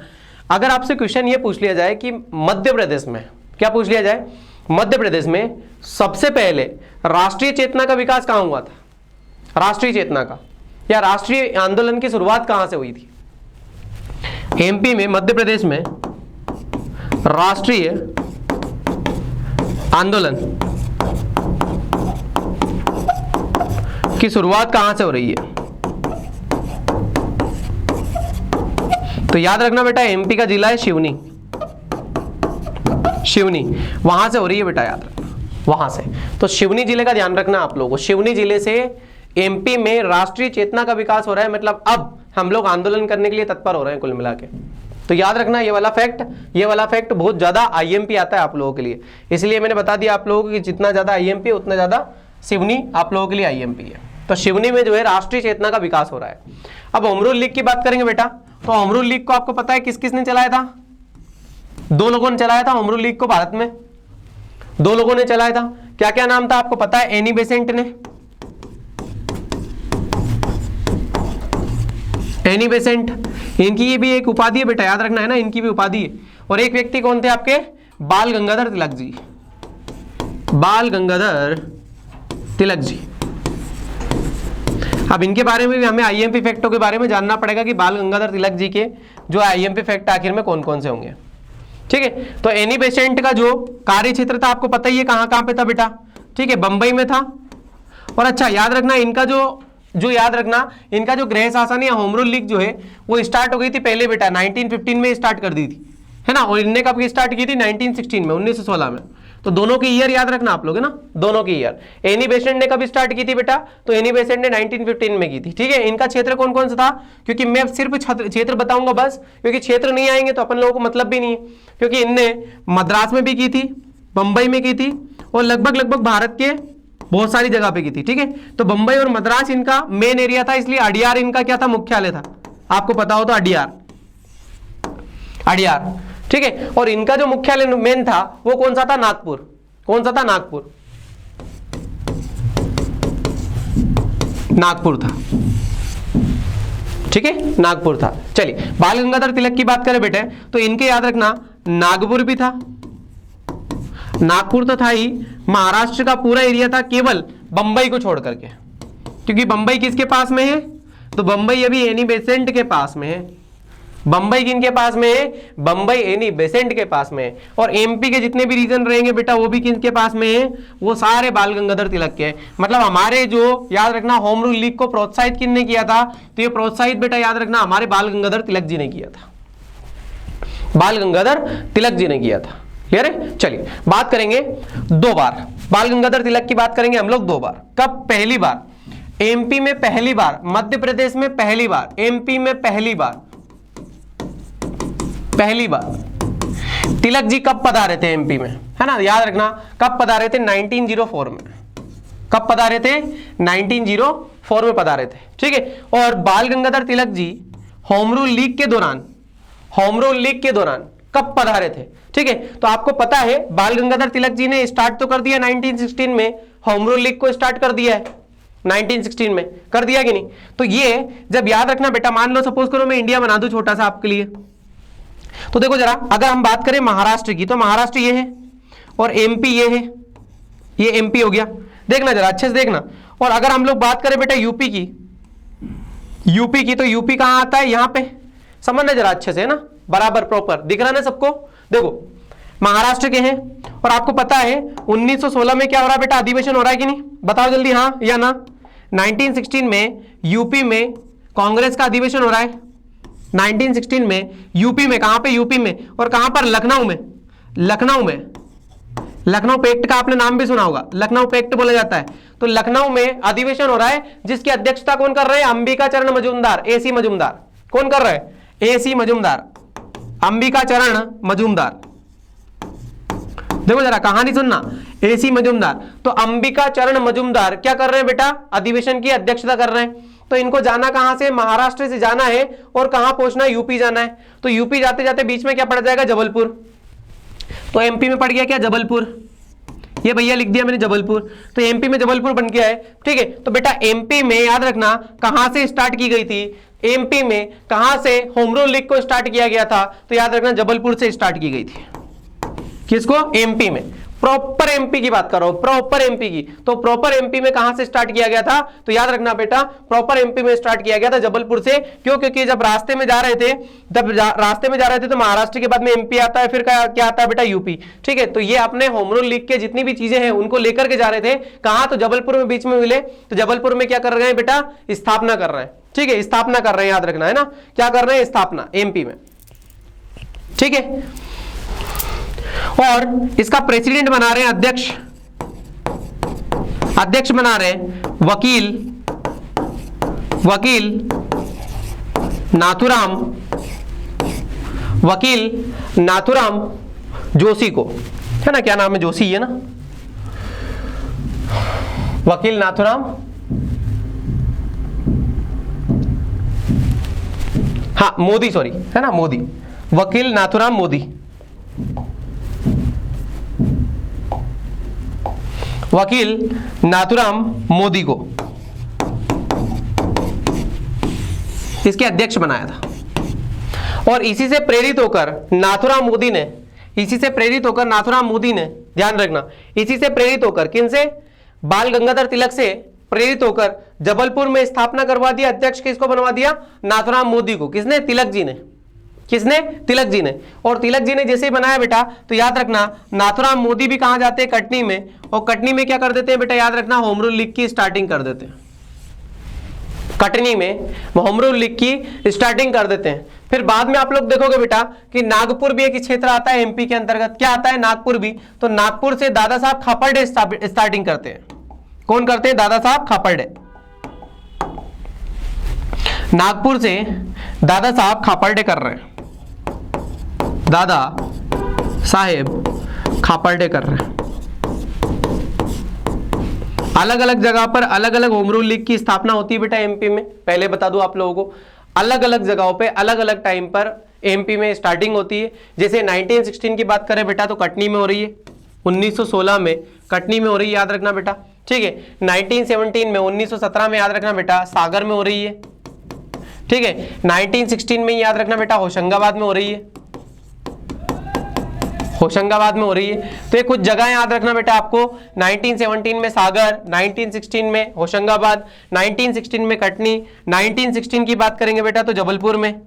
अगर आपसे क्वेश्चन ये पूछ लिया जाए कि मध्य प्रदेश में, क्या पूछ लिया जाए, मध्य प्रदेश में सबसे पहले राष्ट्रीय चेतना का विकास कहां हुआ था, राष्ट्रीय चेतना का या राष्ट्रीय आंदोलन की शुरुआत कहां से हुई थी, एमपी में, मध्य प्रदेश में राष्ट्रीय आंदोलन की शुरुआत कहां से हो रही है, तो याद रखना बेटा एमपी का जिला है शिवनी, शिवनी वहां से हो रही है बेटा, याद रखना वहां से, तो शिवनी जिले का ध्यान रखना आप लोगों को, शिवनी जिले से एमपी में राष्ट्रीय चेतना का विकास हो रहा है, मतलब अब हम लोग आंदोलन करने के लिए तत्पर हो रहे हैं कुल मिला के। तो याद रखना ये वाला फैक्ट बहुत ज्यादा आईएमपी आता है आप लोगों के लिए, इसलिए मैंने बता दिया आप लोगों को कि जितना ज्यादा आईएमपी उतना ज्यादा शिवनी आप लोगों के लिए आईएमपी है। तो शिवनी में जो है राष्ट्रीय चेतना का विकास हो रहा है। अब होम रूल लीग की बात करेंगे बेटा, तो होम रूल लीग को आपको पता है किस किसने चलाया था, दो लोगों ने चलाया था होम रूल लीग को, भारत में दो लोगों ने चलाया था, क्या क्या नाम था आपको पता है, एनी बेसेंट ने, एनी बेसेंट, इनकी ये भी एक उपाधि है बेटा, याद रखना है ना, इनकी भी उपाधि है। और एक व्यक्ति कौन थे आपके, बाल गंगाधर तिलक जी, बाल गंगाधर तिलक जी। अब इनके बारे में भी हमें आईएमपी फैक्टों के बारे में जानना पड़ेगा कि बाल गंगाधर तिलक जी के जो आईएमपी फैक्ट आखिर में कौन कौन से होंगे। ठीक है, तो एनी बेसेंट का जो कार्य क्षेत्र था आपको पता ही है कहां पे था बेटा, ठीक है, बंबई में था। और अच्छा याद रखना इनका जो याद रखना इनका जो गृह शासन या होम रूल लीग जो है वो स्टार्ट हो गई थी पहले बेटा 1915 में स्टार्ट कर दी थी, है ना। और इनने कब स्टार्ट की थी 1916 में, 1916 में। तो दोनों की ईयर याद रखना आप लोग, है ना, दोनों की ईयर। एनी बेसेंट ने कब स्टार्ट की थी बेटा, तो एनी बेसेंट ने 1915 में की थी। ठीक है, इनका क्षेत्र कौन कौन सा था, क्योंकि मैं सिर्फ क्षेत्र बताऊंगा बस, क्योंकि क्षेत्र नहीं आएंगे तो अपन लोगों को मतलब भी नहीं है। क्योंकि इनने मद्रास में भी की थी, बंबई में की थी, और लगभग भारत के बहुत सारी जगह पे की थी। ठीक है, तो बंबई और मद्रास इनका मेन एरिया था, इसलिए अडियार इनका क्या था, मुख्यालय था। आपको पता हो तो अडियार, ठीक है। और इनका जो मुख्यालय मेन था वो कौन सा था, नागपुर। कौन सा था, नागपुर, नागपुर था। ठीक है, नागपुर था। चलिए बाल गंगाधर तिलक की बात करें बेटे तो इनके याद रखना नागपुर भी था, नागपुर तो था ही, महाराष्ट्र का पूरा एरिया था केवल बंबई को छोड़ करके। क्योंकि बंबई किसके पास में है, तो बंबई अभी एनी बेसेंट के पास में है। बंबई किनके पास में है, बंबई एनी बेसेंट के पास में है। और एमपी के जितने भी रीजन रहेंगे बेटा वो भी किनके पास में है, वो सारे बाल गंगाधर तिलक के हैं। मतलब हमारे जो याद रखना होम रूल लीग को प्रोत्साहित किसने किया था, तो ये प्रोत्साहित बेटा याद रखना हमारे बाल गंगाधर तिलक जी ने किया था, बाल गंगाधर तिलक जी ने किया था। क्लियर है। चलिए बात करेंगे 2 बार, बाल गंगाधर तिलक की बात करेंगे हम लोग 2 बार। कब, पहली बार एमपी में पहली बार, मध्य प्रदेश में पहली बार, एमपी में पहली बार तिलक जी कब पधारे थे एमपी में, है ना, याद रखना कब पधारे थे, 1904 में। कब पधारे थे, 1904 में पधारे थे। ठीक है, और बाल Gangadhar Tilak ji home rule league के दौरान कब पधारे थे। ठीक है, तो आपको पता है बाल गंगाधर तिलक जी ने स्टार्ट तो कर दिया 1916 में, होम रूल लीग को स्टार्ट कर दिया है 1916 में, कर दिया कि नहीं। तो ये जब याद रखना बेटा, मान लो सपोज करो मैं इंडिया बना दूं छोटा सा आपके लिए, तो देखो जरा अगर हम बात करें महाराष्ट्र की, तो महाराष्ट्र ये है और एमपी ये है, ये एमपी हो गया। देखना जरा अच्छे से देखना। और अगर हम लोग बात करें बेटा यूपी की, तो यूपी कहां आता है, यहां पे, समझना जरा अच्छे से, है ना, बराबर प्रॉपर दिख रहा है ना सबको। देखो महाराष्ट्र के हैं और आपको पता है 1916 में क्या हो रहा है बेटा, अधिवेशन हो रहा है कि नहीं, बताओ जल्दी हाँ या ना। 1916 में यूपी में कांग्रेस का अधिवेशन हो रहा है, 1916 में यूपी में, कहां पे, यूपी में, और कहां पर, लखनऊ में। लखनऊ पैक्ट का आपने नाम भी सुना होगा, लखनऊ पैक्ट बोला जाता है। तो लखनऊ में अधिवेशन हो रहा है जिसकी अध्यक्षता कौन कर रहे हैं, अंबिका चरण मजूमदार, एसी मजूमदार। कौन कर रहे हैं, एसी मजूमदार, अंबिका चरण मजूमदार। देखो जरा कहानी सुनना, एसी मजूमदार। तो अंबिका चरण मजूमदार क्या कर रहे हैं बेटा, अधिवेशन की अध्यक्षता कर रहे हैं। तो इनको जाना कहां से, महाराष्ट्र से जाना है, और कहां पहुंचना है, यूपी जाना है। तो यूपी जाते जाते बीच में क्या पड़ जाएगा, जबलपुर। तो एमपी में पड़ गया क्या, जबलपुर। ये भैया लिख दिया मैंने जबलपुर, तो एमपी में जबलपुर बन गया है। ठीक है, तो बेटा एमपी में याद रखना कहां से स्टार्ट की गई थी, एमपी में कहां से होम रूल लीग को स्टार्ट किया गया था, तो याद रखना जबलपुर से स्टार्ट की गई थी। किसको, एमपी में, प्रॉपर एमपी की बात कर रहा हूं, प्रॉपर एमपी की। तो प्रॉपर एमपी में कहां से स्टार्ट किया गया था, तो याद रखना बेटा प्रॉपर एमपी में स्टार्ट किया गया था जबलपुर से। क्यों, क्योंकि जब रास्ते में जा रहे थे तो महाराष्ट्र के बाद में एमपी आता है, फिर क्या आता है बेटा, यूपी। ठीक है, तो ये अपने होम रूल लीग के जितनी भी चीजें हैं उनको लेकर के जा रहे थे, कहां, तो जबलपुर में बीच में मिले। तो जबलपुर में क्या कर रहे हैं बेटा, स्थापना कर रहे हैं। ठीक है, स्थापना कर रहे हैं, याद रखना, है ना, क्या कर रहे हैं, स्थापना, एमपी में। ठीक है, और इसका प्रेसिडेंट बना रहे हैं, अध्यक्ष बना रहे हैं वकील नाथुराम जोशी को, है ना, क्या नाम है, जोशी है ना, वकील नाथुराम, हाँ मोदी, सॉरी, है ना, मोदी, वकील नाथुराम मोदी, वकील नाथुराम मोदी को इसके अध्यक्ष बनाया था। और इसी से प्रेरित होकर नाथुराम मोदी ने, ध्यान रखना, इसी से प्रेरित होकर, किनसे? बाल गंगाधर तिलक से प्रेरित होकर जबलपुर में स्थापना करवा दिया। अध्यक्ष किसको बनवा दिया? नाथुराम मोदी को। किसने? तिलक जी ने। किसने? तिलक जी ने। और तिलक जी ने जैसे ही बनाया बेटा, तो याद रखना नाथुराम मोदी भी कहां जाते हैं? कटनी में। और कटनी में क्या कर देते हैं बेटा? याद रखना होम रूल लीग की स्टार्टिंग कर देते हैं। कटनी में होम रूल लीग की स्टार्टिंग कर देते हैं। फिर बाद में आप लोग देखोगे बेटा कि नागपुर भी एक क्षेत्र आता है एमपी के अंतर्गत। क्या आता है? नागपुर भी। तो नागपुर से दादा साहब खापर्डे स्टार्टिंग करते हैं। कौन करते हैं? दादा साहब खापर्डे। नागपुर से दादा साहब खापर्डे कर रहे हैं, दादा साहेब खापर्डे कर रहे हैं। अलग अलग जगह पर अलग अलग होम रूल लीग की स्थापना होती है बेटा एमपी में। पहले बता दूं आप लोगों को, अलग अलग जगहों पे अलग अलग टाइम पर एमपी में स्टार्टिंग होती है। जैसे 1916 की बात करें बेटा तो कटनी में हो रही है, 1916 में कटनी में हो रही है, याद रखना बेटा। ठीक है, 1917 में, 1917 में याद रखना बेटा सागर में हो रही है। ठीक है, 1916 में याद रखना बेटा होशंगाबाद में हो रही है, होशंगाबाद में हो रही है। तो ये कुछ जगह याद रखना बेटा आपको। 1917 में सागर, 1916 में होशंगाबाद, 1916 में कटनी, 1916 की बात करेंगे बेटा तो जबलपुर में,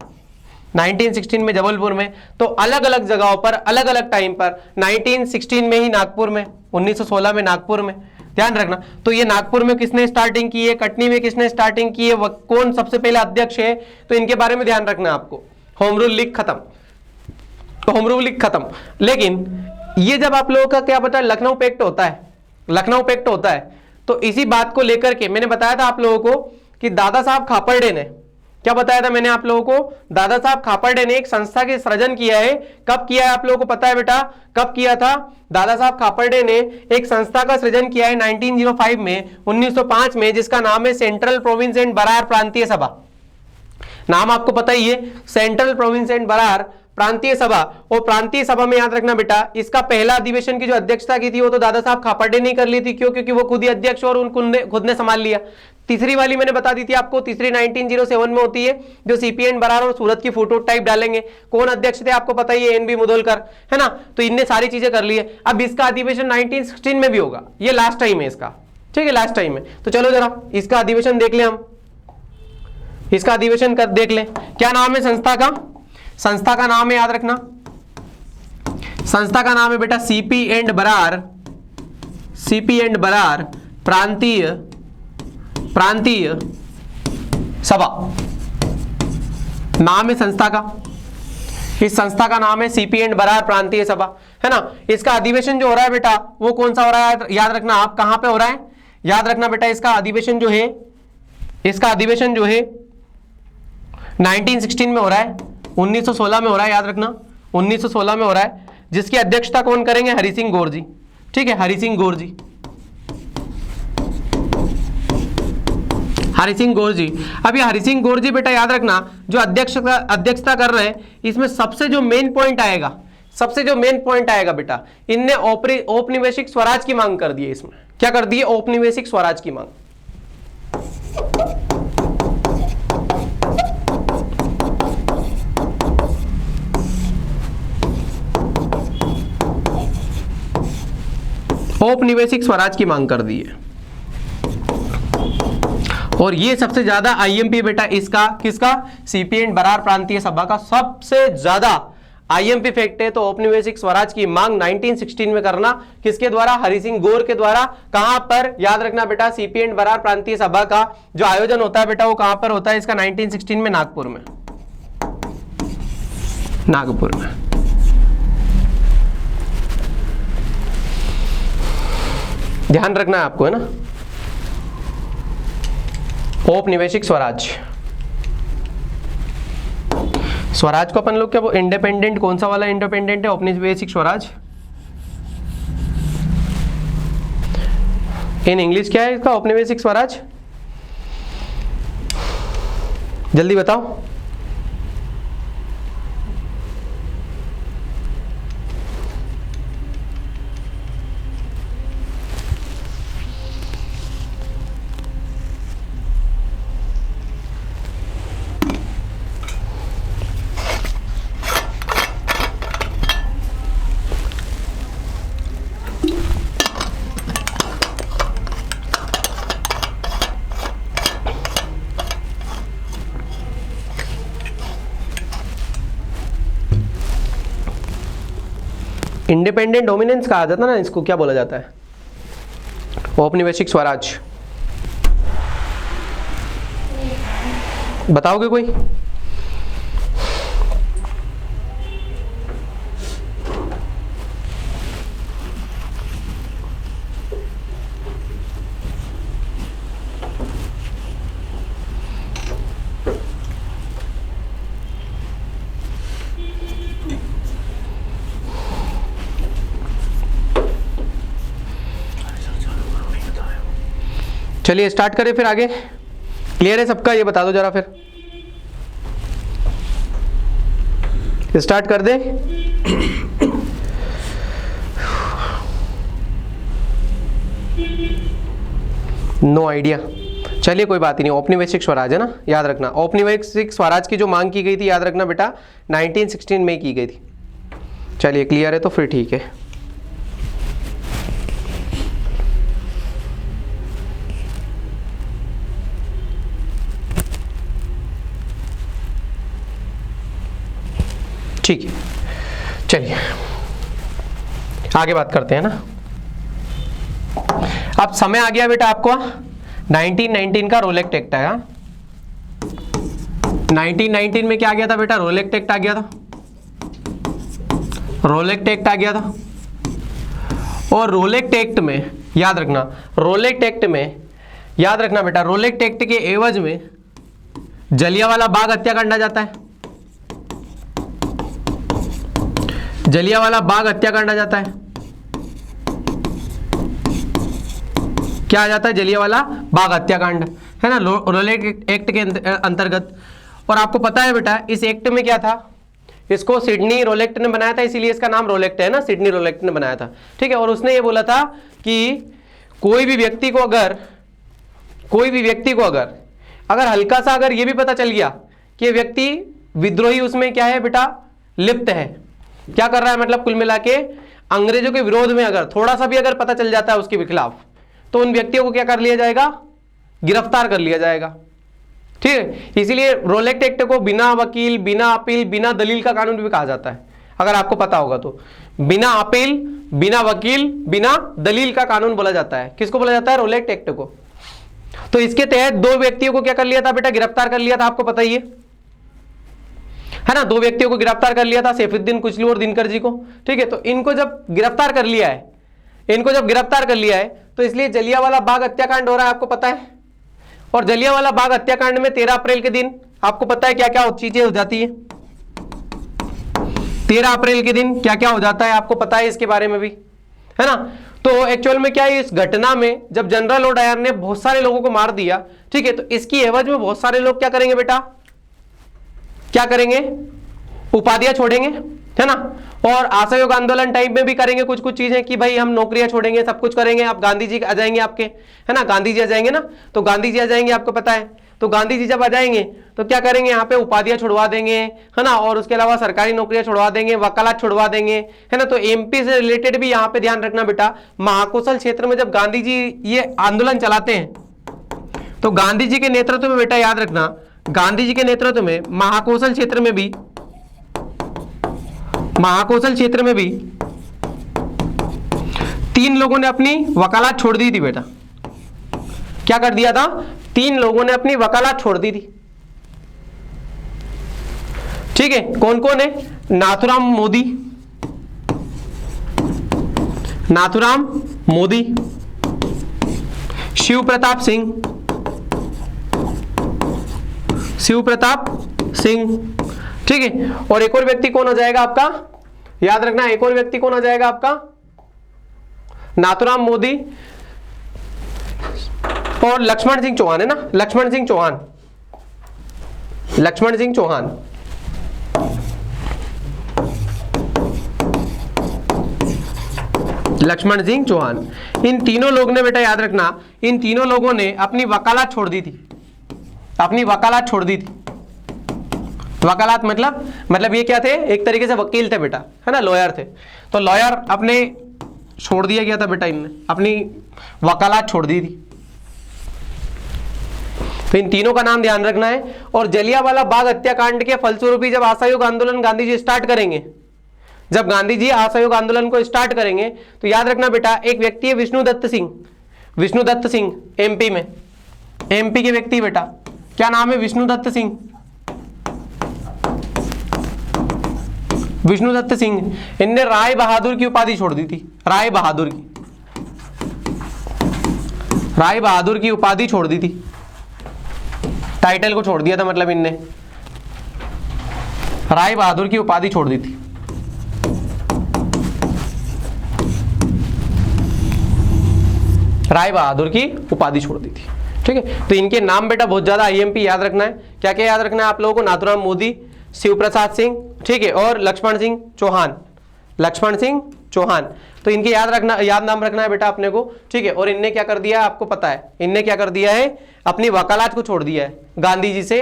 1916 में जबलपुर में। तो अलग अलग जगहों पर अलग अलग टाइम पर, 1916 में ही नागपुर में, 1916 में नागपुर में, ध्यान रखना। तो ये नागपुर में किसने स्टार्टिंग की है? कटनी में किसने स्टार्टिंग की है? कौन सबसे पहले अध्यक्ष है? तो इनके बारे में ध्यान रखना आपको। होम रूल लीग खत्म, होम रूल लीग खत्म। लेकिन ये जब आप लोगों का क्या पता है लखनऊ पैक्ट होता है, लखनऊ पैक्ट होता है, तो इसी बात को लेकर के मैंने बताया था आप लोगों को कि दादा साहब खापर्डे ने, क्या बताया था मैंने आप लोगों को? दादा साहब खापर्डे ने एक संस्था के सृजन किया है। कब किया है आप लोगों को पता है बेटा? कब किया था? दादा साहब खापर्डे ने एक संस्था का सृजन किया है 1905 में, 1905 में, जिसका नाम है सेंट्रल प्रोविंस एंड बरार प्रांतीय सभा। नाम आपको पता ही है, सेंट्रल प्रोविंस एंड बरार प्रांतीय सभा। और प्रांतीय सभा में याद रखना बेटा, इसका पहला अधिवेशन की जो अध्यक्षता की थी वो तो दादा साहब खापर्डे ने कर ली थी। क्यों? क्योंकि वो खुद ही अध्यक्ष और उनको खुद ने संभाल लिया। तीसरी वाली मैंने बता दी थी आपको, तीसरी 1907 में होती है, जो सीपी एंड बरार और सूरत की फोटो टाइप डालेंगे। कौन अध्यक्ष थे आपको पता ही है? एन बी मुदोलकर, है ना। तो इनने सारी चीजें कर ली है। अब इसका अधिवेशन 1916 में भी होगा, ये लास्ट टाइम है इसका। ठीक है, लास्ट टाइम है। तो चलो जरा इसका अधिवेशन देख ले हम, इसका अधिवेशन कर देख ले। क्या नाम है संस्था का? संस्था का नाम है, याद रखना, संस्था का नाम है बेटा CP and Berar, CP and Berar प्रांतीय सभा नाम है संस्था का। इस संस्था का नाम है सीपी एंड बरार प्रांतीय सभा, है ना। इसका अधिवेशन जो हो रहा है बेटा वो कौन सा हो रहा है? याद रखना आप, कहां पे हो रहा है? याद रखना बेटा, इसका अधिवेशन जो है, इसका अधिवेशन जो है 1916 में हो रहा है, 1916 में हो रहा है, याद रखना 1916 में हो रहा है। जिसकी अध्यक्षता कौन करेंगे? हरि सिंह गौर जी। ठीक है, हरि सिंह गौर जी, हरि सिंह गौर जी। अब ये हरि सिंह गौर जी बेटा याद रखना जो अध्यक्षता कर रहे हैं, इसमें सबसे जो मेन पॉइंट आएगा, सबसे जो मेन पॉइंट आएगा बेटा, इनने औपनिवेशिक स्वराज की मांग कर दी है। इसमें क्या कर दी है? औपनिवेशिक स्वराज की मांग। औपनिवेशिक स्वराज की मांग कर दी है। और ये सबसे ज्यादा आईएमपी बेटा इसका, किसका? सीपी एंड बरार प्रांतीय सभा का सबसे ज्यादा आईएमपी फैक्ट है। तो औपनिवेशिक स्वराज की मांग 1916 में करना किसके द्वारा? हरि सिंह गौर के द्वारा। कहां पर? याद रखना बेटा, सीपी एंड बरार प्रांतीय सभा का जो आयोजन होता है बेटा वो कहां पर होता है? इसका 1916 में नागपुर में, नागपुर में। ध्यान रखना है आपको, है ना। औपनिवेशिक स्वराज, स्वराज को अपन लोग क्या वो इंडिपेंडेंट, कौन सा वाला इंडिपेंडेंट है? औपनिवेशिक स्वराज। इन इंग्लिश क्या है इसका औपनिवेशिक स्वराज? जल्दी बताओ। इंडिपेंडेंट डोमिनेंस कहा जाता है ना, इसको क्या बोला जाता है? औपनिवेशिक स्वराज। बताओगे कोई? चलिए स्टार्ट करें फिर आगे। क्लियर है सबका? ये बता दो जरा फिर, स्टार्ट कर दे। No idea. चलिए कोई बात ही नहीं, औपनिवेशिक स्वराज है ना, याद रखना। औपनिवेशिक स्वराज की जो मांग की गई थी, याद रखना बेटा, 1916 में की गई थी। चलिए क्लियर है तो फिर ठीक है। ठीक है, चलिए आगे बात करते हैं ना। अब समय आ गया बेटा आपको 1919 का रोलेक्ट एक्ट है। 1919 में क्या आ गया था बेटा? रोलेक्ट एक्ट आ गया था। रोलेक्ट एक्ट आ गया था। और रोलेक्ट एक्ट में याद रखना, रोलेक्ट एक्ट में याद रखना बेटा, रोलेक्ट एक्ट के एवज में जलियांवाला बाग हत्याकांड आ जाता है। जलियांवाला बाग हत्याकांड आ जाता है। क्या आ जाता है? जलियांवाला बाग हत्याकांड, है ना, रोलेक्ट एक्ट के अंतर्गत। और आपको पता है बेटा इस एक्ट में क्या था? इसको सिडनी रोलेक्ट ने बनाया था, इसीलिए इसका नाम रोलेक्ट है ना, सिडनी रोलेक्ट ने बनाया था। ठीक है। और उसने ये बोला था कि कोई भी व्यक्ति को अगर हल्का सा अगर ये भी पता चल गया कि ये व्यक्ति विद्रोही उसमें क्या है बेटा, लिप्त है, क्या कर रहा है, मतलब कुल मिला के अंग्रेजों के विरोध में अगर थोड़ा सा भी अगर पता चल जाता है उसके खिलाफ, तो उन व्यक्तियों को क्या कर लिया जाएगा? गिरफ्तार कर लिया जाएगा। ठीक है। इसीलिए रोलेक्ट एक्ट को बिना वकील, बिना अपील, बिना दलील का कानून भी कहा जाता है, अगर आपको पता होगा तो। बिना अपील, बिना वकील, बिना दलील का कानून बोला जाता है। किसको बोला जाता है? रोलेक्ट एक्ट को। तो इसके तहत दो व्यक्तियों को क्या कर लिया था बेटा? गिरफ्तार कर लिया था, आपको पता ही है ना। दो व्यक्तियों को गिरफ्तार कर लिया था, सैफुद्दीन कुचलू और दिनकर जी को। ठीक है। तो इनको जब गिरफ्तार कर लिया है, तो इसलिए जलियांवाला बाग हत्याकांड हो रहा है, आपको पता है। और जलियांवाला बाग हत्याकांड में 13 अप्रैल के दिन आपको पता है क्या क्या चीजें हो जाती है? 13 अप्रैल के दिन क्या क्या हो जाता है, आपको पता है इसके बारे में भी, है ना। तो एक्चुअल में क्या है, इस घटना में जब जनरल लॉ डायर ने बहुत सारे लोगों को मार दिया, ठीक है, तो इसकी एवज में बहुत सारे लोग क्या करेंगे बेटा? क्या करेंगे? उपाधियां छोड़ेंगे, है ना। और असहयोग आंदोलन टाइम में भी करेंगे कुछ कुछ चीजें कि भाई हम नौकरियां छोड़ेंगे, सब कुछ करेंगे। आप गांधी जी आ जाएंगे आपके, है ना, गांधी जी आ जाएंगे ना। तो गांधी जी आ जाएंगे, आपको पता है। तो गांधी जी जब आ जाएंगे तो क्या करेंगे? यहाँ पे उपाधियां छुड़वा देंगे, है ना। और उसके अलावा सरकारी नौकरियां छुड़वा देंगे, वकालत छुड़वा देंगे, है ना। तो एमपी से रिलेटेड भी यहाँ पे ध्यान रखना बेटा, महाकोशल क्षेत्र में जब गांधी जी ये आंदोलन चलाते हैं, तो गांधी जी के नेतृत्व में बेटा याद रखना, गांधी जी के नेतृत्व में महाकोशल क्षेत्र में भी 3 लोगों ने अपनी वकालत छोड़ दी थी बेटा। क्या कर दिया था? 3 लोगों ने अपनी वकालत छोड़ दी थी। ठीक है। कौन कौन है? नाथूराम मोदी, शिव प्रताप सिंह, ठीक है। और एक और व्यक्ति कौन हो जाएगा आपका? याद रखना, एक और व्यक्ति कौन हो जाएगा आपका? नाथूराम मोदी और लक्ष्मण सिंह चौहान, है ना। लक्ष्मण सिंह चौहान, इन तीनों लोग ने बेटा याद रखना, इन तीनों लोगों ने अपनी वकालत छोड़ दी थी। वकालत मतलब ये क्या थे? एक तरीके से वकील थे बेटा, है ना, लॉयर थे। तो लॉयर अपने छोड़ दिया गया था बेटा, इनने अपनी वकालत छोड़ दी थी। तो इन तीनों का नाम ध्यान रखना है। और जलियांवाला बाग हत्याकांड के फलस्वरूप जब असहयोग आंदोलन गांधी जी स्टार्ट करेंगे, जब गांधी जी असहयोग आंदोलन को स्टार्ट करेंगे तो याद रखना बेटा, एक व्यक्ति है विष्णुदत्त सिंह, विष्णुदत्त सिंह एमपी में, एमपी के व्यक्ति बेटा, क्या नाम है? विष्णुदत्त सिंह, विष्णुदत्त सिंह। इनने राय बहादुर की उपाधि छोड़ दी थी, राय बहादुर की, राय बहादुर की उपाधि छोड़ दी थी, टाइटल को छोड़ दिया था, मतलब इनने राय बहादुर की उपाधि छोड़ दी थी। राय बहादुर की उपाधि छोड़ दी थी, ठीक है। तो इनके नाम बेटा बहुत ज्यादा आईएमपी याद रखना है। क्या क्या याद रखना है आप लोगों को? नाथूराम मोदी, शिव प्रसाद सिंह, ठीक है, और लक्ष्मण सिंह चौहान, लक्ष्मण सिंह चौहान। तो इनके याद नाम रखना है बेटा अपने को, ठीक है। और इनने क्या कर दिया आपको पता है, इनने क्या कर दिया है? अपनी वकालत को छोड़ दिया है गांधी जी से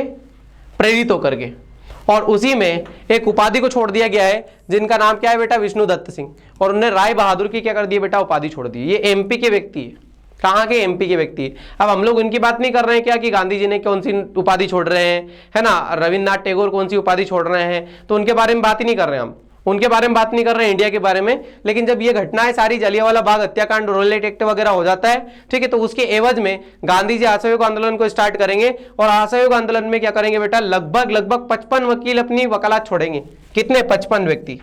प्रेरित होकर के, और उसी में एक उपाधि को छोड़ दिया गया है जिनका नाम क्या है बेटा? विष्णुदत्त सिंह। और उन्होंने राय बहादुर की क्या कर दी बेटा? उपाधि छोड़ दी। ये एमपी के व्यक्ति है। कहाँ के? एमपी के व्यक्ति है। अब हम लोग उनकी बात नहीं कर रहे हैं क्या कि गांधी जी ने कौन सी उपाधि छोड़ रहे हैं, है ना, रविन्द्रनाथ टैगोर कौन सी उपाधि छोड़ रहे हैं, तो उनके बारे में बात ही नहीं कर रहे हैं हम, उनके बारे में बात नहीं कर रहे हैं, इंडिया के बारे में। लेकिन जब ये घटनाएं सारी जलियांवाला बाग हत्याकांड, रोलेट एक्ट वगैरह हो जाता है, ठीक है, तो उसके एवज में गांधी जी असहयोग आंदोलन को स्टार्ट करेंगे। और असहयोग आंदोलन में क्या करेंगे बेटा? लगभग 55 वकील अपनी वकालत छोड़ेंगे। कितने? 55 व्यक्ति।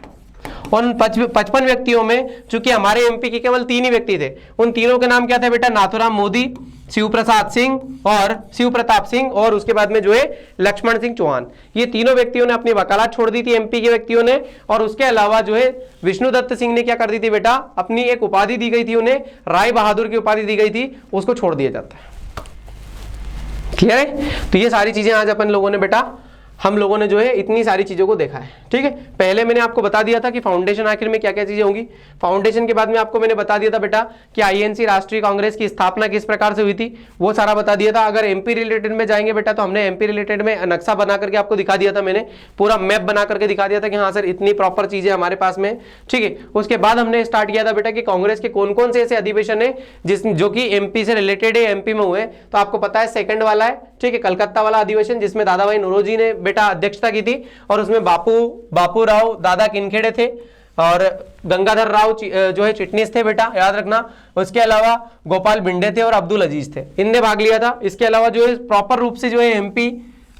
उन 55 व्यक्तियों में चूंकि हमारे एमपी के केवल 3 ही व्यक्ति थे, उन तीनों के नाम क्या थे बेटा? नाथूराम मोदी, शिव प्रसाद सिंह और शिव प्रताप सिंह, और उसके बाद में जो है लक्ष्मण सिंह चौहान। ये तीनों व्यक्तियों ने अपनी वकालत छोड़ दी थी एमपी के व्यक्तियों ने। और उसके अलावा जो है विष्णुदत्त सिंह ने क्या कर दी थी बेटा? अपनी एक उपाधि दी गई थी उन्हें, राय बहादुर की उपाधि दी गई थी, उसको छोड़ दिया जाता है। क्लियर है? तो ये सारी चीजें आज अपन लोगों ने बेटा, हम लोगों ने जो है इतनी सारी चीजों को देखा है, ठीक है। पहले मैंने आपको बता दिया था कि फाउंडेशन आखिर में क्या क्या चीजें होंगी। फाउंडेशन के बाद में आपको मैंने बता दिया था बेटा कि आईएनसी राष्ट्रीय कांग्रेस की स्थापना किस प्रकार से हुई थी, वो सारा बता दिया था। अगर एमपी रिलेटेड में जाएंगे बेटा तो हमने एमपी रिलेटेड में नक्शा बना करके आपको दिखा दिया था, मैंने पूरा मैप बना करके दिखा दिया था कि हाँ सर इतनी प्रॉपर चीजें हमारे पास में, ठीक है। उसके बाद हमने स्टार्ट किया था बेटा कि कांग्रेस के कौन कौन से ऐसे अधिवेशन है जो कि एमपी से रिलेटेड है, एमपी में हुए। तो आपको पता है सेकंड वाला है, ठीक है, कलकत्ता वाला अधिवेशन, जिसमें दादा भाई नौरोजी ने बेटा अध्यक्षता की थी, और उसमें बापू राव दादा किनखेड़े थे और गंगाधर राव जो है चिटनीस थे बेटा, याद रखना। उसके अलावा गोपाल भिंडे थे और अब्दुल अजीज थे, इनने भाग लिया था। इसके अलावा जो है प्रॉपर रूप से जो है एमपी,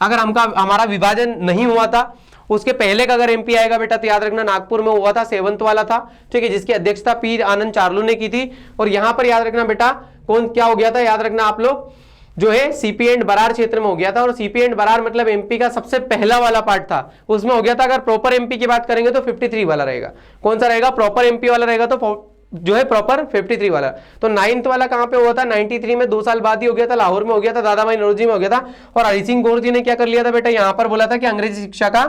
अगर हमारा विभाजन नहीं हुआ था, उसके पहले का अगर एमपी आएगा बेटा तो याद रखना नागपुर में हुआ था, 7th वाला था, ठीक है, जिसकी अध्यक्षता पी आनंद चार्लू ने की थी। और यहां पर याद रखना बेटा कौन क्या हो गया था, याद रखना आप लोग, जो है सीपी एंड बरार क्षेत्र में हो गया था। और सीपी एंड बरार मतलब एमपी का सबसे पहला वाला पार्ट था, उसमें हो गया था। अगर प्रॉपर एमपी की बात करेंगे तो 53 वाला रहेगा। कौन सा रहेगा? प्रॉपर एमपी वाला रहेगा तो जो है प्रॉपर 53 वाला। तो 9th वाला कहां पे हुआ था? 93 में, 2 साल बाद ही हो गया था, लाहौर में हो गया था, दादा भाई नौरोजी में हो गया था। और हरि सिंह गौर जी ने क्या कर लिया था बेटा? यहां पर बोला था कि अंग्रेजी शिक्षा का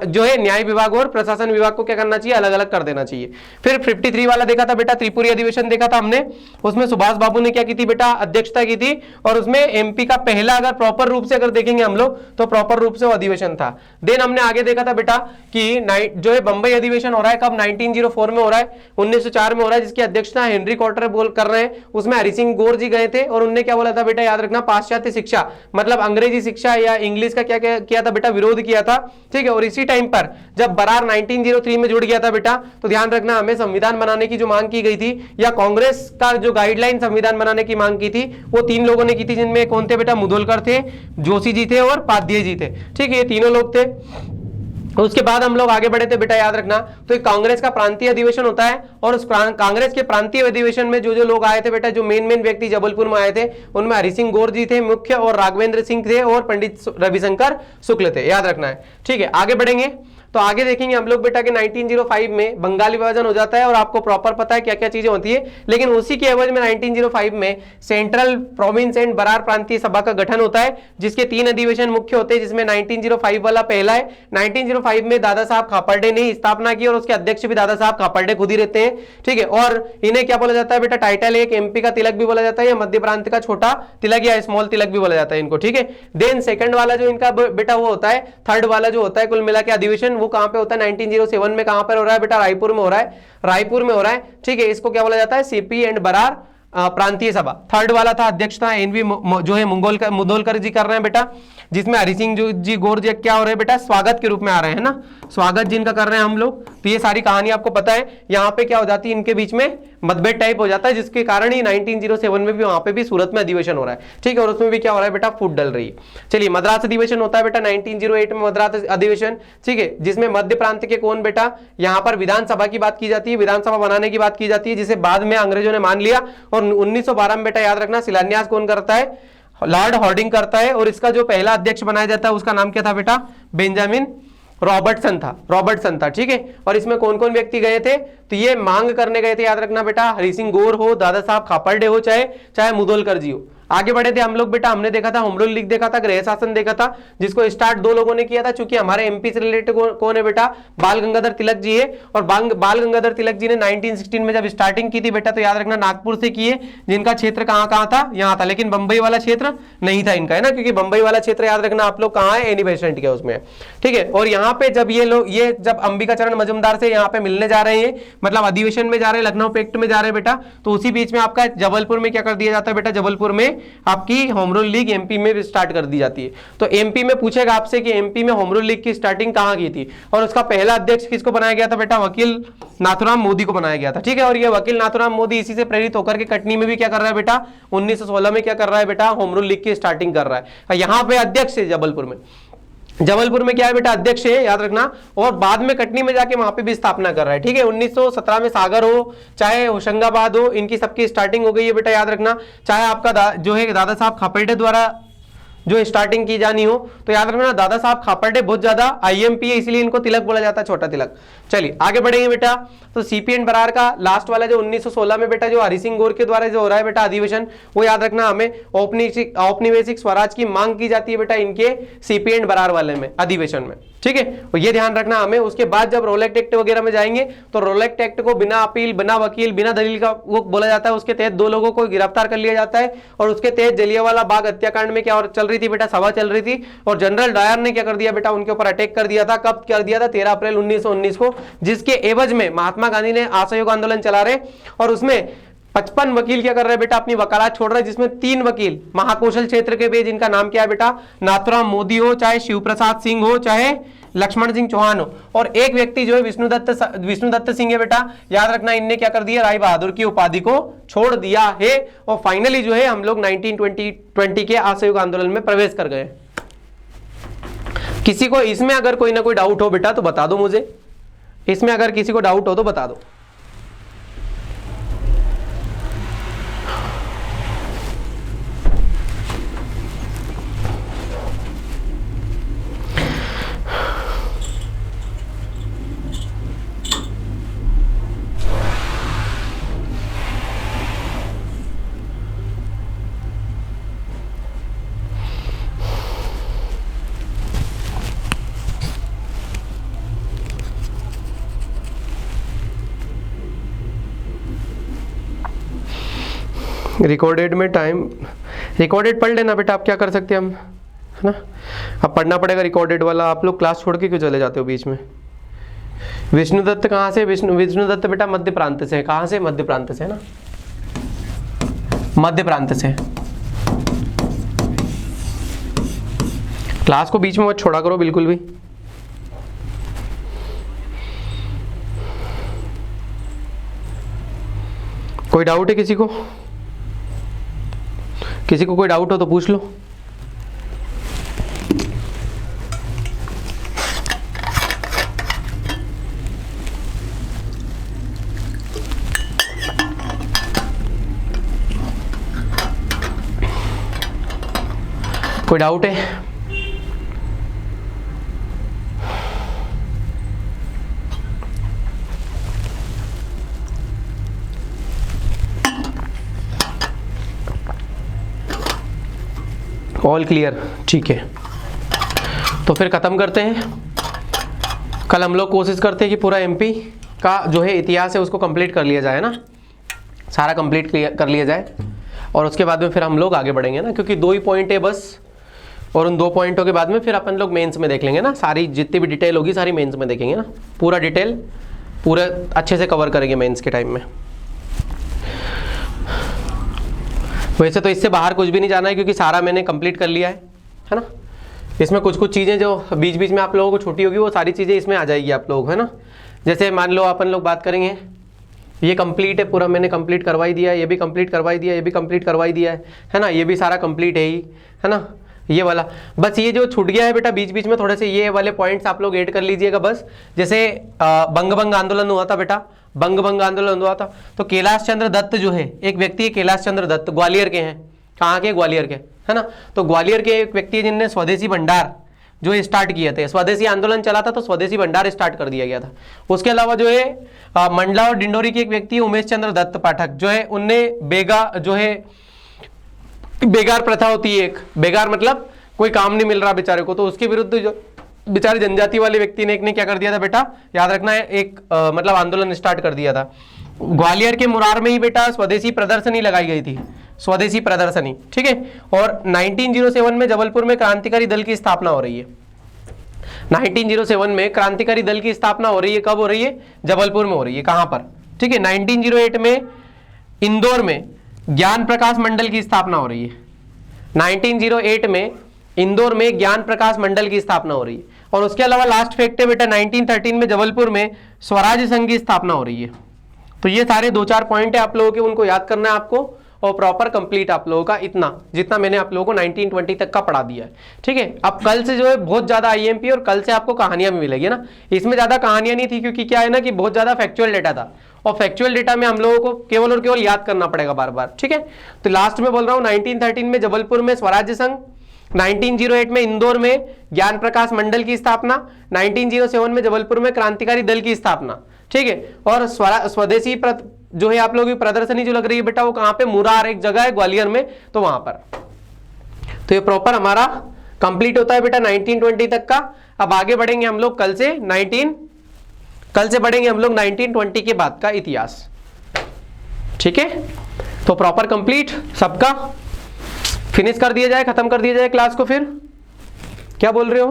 जो है न्याय विभाग और प्रशासन विभाग को क्या करना चाहिए? अलग अलग कर देना चाहिए। फिर 53 वाला देखा था बेटा, त्रिपुरी अधिवेशन देखा था हमने, उसमें सुभाष बाबू ने क्या की थी बेटा? अध्यक्षता की थी। और उसमें एमपी का पहला अगर प्रॉपर रूप से अगर देखेंगे हम लोग तो प्रॉपर रूप से वो अधिवेशन था। देन हमने आगे देखा था बेटा कि जो है बंबई अधिवेशन हो रहा है, कब? 1904 में हो रहा है, 1904 में हो रहा है, जिसकी अध्यक्षता हेनरी कॉर्टर कर रहे हैं। उसमें हरि सिंह गौर जी गए थे और उन्होंने क्या बोला था बेटा? याद रखना पाश्चात्य शिक्षा मतलब अंग्रेजी शिक्षा या इंग्लिश का क्या किया था बेटा? विरोध किया था, ठीक है। और इसी टाइम पर जब बरार 1903 में जुड़ गया था बेटा, तो ध्यान रखना हमें संविधान बनाने की जो मांग की गई थी, या कांग्रेस का जो गाइडलाइन संविधान बनाने की मांग की थी, वो 3 लोगों ने की थी, जिनमें कौन थे बेटा? मुधोलकर थे, जोशी जी थे और पाध्याय जी थे, ठीक है, ये तीनों लोग थे। उसके बाद हम लोग आगे बढ़े थे बेटा, याद रखना। तो एक कांग्रेस का प्रांतीय अधिवेशन होता है, और उस कांग्रेस के प्रांतीय अधिवेशन में जो लोग आए थे बेटा, जो मेन व्यक्ति जबलपुर में आए थे, उनमें हरि सिंह गौर जी थे मुख्य, और राघवेंद्र सिंह थे, और पंडित रविशंकर शुक्ल थे, याद रखना है, ठीक है। आगे बढ़ेंगे तो आगे देखेंगे हम लोग बेटा कि 1905 में बंगाली विभाजन हो जाता है, और आपको प्रॉपर पता है क्या क्या चीजें होती है। लेकिन उसी के एवज में 1905 में सेंट्रल प्रोविंस एंड बरार प्रांतीय सभा का गठन होता है, जिसके 3 अधिवेशन मुख्य होते हैं, जिसमें 1905 वाला पहला है। 1905 में दादा साहब खापर्डे ने स्थापना की, और उसके अध्यक्ष भी दादा साहब खापर्डे खुद ही रहते हैं, ठीक है। और इन्हें क्या बोला जाता है बेटा? टाइटल 1 एमपी का तिलक भी बोला जाता है, या मध्य प्रांत का छोटा तिलक या स्मॉल तिलक भी बोला जाता है इनको, ठीक है। देन सेकंड वाला जो इनका बेटा वो होता है, थर्ड वाला जो होता है कुल मिला के अधिवेशन, वो कहां पे होता है? 1907 में कहां पर हो रहा है बेटा? रायपुर में हो रहा है, रायपुर में हो रहा है, ठीक है। इसको क्या बोला जाता है? सीपी एंड बरार प्रांतीय सभा। थर्ड वाला था अध्यक्ष था एनवी जो है मुंदोलकर जी कर रहे हैं बेटा, जिसमें हरि सिंह जी गौर जी क्या हो रहे हैं बेटा, स्वागत के रूप में आ रहे हैं ना, स्वागत जिनका कर रहे हैं हम लोग। तो ये सारी कहानी आपको पता है। यहाँ पे क्या हो जाती है, इनके बीच में मतभेद टाइप हो जाता है, जिसके कारण ही 1907 में भी वहां पे भी सूरत में अधिवेशन हो रहा है, ठीक है। और उसमें भी क्या हो रहा है बेटा, फूट डल रही है। चलिए, मद्रास अधिवेशन होता है बेटा 1908 में, मद्रास अधिवेशन, ठीक है, जिसमें मध्य प्रांत के कौन बेटा, यहाँ पर विधानसभा की बात की जाती है, विधानसभा बनाने की बात की जाती है, जिसे बाद में अंग्रेजों ने मान लिया। और 1912 में बेटा याद रखना, शिलान्यास कौन करता है, लॉर्ड हॉर्डिंग करता है। और इसका जो पहला अध्यक्ष बनाया जाता है उसका नाम क्या था बेटा, बेंजामिन रॉबर्टसन था, ठीक है। और इसमें कौन कौन व्यक्ति गए थे, तो ये मांग करने गए थे, याद रखना बेटा, हरि सिंह गौर हो, दादा साहब खापर्डे हो, चाहे मुदोलकर जी हो। आगे बढ़े थे हम लोग बेटा, हमने देखा था होम रूल लीग देखा था, गृह शासन देखा था, जिसको स्टार्ट दो लोगों ने किया था। चूंकि हमारे एमपी से रिलेटेड कौन है बेटा, बाल गंगाधर तिलक जी है। और बाल गंगाधर तिलक जी ने 1916 में जब स्टार्टिंग की थी बेटा, तो याद रखना नागपुर से किए, जिनका क्षेत्र कहाँ था, यहाँ था। लेकिन बंबई वाला क्षेत्र नहीं था इनका, है ना, क्योंकि बंबई वाला क्षेत्र याद रखना आप लोग कहाँ है, एनी बेसेंट के उसमें, ठीक है। और यहाँ पे जब ये जब अंबिकाचरण मजूमदार से यहाँ पे मिलने जा रहे हैं, मतलब अधिवेशन में जा रहे हैं, लखनऊ पैक्ट में जा रहे हैं बेटा, तो उसी बीच में आपका जबलपुर में क्या कर दिया जाता है बेटा, जबलपुर में आपकी होम रूल लीग एमपी में स्टार्ट कर दी जाती है। तो एमपी में पूछेगा आपसे कि एमपी में होम रूल लीग की स्टार्टिंग कहां की थी, और उसका पहला अध्यक्ष किसको बनाया गया था बेटा, वकील नाथुराम मोदी को बनाया गया था, ठीक है। और ये वकील नाथुराम मोदी इसी से प्रेरित होकर के कटनी में भी क्या कर रहा है बेटा, 1916 में क्या कर रहा है बेटा, होम रूल लीग की स्टार्टिंग कर रहा है। यहाँ पे अध्यक्ष है जबलपुर में क्या है बेटा, अध्यक्ष है, याद रखना। और बाद में कटनी में जाके वहां पे भी स्थापना कर रहा है, ठीक है। 1917 में सागर हो, चाहे होशंगाबाद हो, इनकी सबकी स्टार्टिंग हो गई है बेटा, याद रखना। चाहे आपका जो है दादा साहब खापर्डे द्वारा जो स्टार्टिंग की जानी हो, तो याद रखना दादा साहब खापर्डे बहुत ज्यादा आईएमपी है, इसलिए इनको तिलक बोला जाता है, छोटा तिलक। चलिए आगे बढ़ेंगे बेटा। तो सीपीएन बरार का लास्ट वाला जो 1916 में बेटा जो हरि सिंह गौर के द्वारा जो हो रहा है बेटा अधिवेशन, वो याद रखना, हमें औपनिवेशिक स्वराज की मांग की जाती है बेटा इनके सीपीएन बरार वाले में अधिवेशन में, ठीक है। और ये ध्यान रखना हमें। उसके बाद जब रोलेक्ट एक्ट वगैरह में जाएंगे, तो रोलेक्ट एक्ट को बिना अपील, बिना वकील, बिना दलील का वो बोला जाता है। उसके तहत 2 लोगों को गिरफ्तार कर लिया जाता है। और उसके तहत जलियांवाला बाग हत्याकांड में क्या चल रही थी बेटा, सभा चल रही थी। और जनरल डायर ने क्या कर दिया बेटा, उनके ऊपर अटैक कर दिया था। कब कर दिया था, 13 अप्रैल 1919 को, जिसके एवज में महात्मा गांधी ने असहयोग आंदोलन चला रहे। और उसमें 55 वकील क्या कर रहे हैं बेटा, अपनी वकालत छोड़ रहे हैं, जिसमें 3 वकील महाकौशल क्षेत्र के भी, जिनका नाम क्या है बेटा, नाथुराम मोदी हो, चाहे शिव प्रसाद सिंह हो, चाहे लक्ष्मण सिंह चौहान हो। और एक व्यक्ति जो है विष्णुदत्त सिंह है बेटा, याद रखना, इनने क्या कर दिया, राय बहादुर की उपाधि को छोड़ दिया है। और फाइनली जो है हम लोग 1920 के असहयोग आंदोलन में प्रवेश कर गए। किसी को इसमें अगर कोई ना कोई डाउट हो बेटा तो बता दो मुझे, इसमें अगर किसी को डाउट हो तो बता दो। रिकॉर्डेड में टाइम, रिकॉर्डेड पढ़ लेना बेटा, आप क्या कर सकते हैं हम, है ना। अब पढ़ना पड़ेगा रिकॉर्डेड वाला। आप लोग क्लास छोड़ के क्यों चले जाते हो बीच में। विष्णुदत्त कहाँ से, विष्णुदत्त बेटा मध्य प्रांत से है। कहाँ से, मध्य प्रांत से, है ना, मध्य प्रांत से। क्लास को बीच में मत छोड़ा करो बिल्कुल भी। कोई डाउट है किसी को, किसी को कोई डाउट हो तो पूछ लो। कोई डाउट है? ऑल क्लियर, ठीक है। तो फिर ख़त्म करते हैं। कल हम लोग कोशिश करते हैं कि पूरा एमपी का जो है इतिहास है उसको कंप्लीट कर लिया जाए ना, सारा कंप्लीट कर लिया जाए। और उसके बाद में फिर हम लोग आगे बढ़ेंगे ना, क्योंकि 2 ही पॉइंट है बस। और उन 2 पॉइंटों के बाद में फिर अपन लोग मेंस में देख लेंगे ना, सारी जितनी भी डिटेल होगी सारी मेंस में देखेंगे ना, पूरा डिटेल पूरा अच्छे से कवर करेंगे मेंस के टाइम में। वैसे तो इससे बाहर कुछ भी नहीं जाना है क्योंकि सारा मैंने कंप्लीट कर लिया है ना। इसमें कुछ कुछ चीज़ें जो बीच बीच में आप लोगों को छूटी होगी वो सारी चीज़ें इसमें आ जाएगी आप लोग, है ना। जैसे मान लो अपन लोग बात करेंगे, ये कंप्लीट है पूरा, मैंने कंप्लीट करवाई दिया है, ये भी कंप्लीट करवाई दिया है, ये भी कंप्लीट करवाई दिया है ना, ये भी सारा कंप्लीट है ही, है ना। ये वाला बस ये जो छूट गया है बेटा बीच बीच में थोड़े से ये वाले पॉइंट्स आप लोग ऐड कर लीजिएगा बस। जैसे बंग आंदोलन हुआ था बेटा, बंग आंदोलन हुआ था, तो कैलाश चंद्र दत्त जो है एक व्यक्ति है, कैलाश चंद्र दत्त ग्वालियर के हैं, कहाँ के, ग्वालियर के, है ना। तो ग्वालियर के एक व्यक्ति है जिनने स्वदेशी भंडार जो स्टार्ट किए थे, स्वदेशी आंदोलन चला था तो स्वदेशी भंडार स्टार्ट कर दिया गया था। उसके अलावा जो है मंडला और डिंडोरी के एक व्यक्ति उमेश चंद्र दत्त पाठक जो है, उनने बेगा जो है बेगार प्रथा होती है एक, बेगार मतलब कोई काम नहीं मिल रहा बेचारे को, तो उसके विरुद्ध जो बेचारे जनजाति वाले व्यक्ति ने एक ने क्या कर दिया था बेटा, याद रखना है, एक मतलब आंदोलन स्टार्ट कर दिया था। ग्वालियर के मुरार में ही बेटा स्वदेशी प्रदर्शनी लगाई गई थी, स्वदेशी प्रदर्शनी, ठीक है। और 1907 में जबलपुर में क्रांतिकारी दल की स्थापना हो रही है। 1907 में क्रांतिकारी दल की स्थापना हो रही है, कब हो रही है, जबलपुर में हो रही है, कहां पर, ठीक है। 1908 में इंदौर में ज्ञान प्रकाश मंडल की स्थापना हो रही है। 1908 में इंदौर में ज्ञान प्रकाश मंडल की स्थापना हो रही है। और उसके अलावा लास्ट फैक्ट है बेटा 1913 में जबलपुर में स्वराज संघ की स्थापना हो रही है। तो ये सारे 2-4 पॉइंट है आप लोगों के, उनको याद करना है आपको और प्रॉपर कंप्लीट आप लोगों का इतना जितना मैंने आप लोगों को 1920 तक का पढ़ा दिया है, ठीक है। अब कल से जो है बहुत ज्यादा आईएमपी और कल से आपको कहानियां भी मिलेगी ना। इसमें ज्यादा कहानियां नहीं थी क्योंकि क्या है ना कि बहुत ज्यादा फैक्चुअल डेटा था और फैक्चुअल डेटा में हम लोगों को केवल और केवल याद करना पड़ेगा बार बार, ठीक है। तो लास्ट में बोल रहा हूँ 1913 में जबलपुर में स्वराज्य संघ, 1908 में इंदौर में ज्ञान प्रकाश मंडल की स्थापना, 1907 में जबलपुर में क्रांतिकारी दल की स्थापना, ठीक है। और स्वदेशी जो है आप लोगों की प्रदर्शनी जो लग रही है बेटा वो कहां पे, मुरार एक जगह है ग्वालियर में, तो वहां पर। तो ये प्रॉपर हमारा कंप्लीट होता है बेटा 1920 तक का। अब आगे बढ़ेंगे हम लोग कल से बढ़ेंगे हम लोग 1920 के बाद का इतिहास, ठीक है। तो प्रॉपर कंप्लीट सबका फिनिश कर दिया जाए, खत्म कर दिया जाए क्लास को, फिर क्या बोल रहे हो।